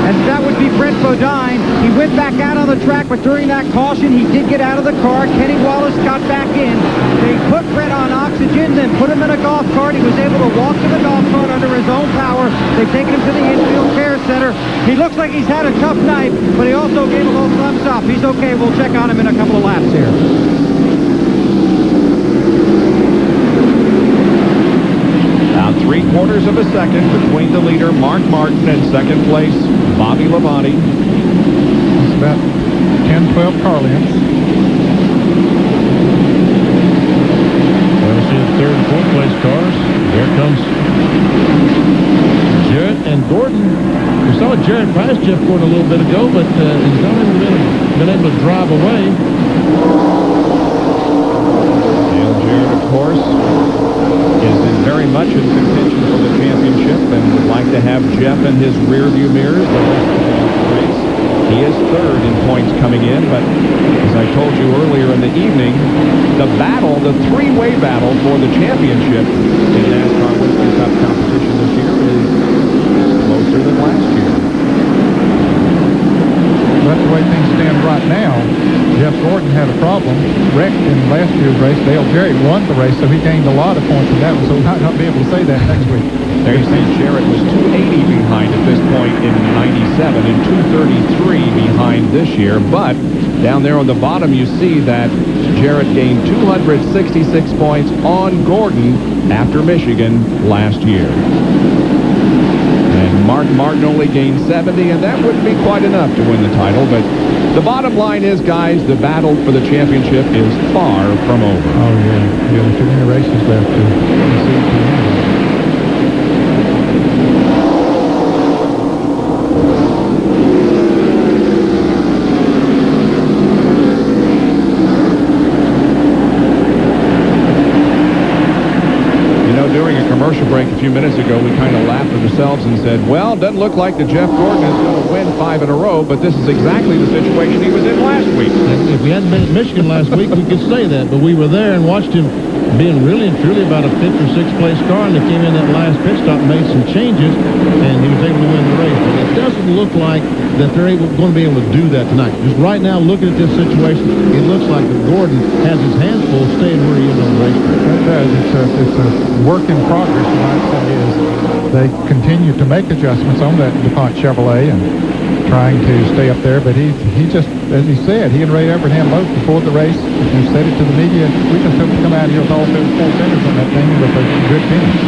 And that would be Brent Bodine. He went back out on the track, but during that caution, he did get out of the car. Kenny Wallace got back in. They put Brent on oxygen, then put him in a golf cart. He was able to walk to the golf cart under his own power. They've taken him to the infield care center. He looks like he's had a tough night, but he also gave a little thumbs up. He's okay. We'll check on him in a couple of laps here. About 3/4 of a second between the leader, Mark Martin, and second place, Bobby Labonte. It's about 10, 12 car lengths. Well, we see the 3rd and 4th place cars. Here comes Jarrett and Gordon. We saw Jarrett pass Jeff Gordon a little bit ago, but he's not even been able to drive away. And Jarrett, of course, is very much in contention for the championship and would like to have Jeff in his rearview mirror the rest of the race. He is 3rd in points coming in, but as I told you earlier in the evening, the battle, the 3-way battle for the championship in NASCAR Winston Cup competition this year is closer than last year. That's the way things stand right now. Jeff Gordon had a problem, wrecked in last year's race. Dale Jarrett won the race, so he gained a lot of points in that one, so we might not be able to say that next week. There you see Jarrett was 280 behind at this point in 97 and 233 behind this year, but down there on the bottom you see that Jarrett gained 266 points on Gordon after Michigan last year. And Mark Martin only gained 70, and that wouldn't be quite enough to win the title, but the bottom line is, guys, the battle for the championship is far from over. Oh, yeah. There's too many races left to see. During a commercial break a few minutes ago, we kind of laughed at ourselves and said, well, doesn't look like the Jeff Gordon is going to win 5 in a row, but this is exactly the situation he was in last week. If we hadn't been at Michigan last week, we could say that, but we were there and watched him being really and truly about a 5th or 6th place car, and they came in that last pit stop, made some changes, and he was able to win the race. But it doesn't look like that they're going to be able to do that tonight. Just right now, looking at this situation, it looks like that Gordon has his hands full staying where he is on the racetrack. It does. It's a work in progress, you might say. They continue to make adjustments on that DuPont Chevrolet and trying to stay up there, but he just, as he said, he and Ray Abraham both before the race, he said it to the media, we just have to come out here with all 4 fenders on that thing with a good finish.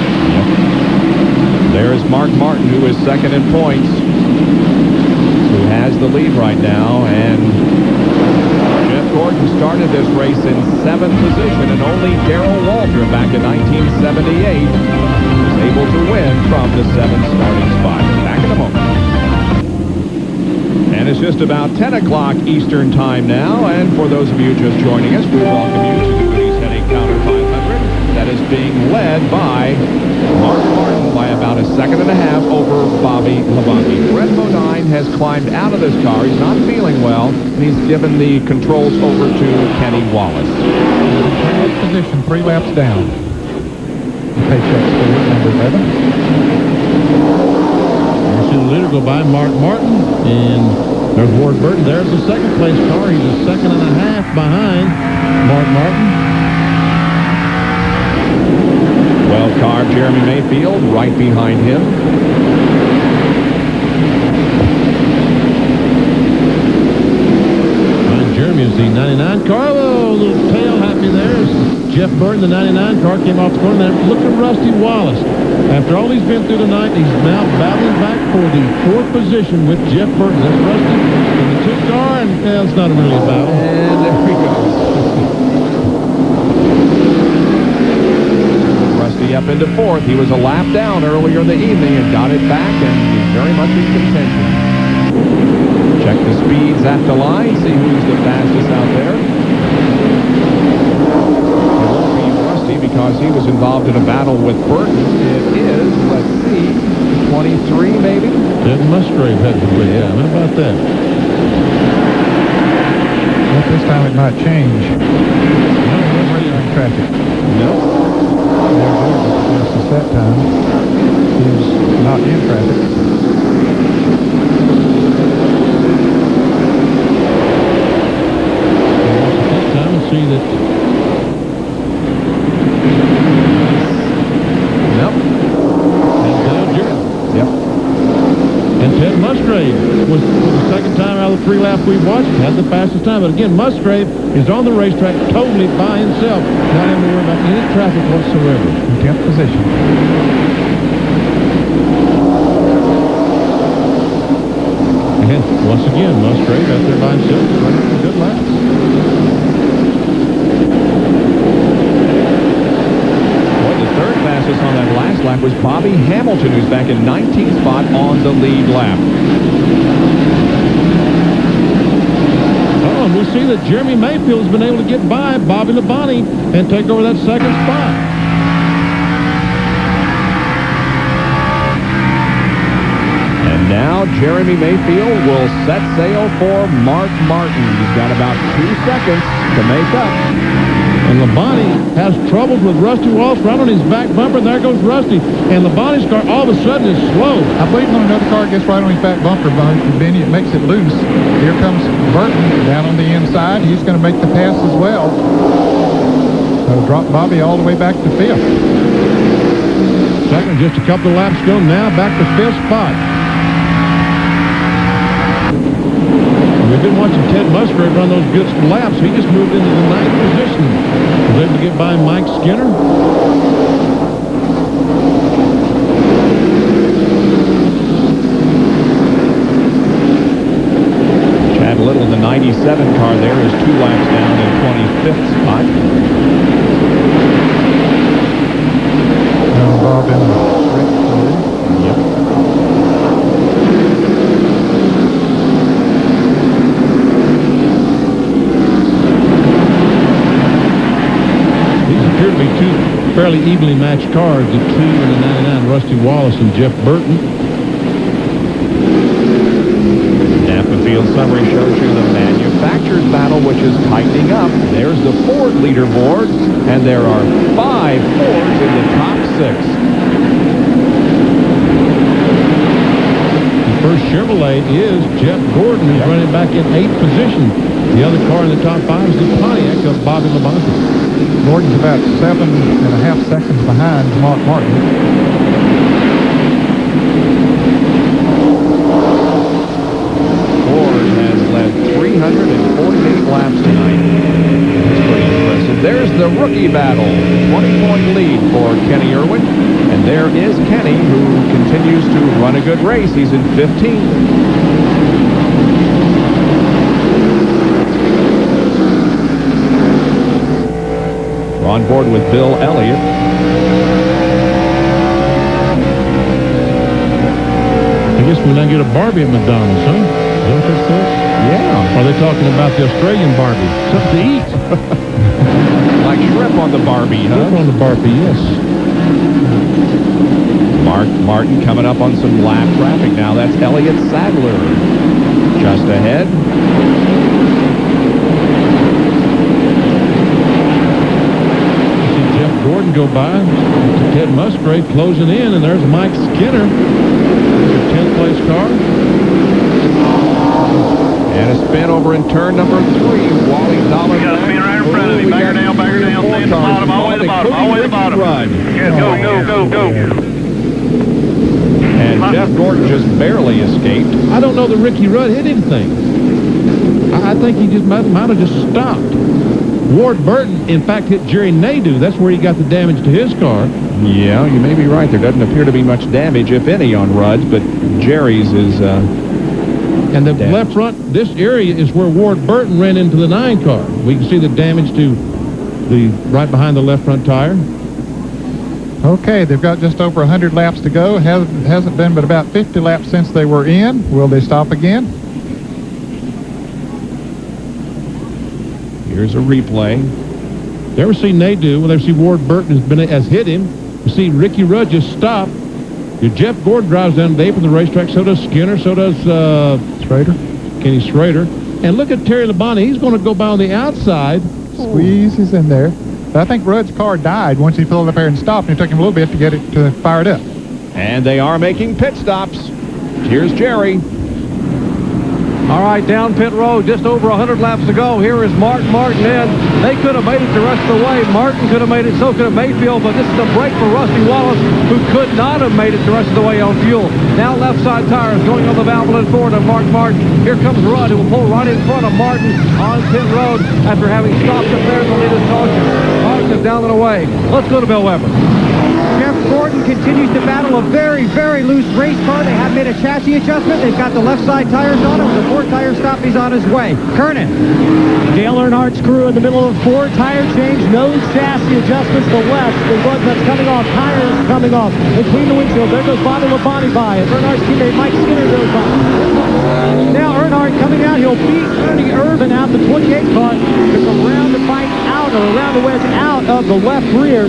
There is Mark Martin, who is second in points, who has the lead right now, and Jeff Gordon started this race in 7th position, and only Darrell Walter back in 1978 was able to win from the 7th starting spot. Back in a moment. And it's just about 10 o'clock Eastern time now, and for those of you just joining us, we welcome you to the Goody's Heading Counter 500 that is being led by Mark Martin by about a second and a half over Bobby Labonte. Fred Bodine has climbed out of this car. He's not feeling well, and he's given the controls over to Kenny Wallace. Position 3 laps down. Paycheck for number 11. You see the leader go by, Mark Martin, and there's Ward Burton. There's the second place car. He's a second and a half behind Mark Martin. Well carved Jeremy Mayfield right behind him. Behind Jeremy is the 99 car. Oh, a little tail happy there. Jeff Burton, the 99 car, came off the corner. Look at Rusty Wallace. After all he's been through tonight, he's now battling back for the 4th position with Jeff Burton. That's Rusty in the 2 car, and it's not really a battle. And there we go. Rusty up into 4th. He was a lap down earlier in the evening and got it back, and he's very much in contention. Check the speeds at the line, see who's the fastest out there. Because he was involved in a battle with Burton. It is, let's see, 23 maybe? Ted Musgrave had the good time. How about that? Well, this time it might change. No, in traffic. No. There's that time. He's not in traffic. This time we'll see that. Ted Musgrave was the second time out of the 3 laps we've watched, had the fastest time. But again, Musgrave is on the racetrack totally by himself, not having to worry about any traffic whatsoever. In 10th position. And once again, Musgrave out there by himself, running some good laps. On that last lap was Bobby Hamilton, who's back in 19th spot on the lead lap. Oh, and we see that Jeremy Mayfield has been able to get by Bobby Labonte and take over that 2nd spot. And now Jeremy Mayfield will set sail for Mark Martin. He's got about 2 seconds to make up. And Labonte has troubles with Rusty Wallace right on his back bumper, and there goes Rusty. And Labonte's car all of a sudden is slow. I believe when another car gets right on his back bumper, Benny, it makes it loose. Here comes Burton down on the inside. He's going to make the pass as well. So drop Bobby all the way back to 5th. Second, just a couple of laps ago, now back to 5th spot. We've been watching Ted Musgrave run those good laps. He just moved into the 9th position. Was able to get by Mike Skinner. Chad Little, the 97 car there, is 2 laps down in 25th spot. Bob in the appear to be two fairly evenly matched cars, the 2 and the 99, Rusty Wallace and Jeff Burton. Napa Field summary shows you the manufacturers battle, which is tightening up. There's the Ford leaderboard, and there are 5 Fords in the top 6. The first Chevrolet is Jeff Gordon, who's running back in 8th position. The other car in the top 5 is the Pontiac of Bobby Labonte. Gordon's about 7.5 seconds behind Mark Martin. Ford has led 348 laps tonight. That's pretty impressive. There's the rookie battle. 20-point lead for Kenny Irwin. And there is Kenny, who continues to run a good race. He's in 15th. We're on board with Bill Elliott. I guess we now get a Barbie at McDonald's, huh? Is that what that says? Yeah. Are they talking about the Australian Barbie? Something to eat. Like shrimp on the Barbie, huh? Shrimp on the Barbie, yes. Mark Martin coming up on some lap traffic now. That's Elliott Sadler just ahead. Gordon go by. Ted Musgrave closing in, and there's Mike Skinner. There's a 10th place car. And a spin over in turn number 3. Wally Dollar. Got a spin right in front of him. Back her down, stay at the bottom, all the way to the bottom, all the way to the bottom. Yeah, go. And Jeff Gordon just barely escaped. I don't know that Ricky Rudd hit anything. I think he just might have just stopped. Ward Burton, in fact, hit Jerry Nadeau. That's where he got the damage to his car. Yeah, you may be right. There doesn't appear to be much damage, if any, on Rudd's, but Jerry's is and the left front, this area is where Ward Burton ran into the 9 car. We can see the damage to the right behind the left front tire. Okay, they've got just over 100 laps to go. Hasn't been but about 50 laps since they were in. Will they stop again? Here's a replay. You ever see Nadeau? Well, they see Ward Burton has hit him. You see Ricky Rudd just stop. Jeff Gordon drives down the apron of the racetrack. So does Skinner. So does Kenny Schrader. And look at Terry Labonte. He's going to go by on the outside. Squeezes in there. But I think Rudd's car died once he pulled up there and stopped. And it took him a little bit to get it fired up. And they are making pit stops. Here's Jerry. All right, down pit road, just over 100 laps to go. Here is Mark Martin in. They could have made it the rest of the way. Martin could have made it, so could have Mayfield, but this is a break for Rusty Wallace, who could not have made it the rest of the way on fuel. Now left side tires going on the Valvoline Ford of Mark Martin. Here comes Rudd, who will pull right in front of Martin on pit road after having stopped up there in the latest caution. Martin is down and away. Let's go to Bill Weber. Jeff Gordon continues to battle a very, very loose race car. They have made a chassis adjustment. They've got the left side tires on it. With a 4-tire stop, he's on his way. Kernan. Dale Earnhardt's crew in the middle of 4-tire change. No chassis adjustments to left. The rug that's coming off. Tires coming off. They clean the windshield. There goes Bobby Labonte by. And Earnhardt's teammate Mike Skinner goes by. Now Earnhardt coming out. He'll beat Ernie Irvin out the 28 car to come around the bike out, or around the wedge out of the left rear.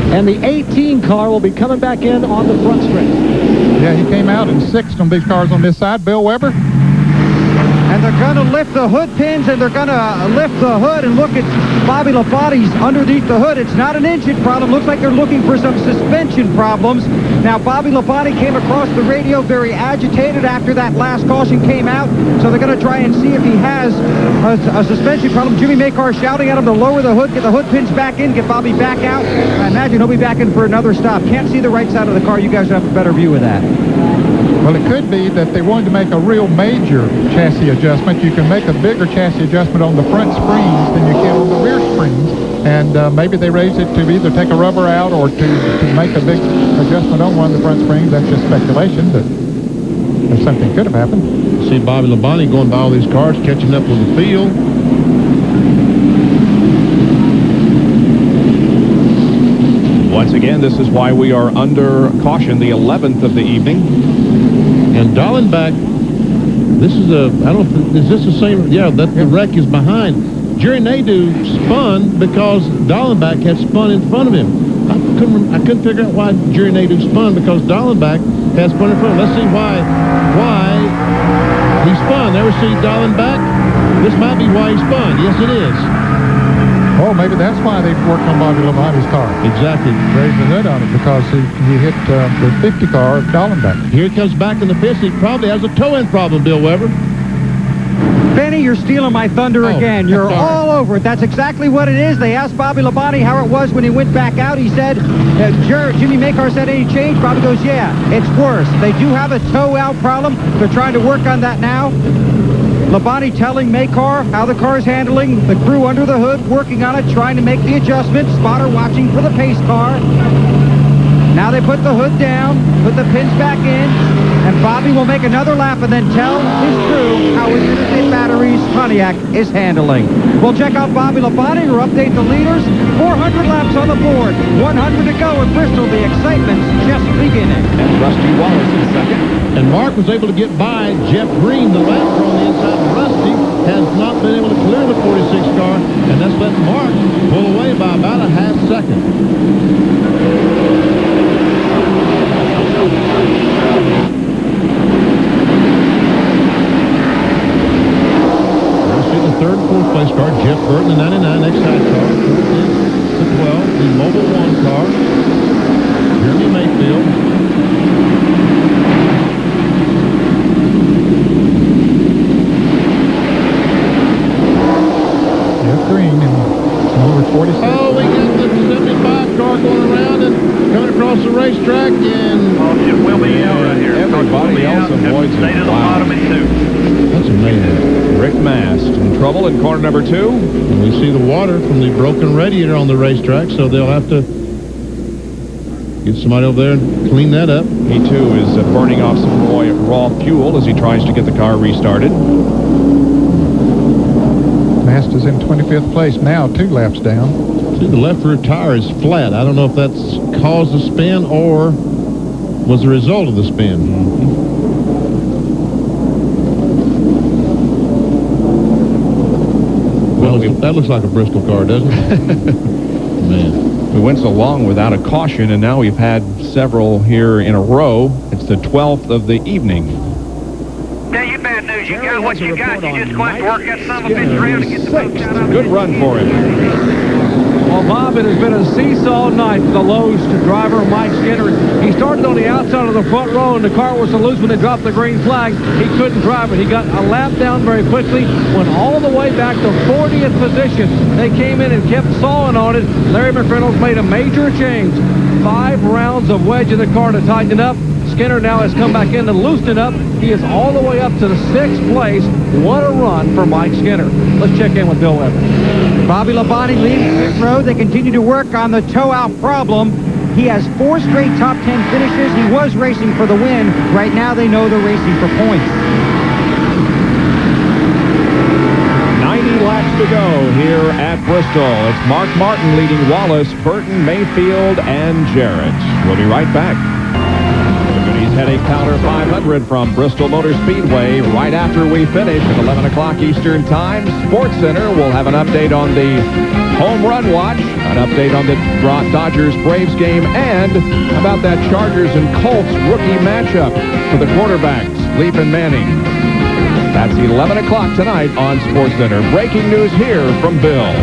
And the 18 car will be coming back in on the front stretch. Yeah, he came out in 6th on these cars on this side. Bill Weber. And they're going to lift the hood pins, and they're going to lift the hood and look at Bobby Labonte's underneath the hood. It's not an engine problem. Looks like they're looking for some suspension problems. Now, Bobby Labonte came across the radio very agitated after that last caution came out, so they're going to try and see if he has a suspension problem. Jimmy Makar shouting at him to lower the hood, get the hood pins back in, get Bobby back out. I imagine he'll be back in for another stop. Can't see the right side of the car. You guys have a better view of that. Well, it could be that they wanted to make a real major chassis adjustment. You can make a bigger chassis adjustment on the front springs than you can on the rear springs. And maybe they raised it to either take a rubber out or to make a big adjustment on one of the front springs. That's just speculation, but if something could have happened. See Bobby Labonte going by all these cars, catching up with the field. Once again, this is why we are under caution, the 11th of the evening. And Dallenbach, this is I don't know, is this the same? Yeah, the wreck is behind. Jerry Nadeau spun because Dallenbach had spun in front of him. I couldn't figure out why Jerry Nadeau spun, because Dallenbach had spun in front of him. Let's see why he spun. There we see Dallenbach. This might be why he spun. Yes, it is. Oh, maybe that's why they worked on Bobby Labonte's car. Exactly. Raised the hood on it because he hit the 50 car of Dallenbach. Here he comes back in the pits. He probably has a toe-in problem, Bill Weber. Benny, you're stealing my thunder again. You're all over it. That's exactly what it is. They asked Bobby Labonte how it was when he went back out. He said, Jimmy Makar said, any change? Bobby goes, yeah, it's worse. They do have a toe-out problem. They're trying to work on that now. Labonte telling Makar how the car is handling. The crew under the hood working on it, trying to make the adjustments. Spotter watching for the pace car. Now they put the hood down, put the pins back in, and Bobby will make another lap and then tell his crew how his Interstate Batteries Pontiac is handling. We'll check out Bobby Labonte or update the leaders. 400 laps on the board, 100 to go in Bristol. The excitement's just beginning. And Rusty Wallace in second. And Mark was able to get by Jeff Green, the last on the inside. Rusty has not been able to clear the 46 car, and that's let Mark pull away by about a half second. Third and fourth place car, Jeff Burton, the 99 Excite car. The 12, the Mobile 1 car, Jeremy Mayfield. Jeff Green in number 46. Oh, we got the 75 car going around and coming across the racetrack, and we'll be out right here. Everybody else avoids him. Stay to the bottom in 2. That's amazing. Rick Mast in trouble in corner number 2. And we see the water from the broken radiator on the racetrack, so they'll have to get somebody over there and clean that up. He, too, is burning off some raw fuel as he tries to get the car restarted. Mast is in 25th place now, 2 laps down. See, the left rear tire is flat. I don't know if that's caused the spin or was the result of the spin. That looks like a Bristol car, doesn't it? Man. We went so long without a caution, and now we've had several here in a row. It's the 12th of the evening. Tell you bad news. You got what you got. You just go out and work that son of a bitch around and get the boat out of it. Good run for him. Well, Bob, it has been a seesaw night for the Lowe's driver, Mike Skinner. He started on the outside of the front row, and the car was so loose when they dropped the green flag, he couldn't drive it. He got a lap down very quickly, went all the way back to 40th position. They came in and kept sawing on it. Larry McReynolds made a major change. 5 rounds of wedge in the car to tighten it up. Skinner now has come back in to loosen it up. He is all the way up to the 6th place. What a run for Mike Skinner. Let's check in with Bill Weber. Bobby Labonte leads pit road. They continue to work on the toe-out problem. He has 4 straight top 10 finishes. He was racing for the win. Right now they know they're racing for points. 90 laps to go here at Bristol. It's Mark Martin leading Wallace, Burton, Mayfield, and Jarrett. We'll be right back. Goody's had a Powder 500 from Bristol Motor Speedway right after we finish at 11 o'clock Eastern Time. Sports Center will have an update on the home run watch, an update on the Dodgers-Braves game, and about that Chargers and Colts rookie matchup for the quarterbacks, Leaf and Manning. That's 11 o'clock tonight on Sports Center. Breaking news here from Bill.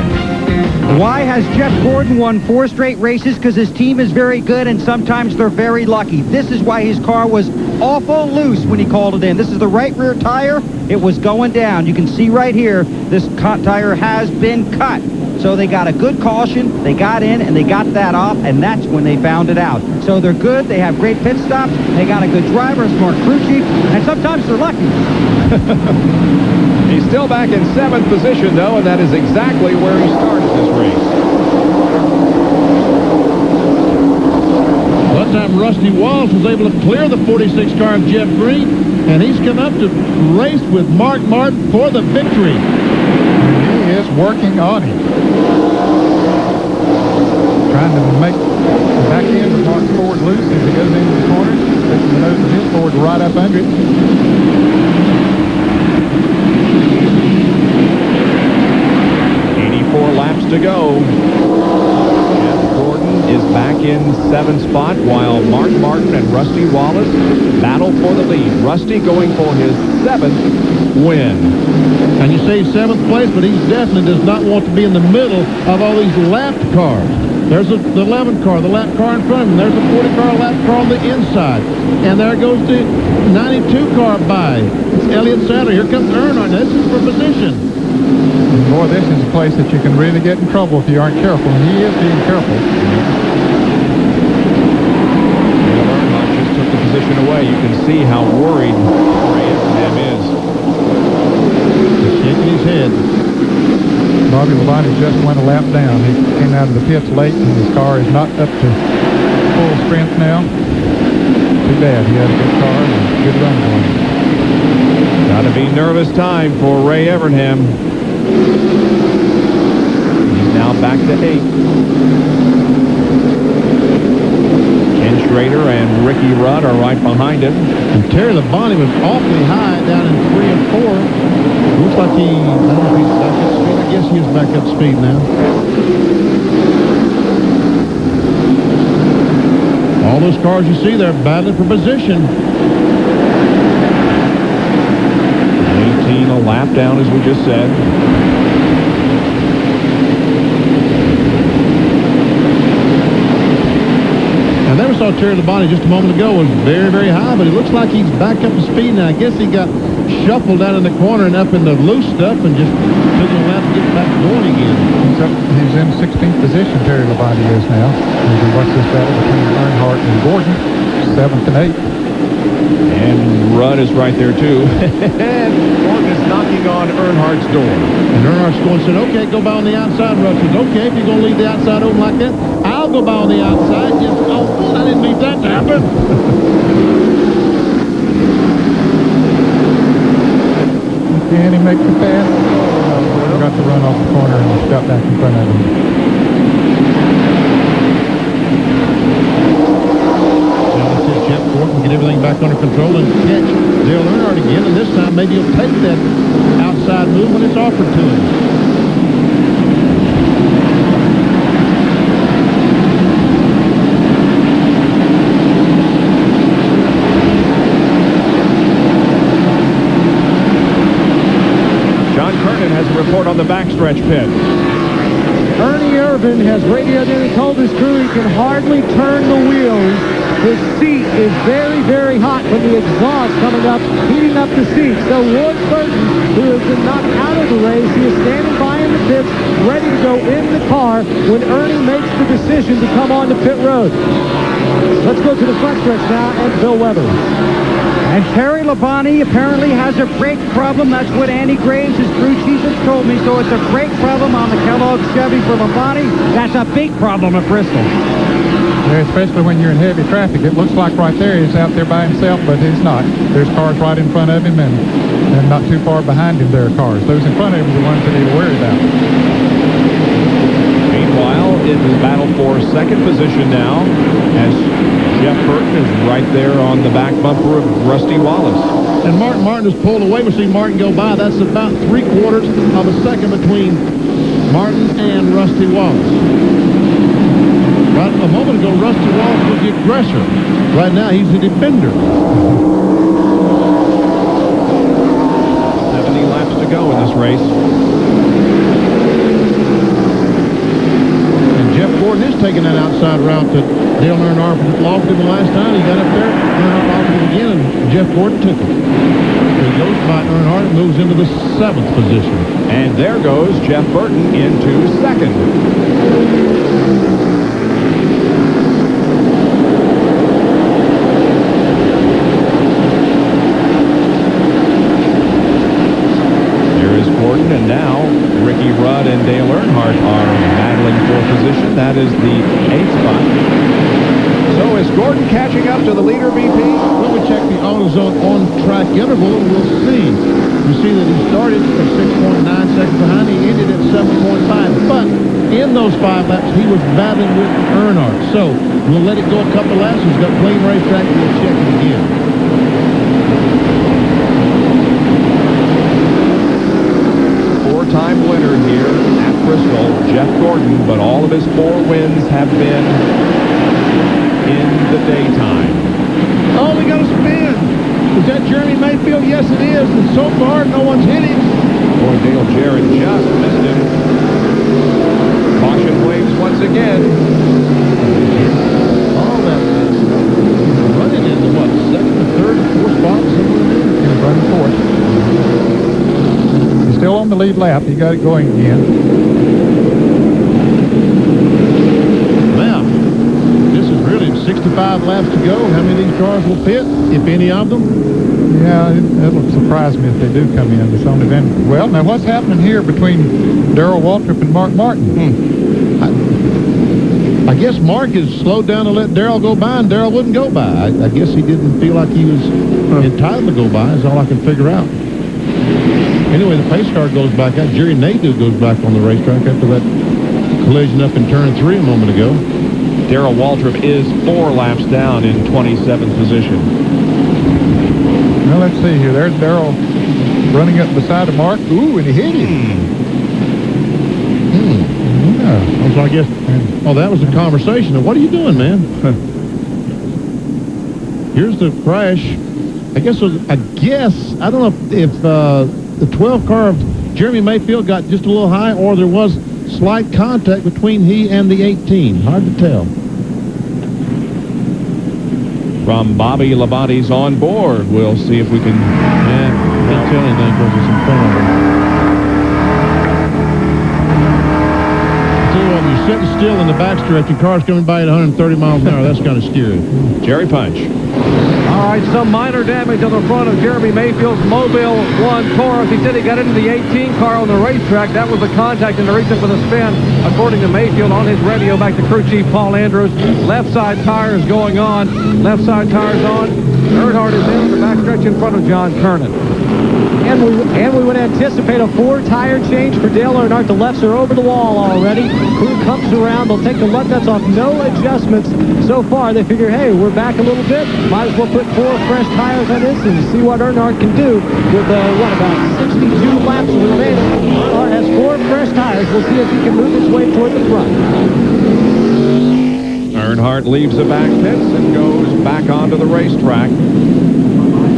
Why has Jeff Gordon won 4 straight races? Because his team is very good, and sometimes they're very lucky. This is why his car was awful loose when he called it in. This is the right rear tire. It was going down. You can see right here, this tire has been cut. So they got a good caution, they got in, and they got that off, and that's when they found it out. So they're good, they have great pit stops, they got a good driver, a smart crew chief, and sometimes they're lucky. He's still back in 7th position, though, and that is exactly where he started this race. That time Rusty Wallace was able to clear the 46 car of Jeff Green, and he's come up to race with Mark Martin for the victory. He is working on him. Trying to make the back end of Mark's Ford loose as he goes into the corner. Taking the nose of his Ford right up under it. laps to go. Jeff Gordon is back in 7th spot, while Mark Martin and Rusty Wallace battle for the lead. Rusty going for his 7th win. And you say 7th place, but he definitely does not want to be in the middle of all these lapped cars. There's the 11 car, the lap car in front of him. There's the 40 car, lap car on the inside. And there goes the 92 car by. It's Elliott Sadler. Here comes Earnhardt. This is for position. Boy, this is a place that you can really get in trouble if you aren't careful. And he is being careful. Earnhardt just took the position away. You can see how worried Ray Evernham is. He's shaking his head. Bobby Labonte just went a lap down. He came out of the pits late, and his car is not up to full strength now. Too bad. He had a good car and a good run going. Got to be nervous time for Ray Evernham. He's now back to 8th. Ken Schrader and Ricky Rudd are right behind him. And Terry Labonte was awfully high down in 3 and 4. Looks like I don't know if he's back up speed. I guess he is back up speed now. All those cars you see there battling for position. 18 a lap down, as we just said. I never saw Terry Labonte just a moment ago. Was very, very high, but it looks like he's back up to speed now. I guess he got shuffled down in the corner and up in the loose stuff and just took a lap to get back going again. He's in 16th position, Terry Labonte is now. As we watch this battle between Earnhardt and Gordon, 7th and 8th. And Rudd is right there, too. And Gordon is knocking on Earnhardt's door. And Earnhardt's going and said, okay, go by on the outside, Rudd. Says, okay, if you're going to leave the outside open like that, I'll go by on the outside. Just, oh, I didn't need that to happen. Can he make the pass? Oh, got to run off the corner and got back in front of him. Jeff Gordon get everything back under control and catch Dale Earnhardt again, and this time maybe he'll take that outside move when it's offered to him. John Kernan has a report on the backstretch pit. Ernie Irvin has radioed in and told his crew he can hardly turn the wheels. His seat is very, very hot from the exhaust coming up, heating up the seat. So Ward Burton, who has been knocked out of the race, he is standing by in the pits, ready to go in the car when Ernie makes the decision to come on to pit road. Let's go to the front stretch now and Bill Weber. And Terry Labonte apparently has a brake problem. That's what Andy Graves, his crew chief, has told me. So it's a brake problem on the Kellogg Chevy for Labonte. That's a big problem at Bristol. Yeah, especially when you're in heavy traffic. It looks like right there he's out there by himself, but he's not. There's cars right in front of him, and not too far behind him there are cars. Those in front of him are the ones that he's worried about. Meanwhile, it is battle for 2nd position now, as Jeff Burton is right there on the back bumper of Rusty Wallace. And Martin is pulled away. We see Martin go by. That's about 3/4 of a second between Martin and Rusty Wallace. Right a moment ago, Rusty Wallace was the aggressor. Right now, he's the defender. 70 laps to go in this race. And Jeff Gordon is taking that outside route that Dale Earnhardt lost him the last time. He got up there, Earnhardt lost him again, and Jeff Gordon took it. So he goes by Earnhardt and moves into the 7th position. And there goes Jeff Burton into 2nd. And now Ricky Rudd and Dale Earnhardt are battling for position. That is the 8th spot. So is Gordon catching up to the leader, VP? When we check the AutoZone on-track interval, we'll see. You see that he started at 6.9 seconds behind. He ended at 7.5. But in those 5 laps, he was battling with Earnhardt. So we'll let it go a couple laps. He's got clean racetrack, and we'll check it again. four-time winner here at Bristol, Jeff Gordon, but all of his 4 wins have been in the daytime. Oh, we got a spin. Is that Jeremy Mayfield? Yes, it is. And so far, no one's hit him. Boy, Dale Jarrett just missed him. Caution waves once again. All that running into what, second or third, fourth spot, somewhere in there? He's running fourth. He's still on the lead lap. He got it going again. Now, this is really 65 laps to go. How many of these cars will pit, if any of them? Yeah, it'll surprise me if they do come in. It's only been... Well, now what's happening here between Darrell Waltrip and Mark Martin? I guess Mark has slowed down to let Darrell go by, and Darrell wouldn't go by. I guess he didn't feel like he was entitled to go by, is all I can figure out. Anyway, the pace car goes back out. Jerry Nadeau goes back on the racetrack after that collision up in turn 3 a moment ago. Darrell Waltrip is 4 laps down in 27th position. Well, let's see here. There's Darrell running up beside of Mark. Ooh, and he hit him. Yeah. So I guess, oh, that was a conversation. What are you doing, man? Here's the crash. I guess I don't know if the 12 car of Jeremy Mayfield got just a little high, or there was slight contact between he and the 18. Hard to tell. From Bobby Labonte's on board, we'll see if we can... Can't tell anything because it's in front of him. You're sitting still in the backstretch and cars coming by at 130 miles an hour. That's kind of scary. Jerry Punch. All right, some minor damage on the front of Jeremy Mayfield's Mobile 1 Taurus. He said he got into the 18 car on the racetrack. That was the contact and the reason for the spin, according to Mayfield on his radio back to crew chief Paul Andrews. Left side tires going on. Left side tires on. Earnhardt is in the backstretch in front of John Kernan. And we would anticipate a 4-tire change for Dale Earnhardt. The lefts are over the wall already. Crew comes around. They'll take the lug nuts off. No adjustments so far. They figure, hey, we're back a little bit. Might as well put 4 fresh tires on this and see what Earnhardt can do with, about 62 laps remaining. Earnhardt has 4 fresh tires. We'll see if he can move his way toward the front. Earnhardt leaves the back pits and goes back onto the racetrack.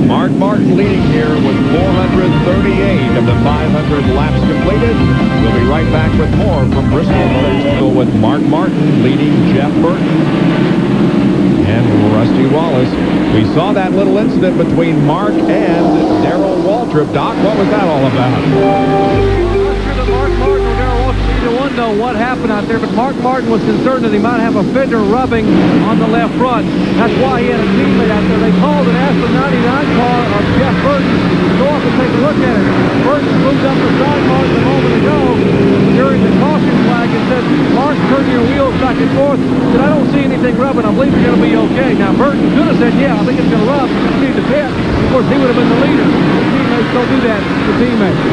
Mark Martin leading here with 438 of the 500 laps completed. We'll be right back with more from Bristol Motor with Mark Martin leading Jeff Burton and Rusty Wallace. We saw that little incident between Mark and Darrell Waltrip. Doc, what was that all about? Mark Martin or Darrell Waltrip, either one know what happened out there, but Mark Martin was concerned that he might have a fender rubbing on the left front. That's why he had a teammate out there. They called and asked the 99 car of Jeff Burton to go up and take a look at it. Burton moved up the side margin a moment ago during the caution flag and said, Mark, turn your wheels back and forth. He said, I don't see anything rubbing. I believe it's going to be okay. Now, Burton could have said, yeah, I think it's going to rub. You need to pit. Of course, he would have been the leader. His teammates don't do that to teammates.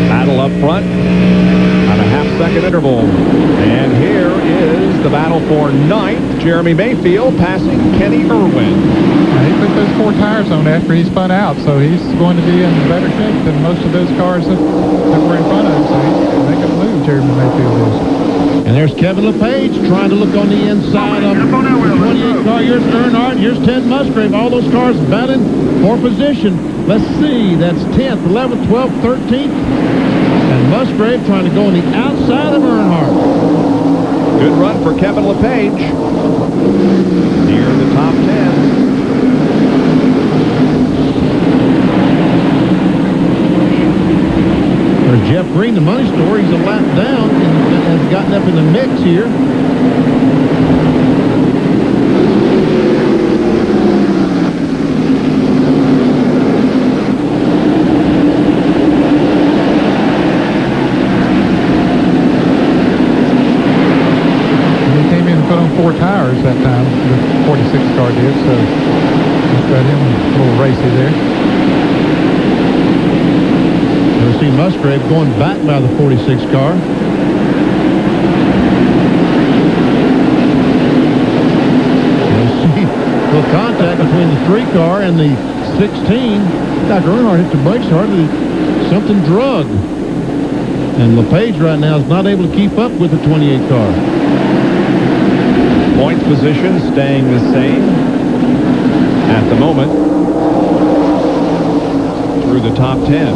Battle up front on a half-second interval. And here is the battle for 9th. Jeremy Mayfield passing Kenny Irwin. He put those 4 tires on after he spun out, so he's going to be in better shape than most of those cars that were in front of him. So he's making a move, Jeremy Mayfield is. And there's Kevin LePage trying to look on the inside of the 28 car. Here's Earnhardt. Here's Ted Musgrave. All those cars battling for position. Let's see. That's 10th, 11th, 12th, 13th. And Musgrave trying to go on the outside of Earnhardt. Good run for Kevin LePage. Near the top 10. There's Jeff Green, the money store. He's a lap down and has gotten up in the mix here. He came in and put on 4 tires that time, the 46 car did, so just got him a little racy there. See Musgrave going back by the 46 car. We'll see little contact between the 3 car and the 16. Dr. Earnhardt hit the brakes hardly. Something drug. And LePage right now is not able to keep up with the 28 car. Points position staying the same at the moment through the top 10.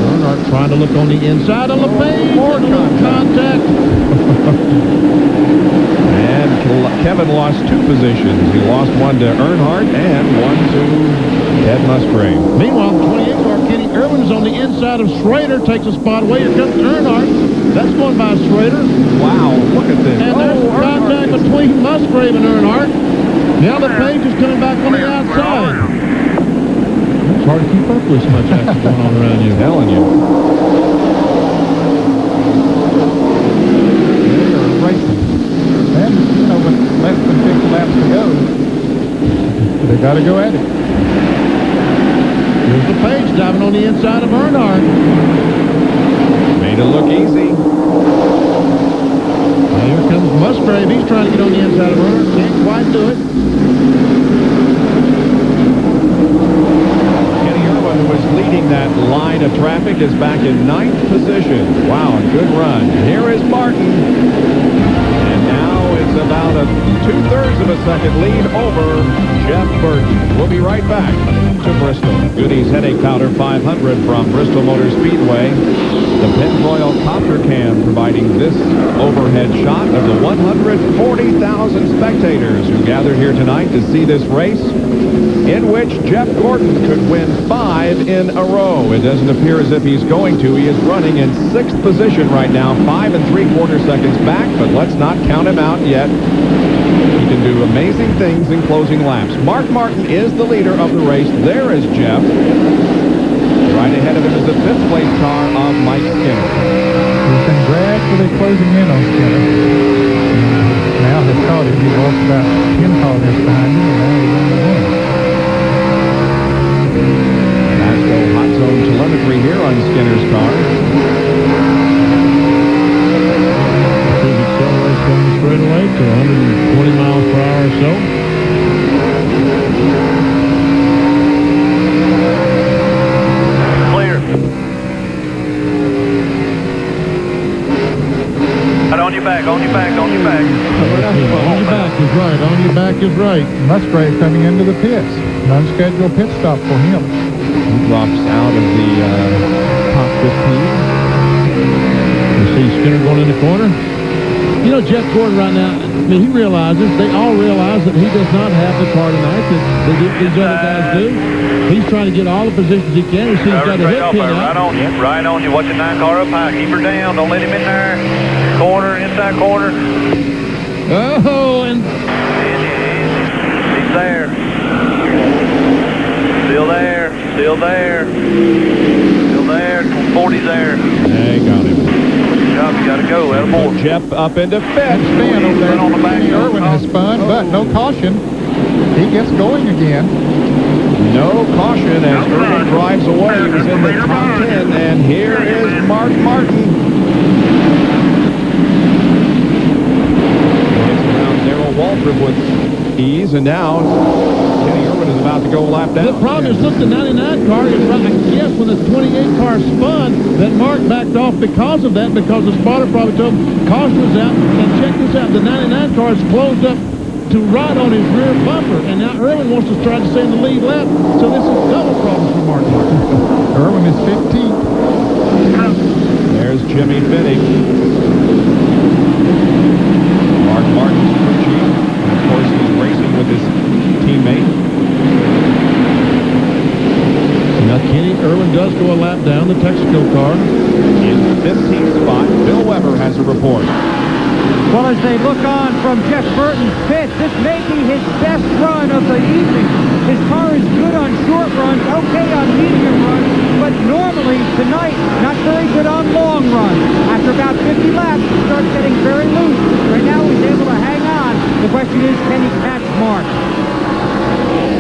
Earnhardt trying to look on the inside of LePage. More contact. And Kevin lost 2 positions. He lost one to Earnhardt and one to Ed Musgrave. Meanwhile, the 28 car, Kenny Irwin, is on the inside of Schrader, takes a spot away. Here comes Earnhardt. That's going by Schrader. Wow, look at this. And there's contact between Musgrave and Earnhardt. Now LePage is coming back on the outside. It's hard to keep up with so much action going on around here. I'm telling you. They are racing. And, you know, with less than 50 laps to go, they got to go at it. Here's LePage diving on the inside of Earnhardt. Made it look easy. Now here comes Musgrave. He's trying to get on the inside of Earnhardt. Can't quite do it. Kenny Irwin, who was leading that line of traffic, is back in 9th position. Wow, good run. Here is Martin. And now it's about a 2/3 of a second lead over Jeff Burton. We'll be right back to Bristol. Goody's headache powder 500 from Bristol Motor Speedway. The Penfoil Copter Cam providing this overhead shot of the 140,000 spectators who gathered here tonight to see this race, in which Jeff Gordon could win 5 in a row. It doesn't appear as if he's going to. He is running in 6th position right now, 5 3/4 seconds back, but let's not count him out yet. He can do amazing things in closing laps. Mark Martin is the leader of the race. There is Jeff. Right ahead of him is the 5th place car of Mike Skinner. He's been gradually closing in on Skinner. Now has caught him. He lost about 10 car lengths behind him, and now he's on the win. Masco hot zone telemetry here on Skinner's car. His acceleration going straight away to 120 miles per hour or so. On your back, on your back, on your back. On your back is right, on your back is right. Musgrave coming into the pits. An unscheduled pit stop for him. He drops out of the top 15. You see Skinner going in the corner. You know, Jeff Gordon right now, I mean, he realizes, they all realize that he does not have the car tonight that these other guys do. He's trying to get all the positions he can. You see he's got a hit pin out. Right on you, right on you. Watch the 9 car up high. Keep her down. Don't let him in there. Corner, inside corner. Oh, and he's there. Still there. Still there. Still there. 40's there. They got him. Good job. You got to go. Attaboy. Jeff up into 5th. Spin over there. On the back. Irwin has spun, but no caution. He gets going again. No caution as Irwin drives away. He was in the top 10, and here is Mark Martin. Waltrip with ease, and now Kenny Irwin is about to go lap down. the problem is, look, the 99 car is right. I guess when the 28 car spun, that Mark backed off because of that, because the spotter probably told him caution was out. And check this out, the 99 car is closed up to right on his rear bumper, and now Irwin wants to try to stay in the lead lap, so this is double problems for Mark Martin. Irwin is 15th. There's Jimmy Finney. Mark Martin's crew chief. And of course, he's racing with his teammate. Now, Kenny Irwin does go a lap down the Texaco car. In 15th spot, Bill Weber has a report. Well, as they look on from Jeff Burton's pit, this may be his best run of the evening. His car is good on short runs, okay on medium runs, but normally tonight, not very good on long runs. After about 50 laps, he starts getting very loose. Right now, he's able to hang on. The question is, can he catch Mark?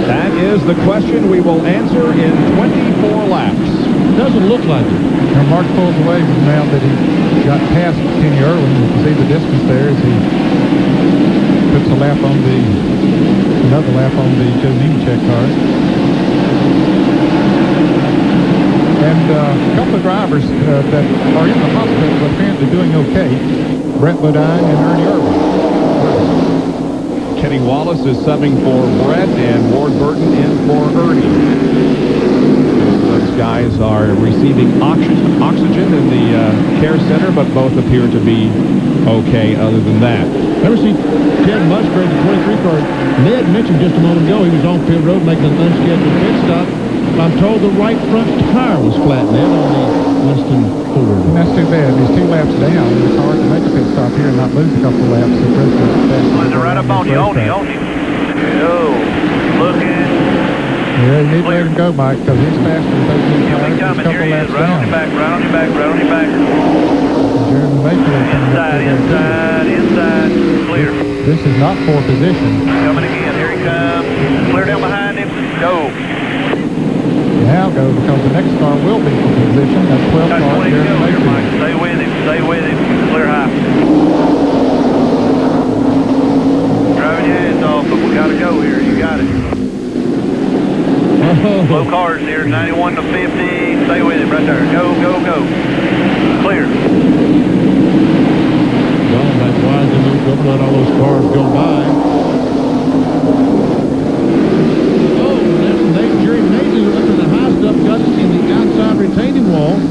That is the question we will answer in 24 laps. Doesn't look like it. Now Mark pulls away now that he got past Kenny Irwin. You can see the distance there as he puts a lap on the Another lap on the Joe Nemechek car. And a couple of drivers that are in the hospital but apparently doing okay. Brett Bodine and Ernie Irwin. Kenny Wallace is subbing for Brett and Ward Burton in for Ernie. Those guys are receiving oxygen in the care center, but both appear to be okay other than that. Ever see Ted Musgrave, the 23 car? Ned mentioned just a moment ago he was on pit road making an unscheduled pit stop. I'm told the right front tire was flat, Ned, on the Winston Ford. And that's too bad. He's 2 laps down. It's hard to make a pit stop here and not lose a couple of laps at Bristol. Right up on you, on you. Yo, looking. Yeah, you need to let him go, Mike, because he's faster than 13 tires. Here he coming, here he is. Right on your back, right on your back, right on your back. Jeremy Mayfield Inside. Clear. This is not for position. Coming again, here he comes. Clear down behind him. Go. Now go, because the next car will be for position. That's 12 car. Here, Mike. Stay with him. Clear high. Driving your hands off, but we got to go here. You got it. Low cars here, 91 to 50. Stay with him right there. Go. Clear. Well, that's wise to move up, let all those cars go by. Oh, Jerry Mason up in the high stuff, got it in the outside retaining wall. He's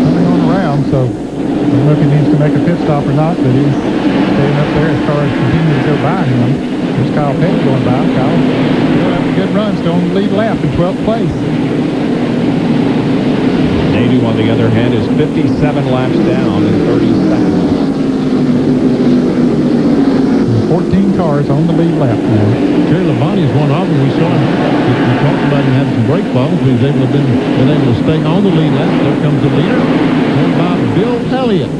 coming on around, so I don't know if he needs to make a pit stop or not, but he's staying up there as cars continue to go by him. There's Kyle Petty going by. Kyle still having a good run, still on the lead lap in 12th place. Nadu, on the other hand, is 57 laps down in 30 seconds. 14 cars on the lead lap now. Jerry Labonte is one of them. We saw him. We talked about him having some brake problems. He was able to been able to stay on the lead lap. There comes the leader. And by Bill Elliott.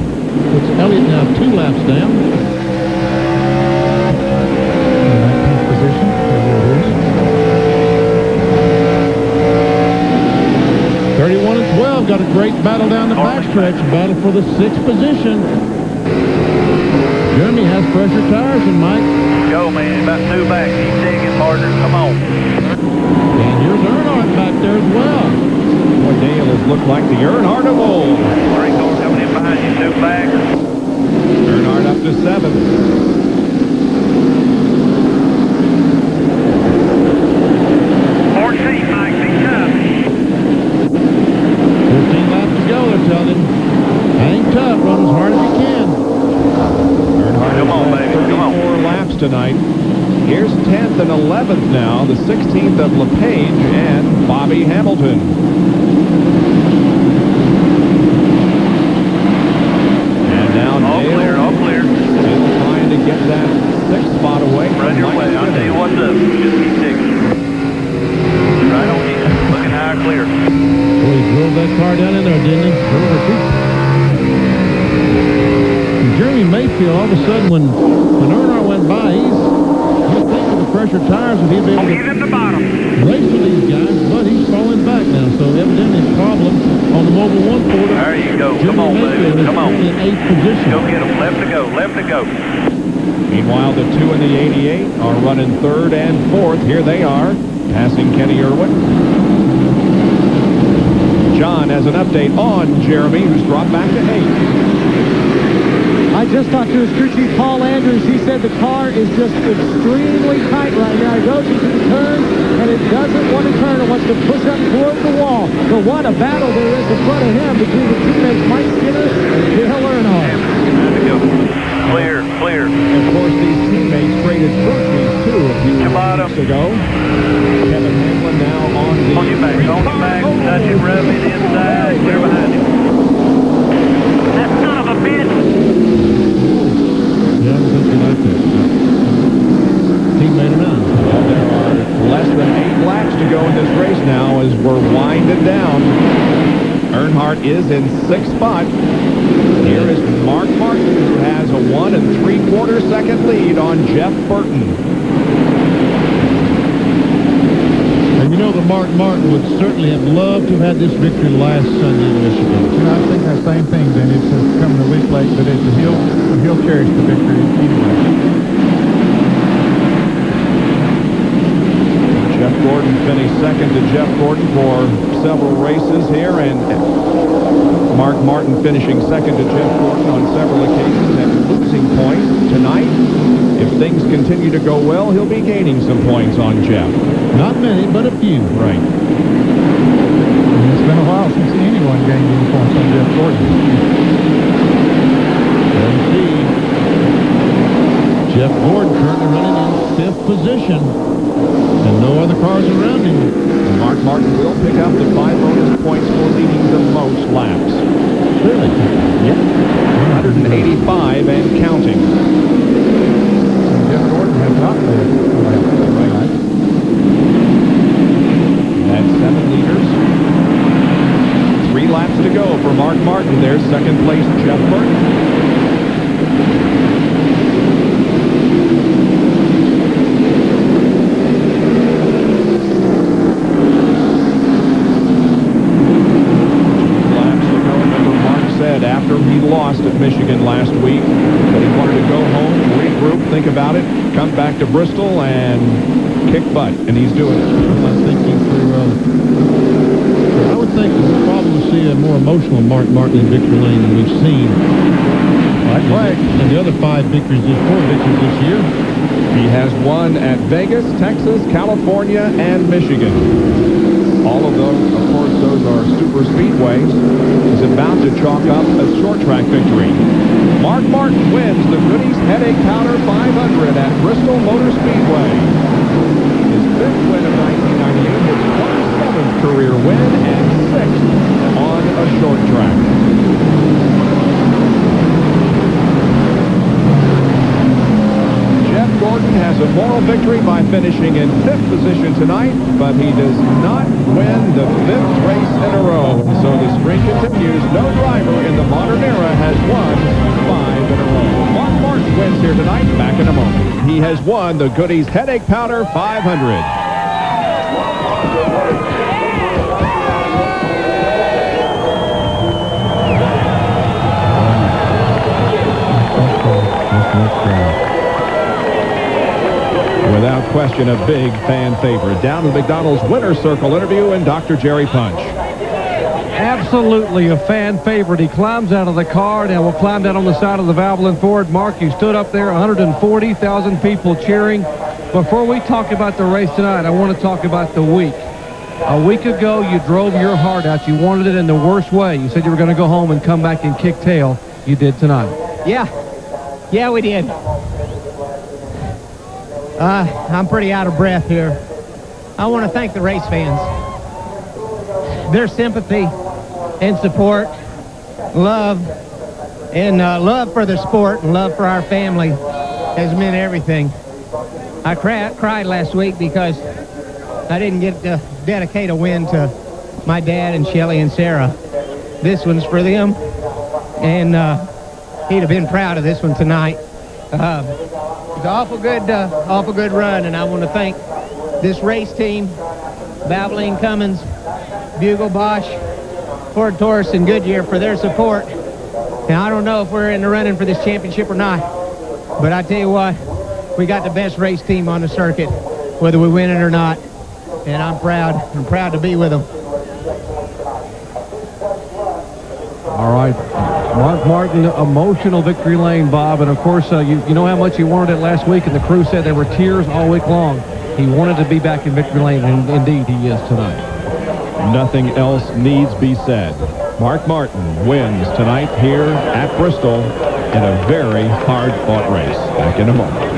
Puts Elliott now 2 laps down. 19th position. There it is. 31 and 12 got a great battle down the backstretch. Battle for the 6th position. Jeremy has pressure tires, and Mike. Go, man. About 2 back. Keep digging, partner. Come on. And here's Earnhardt back there as well. Boy, Dale has looked like the Earnhardt of old. 3 cars coming in behind you. 2 back. Earnhardt up to 7th. Mike. Big time. 14 laps to go, they're telling him. Hang tough. Run as hard as you can. Come on, baby. 34 laps tonight. Here's 10th and 11th now, the 16th of LePage and Bobby Hamilton. And now Dale all clear. Still trying to get that 6th spot away. Run your way. I'll tell you what's up. Just keep digging. Right on you. Looking high clear. Well, he drove that car down in there, didn't he? Jeremy Mayfield, all of a sudden, when Earnhardt went by, he's thinking the pressure tires that he'd be able to he's in the bottom. race with these guys, but he's falling back now. So evidently a problem on the Mobile 1 Ford. There you go. Jeremy Come on, Mayfield baby. Come on. in 8th position. Go get him. Left to go. Left to go. Meanwhile, the 2 and the 88 are running 3rd and 4th. Here they are, passing Kenny Irwin. John has an update on Jeremy, who's dropped back to 8th. I just talked to his crew chief, Paul Andrews. He said the car is just extremely tight right now. He goes into the turn, and it doesn't want to turn. It wants to push up toward the wall. But what a battle there is in front of him between the teammates Mike Skinner and Dale Earnhardt. Clear. Of course, these teammates traded crew chiefs, too, a few weeks ago. Kevin Hamlin now on the... On your back. Touch it, rub it inside. Clear behind him. That son of a bitch. Yeah, something like that. Teammate or not. Well, there are less than 8 laps to go in this race now as we're winding down. Earnhardt is in 6th spot. Here is Mark Martin, who has a 1 3/4 second lead on Jeff Burton. And you know that Mark Martin would certainly have loved to have had this victory last Sunday in Michigan. You know, I think that same thing, then it's coming a week late, but he'll cherish the victory anyway. Gordon finished second to Jeff Gordon for several races here, and Mark Martin finishing second to Jeff Gordon on several occasions and losing points tonight. If things continue to go well, he'll be gaining some points on Jeff. Not many, but a few. Right. It's been a while since anyone gained any points on Jeff Gordon. Let's see. Jeff Gordon currently running in 5th position, and no other cars around him. And Mark Martin will pick up the 5 bonus points for leading the most laps. Really? Yep. 185 and counting. Jeff Gordon has not led. Right. That's 7 leaders. 3 laps to go for Mark Martin. There's second place Jeff Burton. After he lost at Michigan last week, but he wanted to go home, regroup, think about it, come back to Bristol and kick butt, and he's doing it. I think I would think we'll probably see a more emotional Mark Martin in victory lane than we've seen. Right. And the other 4 victories this year. He has won at Vegas, Texas, California, and Michigan. All of those, of course, those are super speedways. He's about to chalk up a short track victory. Mark Martin wins the Goody's Headache Powder 500 at Bristol Motor Speedway. His 5th win of 1998, his 27th career win, and 6th on a short track. Jeff Gordon has a moral victory by finishing in 5th position tonight, but he does not win the 5th race in a row. So the string continues. No driver in the modern era has won 5 in a row. Mark Martin wins here tonight. Back in a moment. He has won the Goody's Headache Powder 500. Without question, a big fan favorite. Down to the McDonald's Winner's Circle interview and Dr. Jerry Punch. Absolutely a fan favorite. He climbs out of the car. Now we'll climb down on the side of the Valvoline Ford. Mark, you stood up there, 140,000 people cheering. Before we talk about the race tonight, I want to talk about the week. A week ago, you drove your heart out. You wanted it in the worst way. You said you were going to go home and come back and kick tail. You did tonight. Yeah, we did. I'm pretty out of breath here. I want to thank the race fans. Their sympathy and support, love, and love for the sport and love for our family has meant everything. I cried last week because I didn't get to dedicate a win to my dad and Shelly and Sarah. This one's for them, and he'd have been proud of this one tonight. It's an awful good run, and I want to thank this race team, Valvoline, Cummins, Bugle, Bosch, Ford Taurus, and Goodyear for their support. And I don't know if we're in the running for this championship or not, but I tell you what, we got the best race team on the circuit, whether we win it or not, and I'm proud. I'm proud to be with them. All right. Mark Martin, emotional victory lane, Bob. And, of course, you know how much he wanted it last week, and the crew said there were tears all week long. He wanted to be back in victory lane, and indeed he is tonight. Nothing else needs be said. Mark Martin wins tonight here at Bristol in a very hard-fought race. Back in a moment.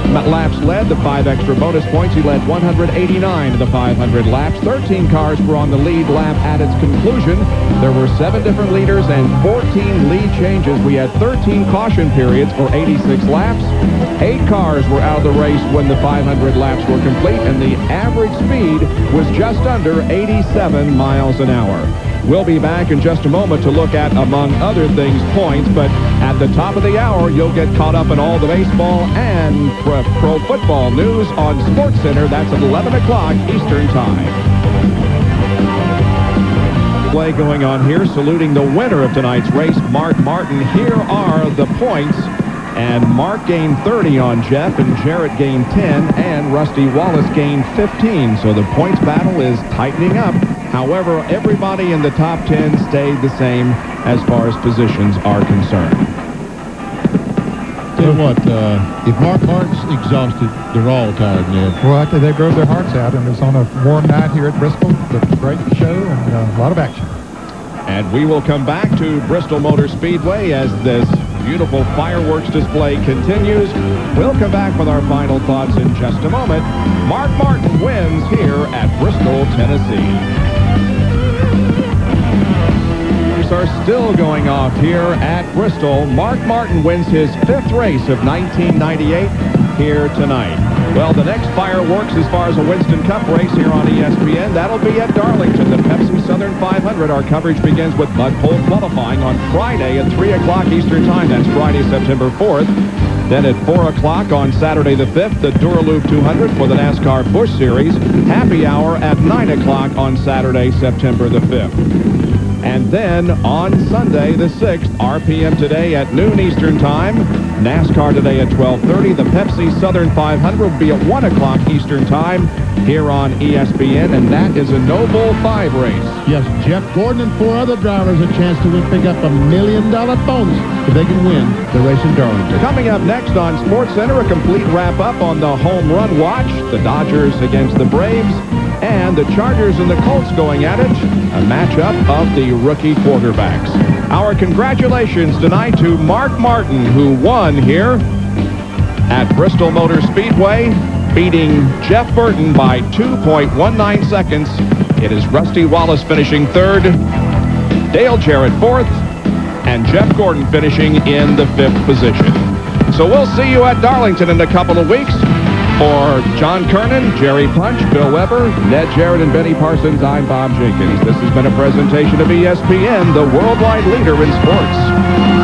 Laps led, the 5 extra bonus points. He led 189 of the 500 laps. 13 cars were on the lead lap at its conclusion. There were 7 different leaders and 14 lead changes. We had 13 caution periods for 86 laps. 8 cars were out of the race when the 500 laps were complete, and the average speed was just under 87 miles an hour. We'll be back in just a moment to look at, among other things, points, but at the top of the hour, you'll get caught up in all the baseball and pro football news on SportsCenter. That's at 11 o'clock Eastern Time. Play going on here, saluting the winner of tonight's race, Mark Martin. Here are the points And Mark gained 30 on Jeff, and Jarrett gained 10, and Rusty Wallace gained 15. So the points battle is tightening up. However, everybody in the top 10 stayed the same as far as positions are concerned. Tell you what, if Mark Hart's exhausted, they're all tired, Ned. Well, they drove their hearts out, and it's on a warm night here at Bristol. It's a great show and a lot of action. And we will come back to Bristol Motor Speedway as this beautiful fireworks display continues. We'll come back with our final thoughts in just a moment. Mark Martin wins here at Bristol, Tennessee. Are still going off here at Bristol. Mark Martin wins his 5th race of 1998 here tonight. Well, the next fireworks as far as a Winston Cup race here on ESPN, that'll be at Darlington, the Pepsi Southern 500. Our coverage begins with Bud Pole qualifying on Friday at 3 o'clock Eastern Time. That's Friday, September 4th. Then at 4 o'clock on Saturday the 5th, the Duraloop 200 for the NASCAR Busch Series. Happy hour at 9 o'clock on Saturday, September the 5th. And then on Sunday the 6th, RPM today at noon Eastern Time. NASCAR today at 12:30. The Pepsi Southern 500 will be at 1 o'clock Eastern Time here on ESPN, and that is a No Bull 5 race. Yes, Jeff Gordon and 4 other drivers a chance to pick up $1 million bonus if they can win the race in Darlington. Coming up next on SportsCenter, a complete wrap-up on the home run watch. The Dodgers against the Braves, and the Chargers and the Colts going at it. A matchup of the rookie quarterbacks. Our congratulations tonight to Mark Martin, who won here at Bristol Motor Speedway, beating Jeff Burton by 2.19 seconds. It is Rusty Wallace finishing 3rd, Dale Jarrett 4th, and Jeff Gordon finishing in the 5th position. So we'll see you at Darlington in a couple of weeks. For John Kernan, Jerry Punch, Bill Weber, Ned Jarrett, and Benny Parsons, I'm Bob Jenkins. This has been a presentation of ESPN, the worldwide leader in sports.